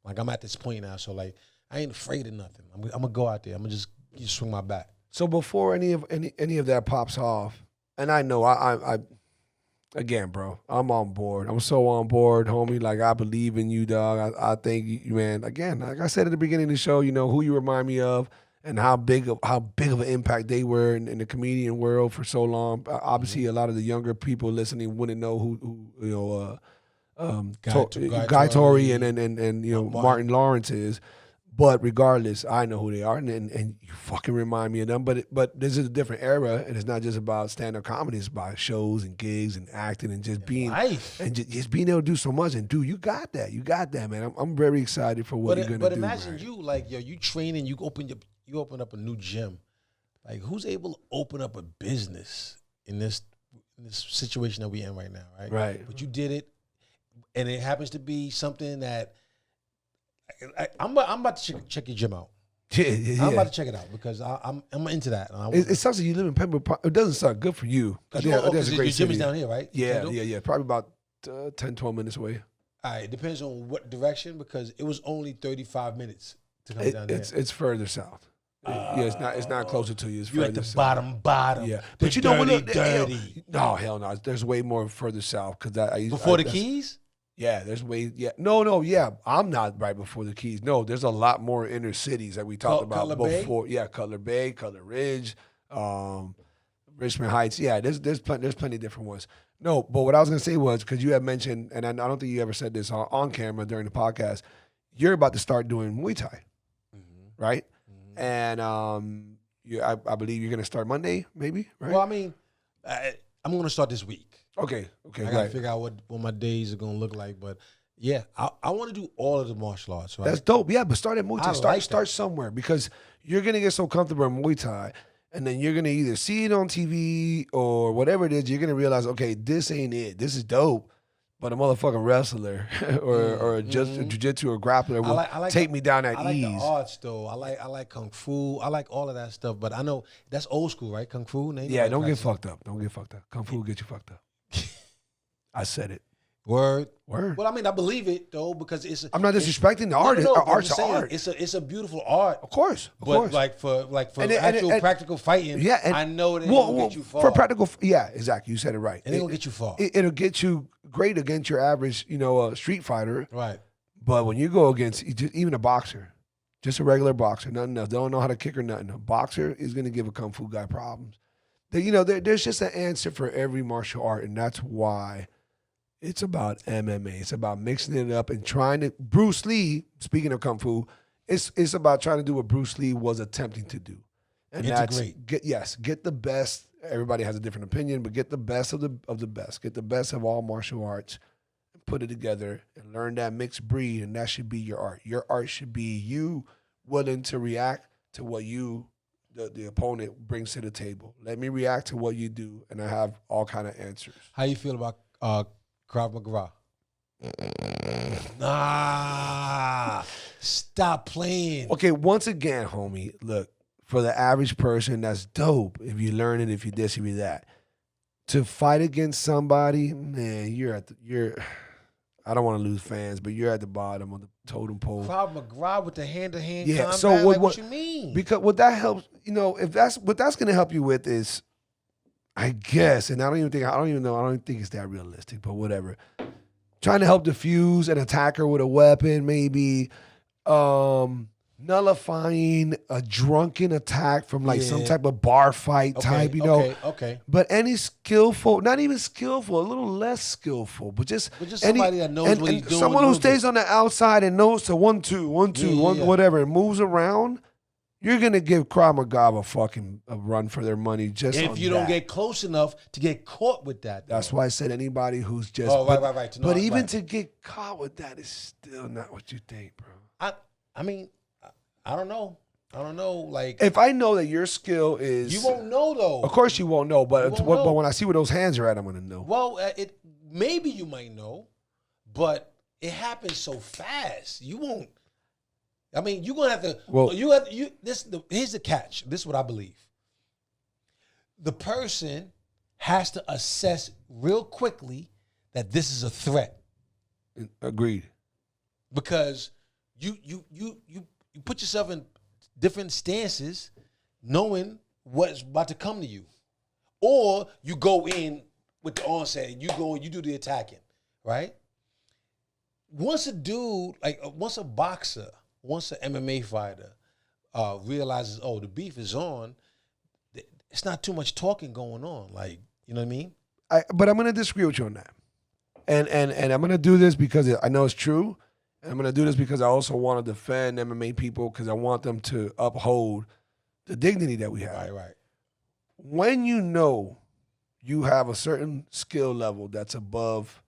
Like I'm at this point now, so like I ain't afraid of nothing. I'm gonna go out there. I'm gonna just swing my bat. So before any of that pops off, and I know I again, bro, I'm on board. I'm so on board, homie. Like I believe in you, dog. I think you, man. Again, like I said at the beginning of the show, who you remind me of. And how big of an impact they were in the comedian world for so long. Obviously, a lot of the younger people listening wouldn't know who Guy Torry and Martin Lawrence is. But regardless, I know who they are, and you fucking remind me of them. But this is a different era, and it's not just about stand-up comedy. It's about shows and gigs and acting and just being life. And just being able to do so much. And dude, you got that, man. I'm very excited for what you're gonna do. But imagine you like you training, you open up a new gym. Like who's able to open up a business in this situation that we're in right now, right? Right. But you did it, and it happens to be something that I'm about to check your gym out. Yeah. I'm about to check it out because I'm into that. It sucks that you live in Pembroke Park. It doesn't suck good for you. Because your gym is down here, right? Yeah. Probably about 10, 12 minutes away. All right. It depends on what direction because it was only 35 minutes to come down there. It's further south. It's not closer to you. It's you further at the south. bottom. Yeah, but you know what? dirty. No, hell no. There's way more further south because before the Keys. Yeah, there's ways. Yeah, no, yeah. I'm not right before the Keys. No, there's a lot more inner cities that we talked about Cutler Bay? before. Yeah, Cutler Bay, Cutler Ridge, Richmond Heights. Yeah, there's plenty of different ones. No, but what I was gonna say was because you had mentioned, and I don't think you ever said this on camera during the podcast. You're about to start doing Muay Thai, right? And I believe you're gonna start Monday, maybe, right? Well, I mean, I'm going to start this week. Okay, I got to figure out what my days are going to look like. But, yeah, I want to do all of the martial arts, right? That's dope. Yeah, but start at Muay Thai. I Start somewhere because you're going to get so comfortable in Muay Thai and then you're going to either see it on TV or whatever it is. You're going to realize, okay, this ain't it. This is dope. But a motherfucking wrestler or just a jiu-jitsu or grappler will take me down at ease. I like the arts, though. I like Kung Fu. I like all of that stuff. But I know that's old school, right? Kung Fu? Yeah, don't get fucked up. Don't get fucked up. Kung Fu will get you fucked up. I said it. Word. Well, I mean, I believe it, though, because it's... I'm not disrespecting the art. Art's art. It's a beautiful art. Of course. But like for actual practical fighting, yeah, I know that it'll get you far. For practical, yeah, exactly. You said it right. And it'll get you far. It'll get you great against your average, street fighter. Right. But when you go against even a boxer, just a regular boxer, nothing else, don't know how to kick or nothing, a boxer is going to give a Kung Fu guy problems. There's just an answer for every martial art, and that's why it's about MMA. It's about mixing it up and trying to. Bruce Lee, speaking of Kung Fu, it's about trying to do what Bruce Lee was attempting to do. And integrate. Get the best. Everybody has a different opinion, but get the best of the best. Get the best of all martial arts and put it together and learn that mixed breed, and that should be your art. Your art should be you willing to react to what the opponent brings to the table. Let me react to what you do, and I have all kind of answers. How you feel about Krav Maga? Nah, stop playing. Okay, once again, homie, look, for the average person, that's dope. If you learn it, if you this, if you that. To fight against somebody, man, I don't want to lose fans, but you're at the bottom of the totem pole. Krav Maga with the hand-to-hand combat? So what you mean? Because what that helps, if that's what that's going to help you with is, I guess, and I don't even think it's that realistic, but whatever. Trying to help diffuse an attacker with a weapon, maybe nullifying a drunken attack from some type of bar fight type, Okay. But any skillful, not even skillful, a little less skillful, but just somebody that knows what he's doing. Someone who stays on the outside and knows to 1, 2, 1, 2, whatever, and moves around. You're gonna give Krav Maga a run for their money just if you don't get close enough to get caught with that. That's why I said anybody who's just. Right. But even to get caught with that is still not what you think, bro. I mean, I don't know. Like, if I know that your skill is, you won't know though. Of course you won't know, but but when I see where those hands are at, I'm gonna know. Well, maybe you might know, but it happens so fast. You won't. I mean, you're gonna have to. Well, here's the catch. This is what I believe. The person has to assess real quickly that this is a threat. Agreed. Because you put yourself in different stances, knowing what's about to come to you, or you go in with the onset and you do the attacking, right? Once a boxer. Once an MMA fighter realizes, the beef is on, it's not too much talking going on. Like, you know what I mean? But I'm going to disagree with you on that. And I'm going to do this because I know it's true. And I'm going to do this because I also want to defend MMA people because I want them to uphold the dignity that we have. Right. When you know you have a certain skill level that's above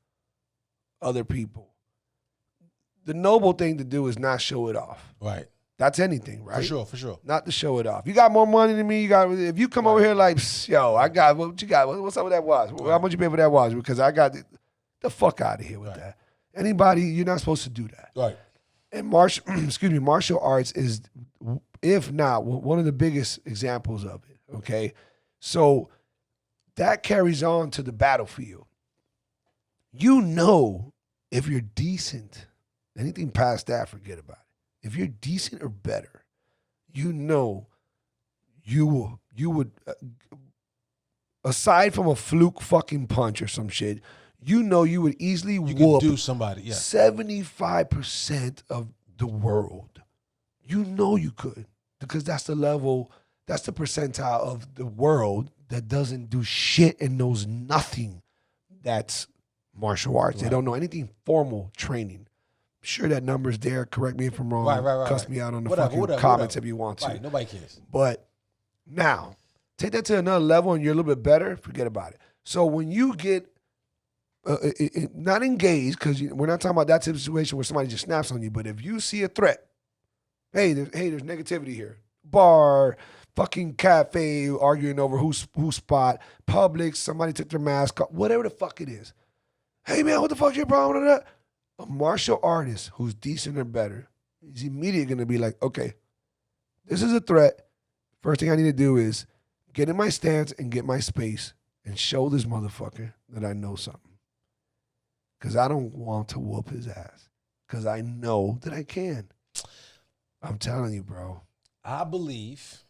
other people, the noble thing to do is not show it off. Right. That's anything, right? For sure. Not to show it off. You got more money than me. If you come over here like, yo, I got what you got. What's up with that watch? Right. How much you pay for that watch? Because I got the fuck out of here with that. Anybody, you're not supposed to do that. Right. And martial arts is, if not, one of the biggest examples of it. Okay, so that carries on to the battlefield. If you're decent. Anything past that, forget about it. If you're decent or better, you would, aside from a fluke fucking punch or some shit, you know you would easily You whoop can do somebody. Yeah. 75% of the world. You know you could, because that's the level, that's the percentile of the world that doesn't do shit and knows nothing that's martial arts. They don't know anything formal training. I'm sure that number's there. Correct me if I'm wrong. Right. Cuss me out on the Whatever, comments if you want to. Right, nobody cares. But now, take that to another level and you're a little bit better, forget about it. So when you get not engaged, because we're not talking about that type of situation where somebody just snaps on you, but if you see a threat, hey, there's negativity here. Bar, fucking cafe, arguing over who's spot, Publix, somebody took their mask off, whatever the fuck it is. Hey man, what the fuck's your problem with that? A martial artist who's decent or better is immediately going to be like, okay, this is a threat. First thing I need to do is get in my stance and get my space and show this motherfucker that I know something. Because I don't want to whoop his ass. Because I know that I can. I'm telling you, bro. I believe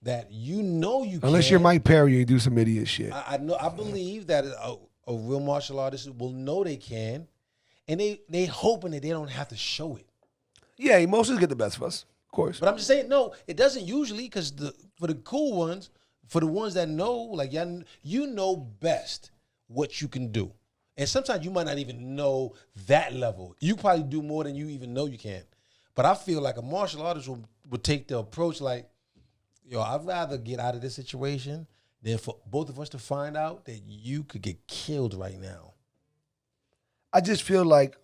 that you know you can. Unless you're Mike Perry, you do some idiot shit. I know. I believe that a real martial artist will know they can, and they hoping that they don't have to show it. Yeah, emotions get the best of us, of course. But I'm just saying, no, it doesn't usually, because for the cool ones, for the ones that know, like you know best what you can do. And sometimes you might not even know that level. You probably do more than you even know you can. But I feel like a martial artist would take the approach like, yo, I'd rather get out of this situation than for both of us to find out that you could get killed right now. I just feel like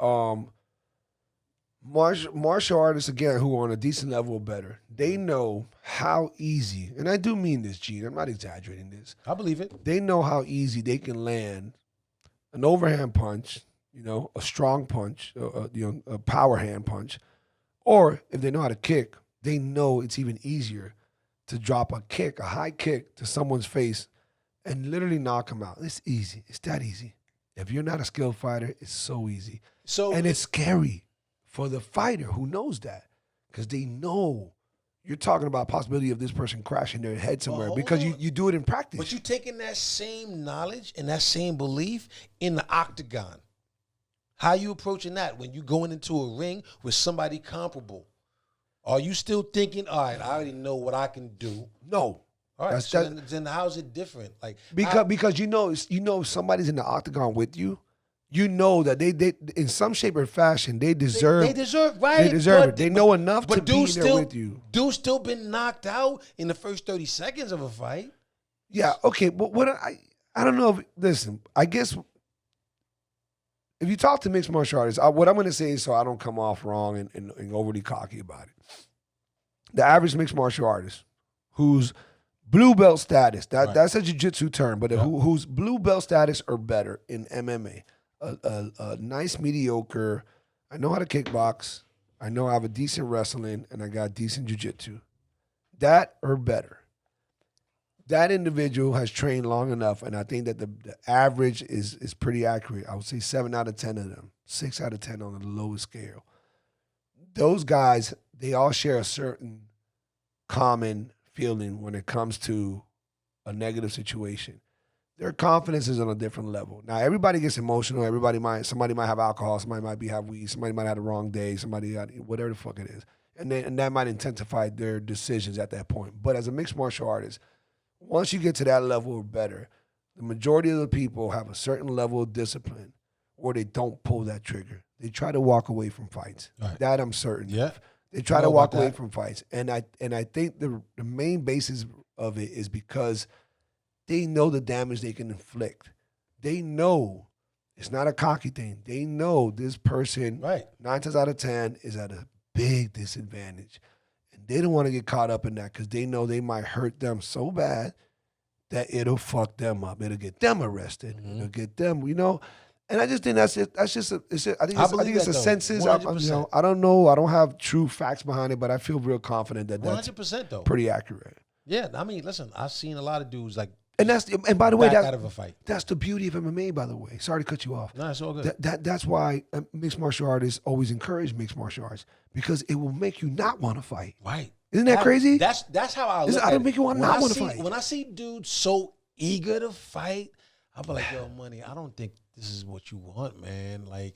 martial artists, again, who are on a decent level or better, they know how easy, and I do mean this, Gene, I'm not exaggerating this. I believe it. They know how easy they can land an overhand punch, a strong punch, a power hand punch, or if they know how to kick, they know it's even easier to drop a kick, a high kick to someone's face and literally knock them out. It's easy. It's that easy. If you're not a skilled fighter, it's so easy. And it's scary for the fighter who knows that, because they know you're talking about a possibility of this person crashing their head somewhere because you do it in practice. But you're taking that same knowledge and that same belief in the octagon. How you approaching that when you going into a ring with somebody comparable? Are you still thinking, all right, I already know what I can do? No. All right, then how's it different? Like because you know if somebody's in the octagon with you, you know that they in some shape or fashion they deserve. They deserve, right? They deserve it. They know enough to be there with you. Dude's still been knocked out in the first 30 seconds of a fight. Yeah, okay, but what I don't know. Listen, I guess if you talk to mixed martial artists, what I'm going to say is so I don't come off wrong and overly cocky about it. The average mixed martial artist who's blue belt status, that's a jiu-jitsu term, but who's blue belt status or better in MMA, a nice mediocre, I know how to kickbox, I know I have a decent wrestling, and I got decent jiu-jitsu. That or better. That individual has trained long enough, and I think that the average is pretty accurate. I would say 7 out of 10 of them, 6 out of 10 on the lowest scale. Those guys, they all share a certain common feeling when it comes to a negative situation. Their confidence is on a different level. Now, everybody gets emotional. Somebody might have alcohol. Somebody might have weed. Somebody might have the wrong day. Somebody got whatever the fuck it is. And that might intensify their decisions at that point. But as a mixed martial artist, once you get to that level or better, the majority of the people have a certain level of discipline or they don't pull that trigger. They try to walk away from fights. Right. That I'm certain. Yeah. They try to walk away from fights. And I think the main basis of it is because they know the damage they can inflict. They know it's not a cocky thing. They know this person, 9 times out of 10, is at a big disadvantage. And they don't want to get caught up in that because they know they might hurt them so bad that it'll fuck them up. It'll get them arrested. Mm-hmm. It'll get them, And I just think I think it's a census. I don't know. I don't have true facts behind it, but I feel real confident that that's 100% though. Pretty accurate. Yeah, I mean, listen, I've seen a lot of dudes like and by the way, out of a fight. That's the beauty of MMA, by the way. Sorry to cut you off. No, it's all good. That's why mixed martial artists always encourage mixed martial arts, because it will make you not want to fight. Right. Isn't that crazy? That's how I look at it. It'll make you not want to fight. When I see dudes so eager to fight, I'll be like, yo, money, I don't think this is what you want, man. Like,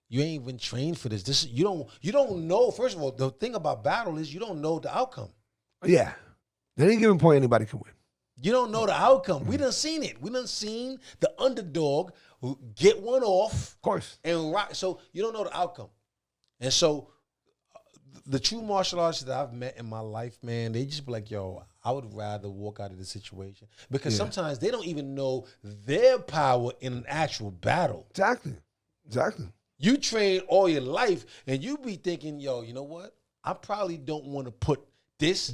you ain't even trained for this. You don't know. First of all, the thing about battle is you don't know the outcome. Yeah. At any given point, anybody can win. You don't know the outcome. We done seen it. We done seen the underdog who get one off. Of course. And rock. So you don't know the outcome. And so the true martial artists that I've met in my life, man, they just be like, yo, I would rather walk out of the situation. Because sometimes they don't even know their power in an actual battle. Exactly. You train all your life and you be thinking, yo, you know what? I probably don't want to put this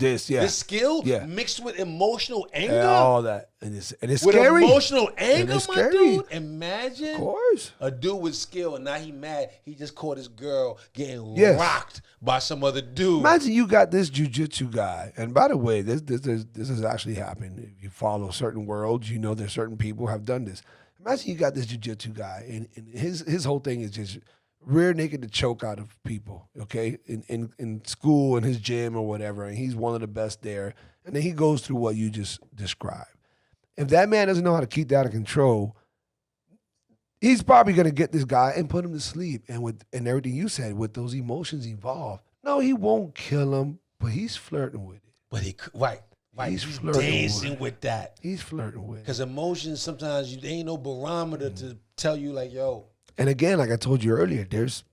skill mixed with emotional anger. Yeah, all that. And it's with scary. Emotional anger, it's my scary. dude. Imagine Of course. a dude with skill and now he mad. He just caught his girl getting rocked by some other dude. Imagine you got this jiu-jitsu guy. And by the way, this has actually happened. If you follow certain worlds, you know there's certain people have done this. Imagine you got this jiu-jitsu guy and his whole thing is just rear naked to choke out of people, okay, in school, in his gym or whatever, and he's one of the best there. And then he goes through what you just described. If that man doesn't know how to keep that under control, he's probably going to get this guy and put him to sleep. And everything you said, with those emotions involved, no, he won't kill him, but he's flirting with it. But right. He's dancing with that. He's flirting with it. Because emotions, sometimes there ain't no barometer to tell you like, yo. And again, like I told you earlier, there's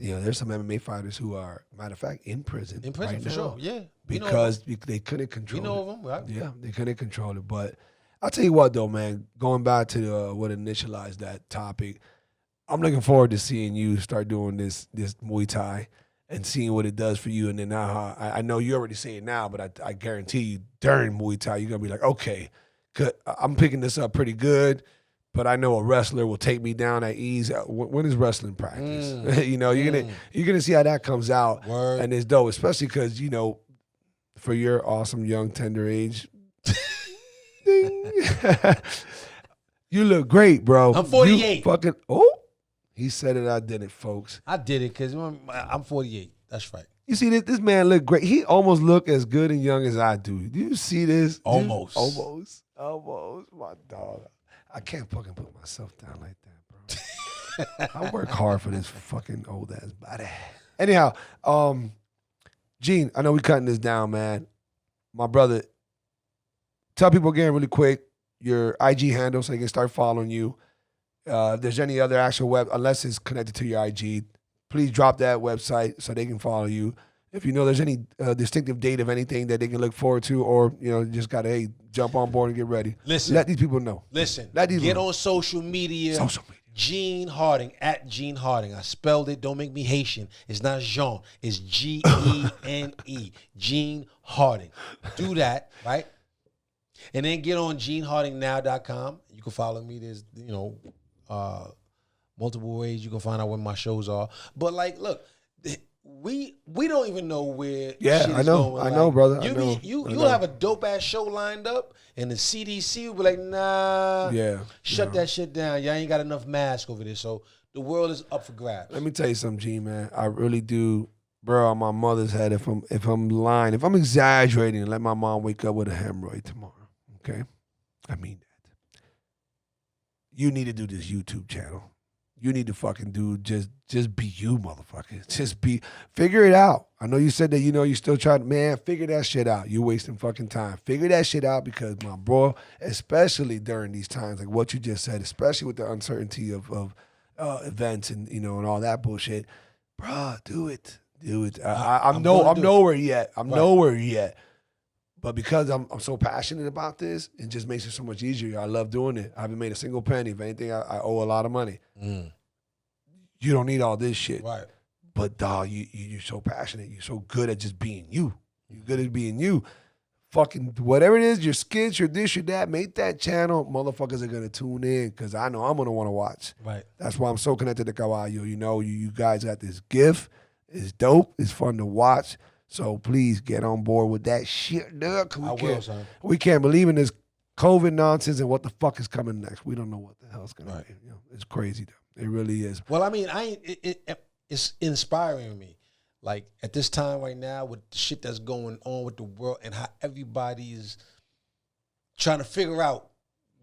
some MMA fighters who are, matter of fact, in prison. In prison, right for now sure, yeah. Because they couldn't control it. You know of them, right? Yeah, they couldn't control it. But I'll tell you what, though, man, going back to what initialized that topic, I'm looking forward to seeing you start doing this Muay Thai and seeing what it does for you. And then I know you already say it now, but I guarantee you during Muay Thai, you're going to be like, okay, good. I'm picking this up pretty good. But I know a wrestler will take me down at ease. When is wrestling practice? You know, you're gonna see how that comes out. Word. And it's dope, especially because, you know, for your awesome young tender age, ding, you look great, bro. I'm 48. He said it. I did it, folks. I did it because I'm 48. That's right. You see this man look great. He almost look as good and young as I do. Do you see this? Almost, my dog. I can't fucking put myself down like that, bro. I work hard for this fucking old ass body. Anyhow, Gene, I know we cutting this down, man. My brother, tell people again really quick your IG handle so they can start following you. If there's any other actual web, unless it's connected to your IG, please drop that website so they can follow you. If you know there's any distinctive date of anything that they can look forward to, or just gotta jump on board and get ready. Listen, let these people know. Get on social media. Gene Harding at Gene Harding. I spelled it. Don't make me Haitian. It's not Jean. It's Gene. Gene Harding. Do that, right? And then get on GeneHardingNow.com. You can follow me. There's multiple ways you can find out when my shows are. But look. We don't even know where shit is going. I know, brother. You'll have a dope ass show lined up, and the CDC will be like, nah, shut that shit down. Y'all ain't got enough masks over there. So the world is up for grabs. Let me tell you something, G, man. I really do, bro. On my mother's head, if I'm lying, if I'm exaggerating, let my mom wake up with a hemorrhoid tomorrow. Okay, I mean that. You need to do this YouTube channel. You need to fucking do just be you, motherfucker. Figure it out. I know you said that, you still trying, man, figure that shit out. You're wasting fucking time. Figure that shit out because, my bro, especially during these times, like what you just said, especially with the uncertainty of events and, and all that bullshit, bro, do it. I'm nowhere yet. Nowhere yet. But because I'm so passionate about this, it just makes it so much easier. I love doing it. I haven't made a single penny. If anything, I owe a lot of money. You don't need all this shit. Right. But, dog, you're so passionate. You're so good at just being you. You're good at being you. Fucking whatever it is, your skits, your this, your that, make that channel. Motherfuckers are going to tune in because I know I'm going to want to watch. Right. That's why I'm so connected to Cabayo. You guys got this gift. It's dope. It's fun to watch. So please get on board with that shit, dude. We can't believe in this COVID nonsense and what the fuck is coming next. We don't know what the hell's gonna be. It's crazy, though. It really is. Well, I mean, it's inspiring me. Like at this time right now, with the shit that's going on with the world and how everybody is trying to figure out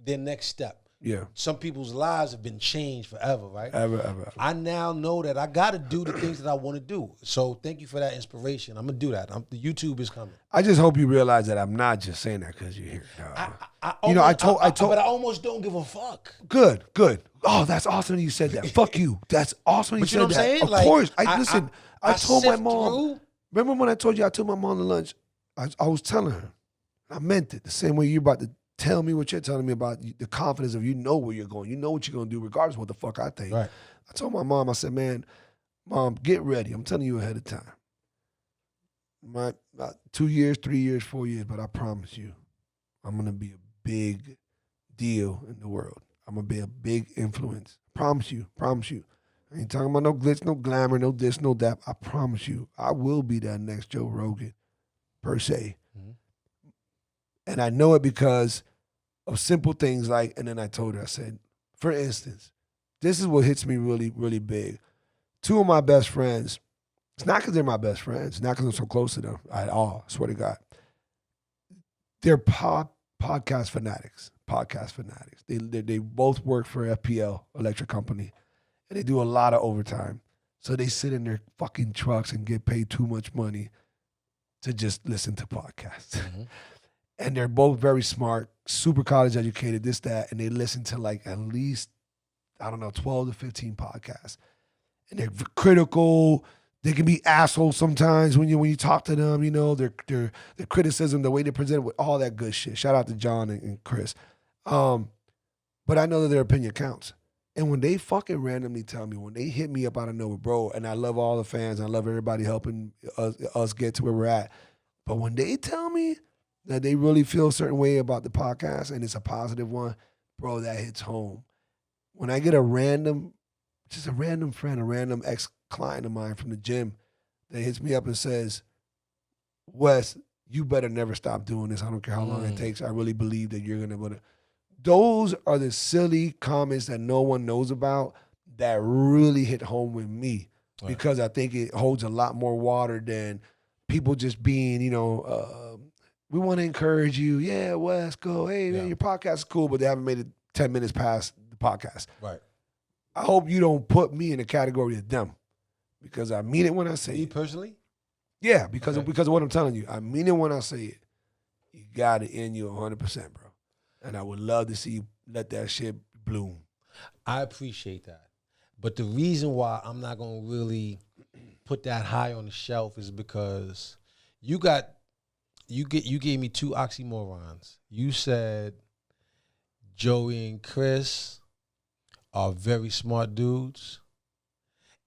their next step. Yeah. Some people's lives have been changed forever, right? Ever. I now know that I got to do the things that I want to do. So thank you for that inspiration. I'm going to do that. The YouTube is coming. I just hope you realize that I'm not just saying that because you're here. But I almost don't give a fuck. Good. Oh, that's awesome you said that. Fuck you. That's awesome you But said you know what I'm that. saying? Of Like, course. I told my sift mom. through. Remember when I told you I took my mom to lunch? I was telling her. I meant it. The same way you're about to tell me what you're telling me about the confidence of you know where you're going. You know what you're going to do regardless of what the fuck I think. Right. I told my mom, I said, man, Mom, get ready. I'm telling you ahead of time. About 2 years, 3 years, 4 years, but I promise you, I'm going to be a big deal in the world. I'm going to be a big influence. Promise you. I ain't talking about no glitz, no glamour, no this, no that. I promise you, I will be that next Joe Rogan, per se. Mm-hmm. And I know it because of simple things like, and then I told her, I said, for instance, this is what hits me really, really big. Two of my best friends, it's not because they're my best friends, not because I'm so close to them at all, I swear to God. They're podcast fanatics. They both work for FPL, electric company, and they do a lot of overtime. So they sit in their fucking trucks and get paid too much money to just listen to podcasts. Mm-hmm. And they're both very smart, super college educated, this, that, and they listen to like at least, 12 to 15 podcasts. And they're critical. They can be assholes sometimes when you talk to them, their criticism, the way they present it with all that good shit. Shout out to John and Chris. But I know that their opinion counts. And when they fucking randomly tell me, when they hit me up out of nowhere, bro, and I love all the fans, I love everybody helping us get to where we're at. But when they tell me that they really feel a certain way about the podcast and it's a positive one, bro, that hits home. When I get a random friend, a random ex-client of mine from the gym that hits me up and says, Wes, you better never stop doing this. I don't care how long it takes. I really believe that you're going to. Those are the silly comments that no one knows about that really hit home with me because I think it holds a lot more water than people just being, we want to encourage you. Yeah, Wes, go. Hey, man, your podcast is cool, but they haven't made it 10 minutes past the podcast. Right. I hope you don't put me in the category of them because I mean it when I say it. Me personally? Yeah, because of what I'm telling you. I mean it when I say it. You got it in you 100%, bro. And I would love to see you let that shit bloom. I appreciate that. But the reason why I'm not going to really put that high on the shelf is because you gave me two oxymorons. You said Joey and Chris are very smart dudes,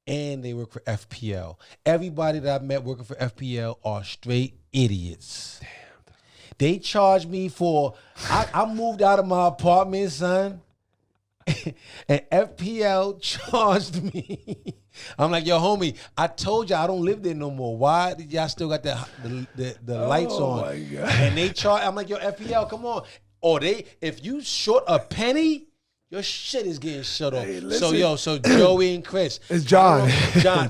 and they work for FPL. Everybody that I met working for FPL are straight idiots. Damn. They charged me for, I moved out of my apartment, son, and FPL charged me. I'm like, yo, homie, I told you I don't live there no more. Why did y'all still got the lights on? My God. And they charge, I'm like, yo, FPL, come on. Or if you short a penny, your shit is getting shut off. Hey, so Joey and Chris. It's John.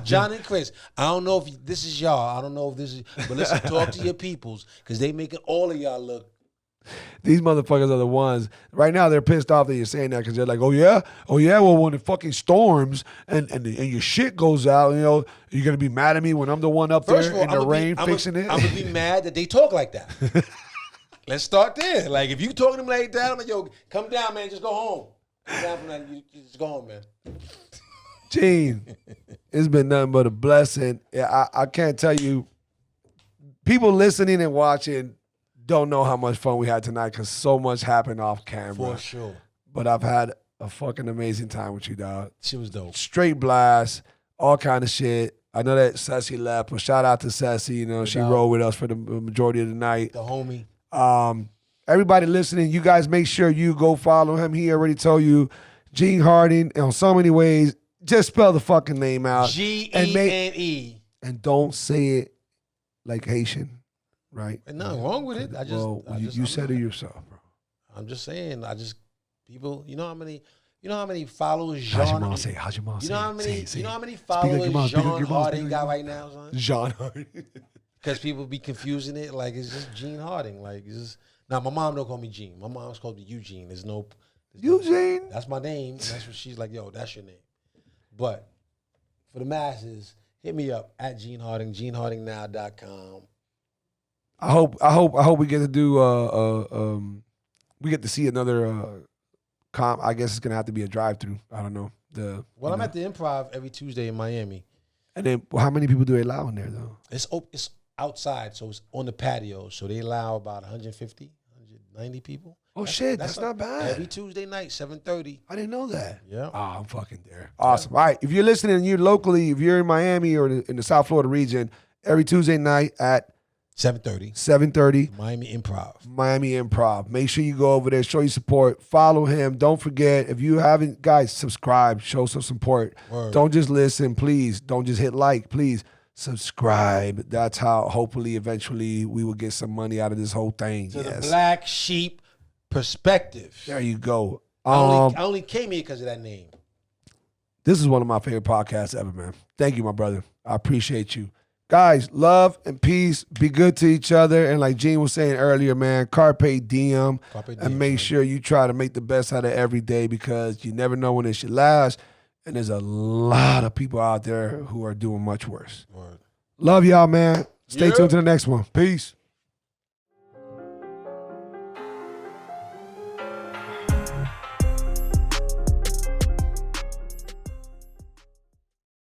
John and Chris. I don't know if this is y'all. I don't know if this is, but listen, talk to your peoples because they making all of y'all look. These motherfuckers are the ones. Right now, they're pissed off that you're saying that because they're like, oh yeah, well, when it fucking storms and your shit goes out, you're going to be mad at me when I'm the one up there in the rain fixing it? I'm going to be mad that they talk like that. Let's start there. Like, if you talking to them like that, I'm like, yo, come down, man, just go home. You just go home, man. Gene, it's been nothing but a blessing. I can't tell you, people listening and watching don't know how much fun we had tonight because so much happened off camera. For sure. But I've had a fucking amazing time with you, dog. She was dope. Straight blast, all kind of shit. I know that Ceci left, but shout out to Ceci. She rode with us for the majority of the night. The homie. Everybody listening, you guys make sure you go follow him. He already told you, Gene Harding, in so many ways. Just spell the fucking name out. Gene. And don't say it like Haitian, right? And nothing wrong with it. You said it yourself, bro. I'm just saying. People. You know how many followers Jean? You know how many followers Jean Harding got right now, son? Jean Harding. Because people be confusing it like it's just Gene Harding. Like it's just. Now my mom don't call me Gene. My mom's called me Eugene. There's Eugene. That's my name. And that's what she's like, yo, that's your name. But for the masses, hit me up at Gene Harding, GeneHardingNow.com. I hope we get to do we get to see another I guess it's gonna have to be a drive-through. I don't know. I'm at the Improv every Tuesday in Miami. And then how many people do they allow in there though? It's outside, so it's on the patio. So they allow about 150, 190 people. Oh shit, that's not bad. Every Tuesday night, 7:30. I didn't know that. Yeah. Oh, I'm fucking there. Awesome. All right, if you're listening and you're locally, if you're in Miami or in the South Florida region, every Tuesday night at 7:30. Miami Improv. Miami Improv. Make sure you go over there, show your support, follow him. Don't forget, if you haven't, guys, subscribe, show some support. Word. Don't just listen, please. Don't just hit like, please. Subscribe. That's how hopefully eventually we will get some money out of this whole thing. To the Black Sheep Perspective. There you go. I only came here because of that name. This is one of my favorite podcasts ever, man. Thank you, my brother. I appreciate you. Guys, love and peace. Be good to each other. And like Gene was saying earlier, man, Carpe Diem. And make sure you try to make the best out of every day because you never know when it should last. And there's a lot of people out there who are doing much worse. Word. Love y'all, man. Stay tuned to the next one. Peace.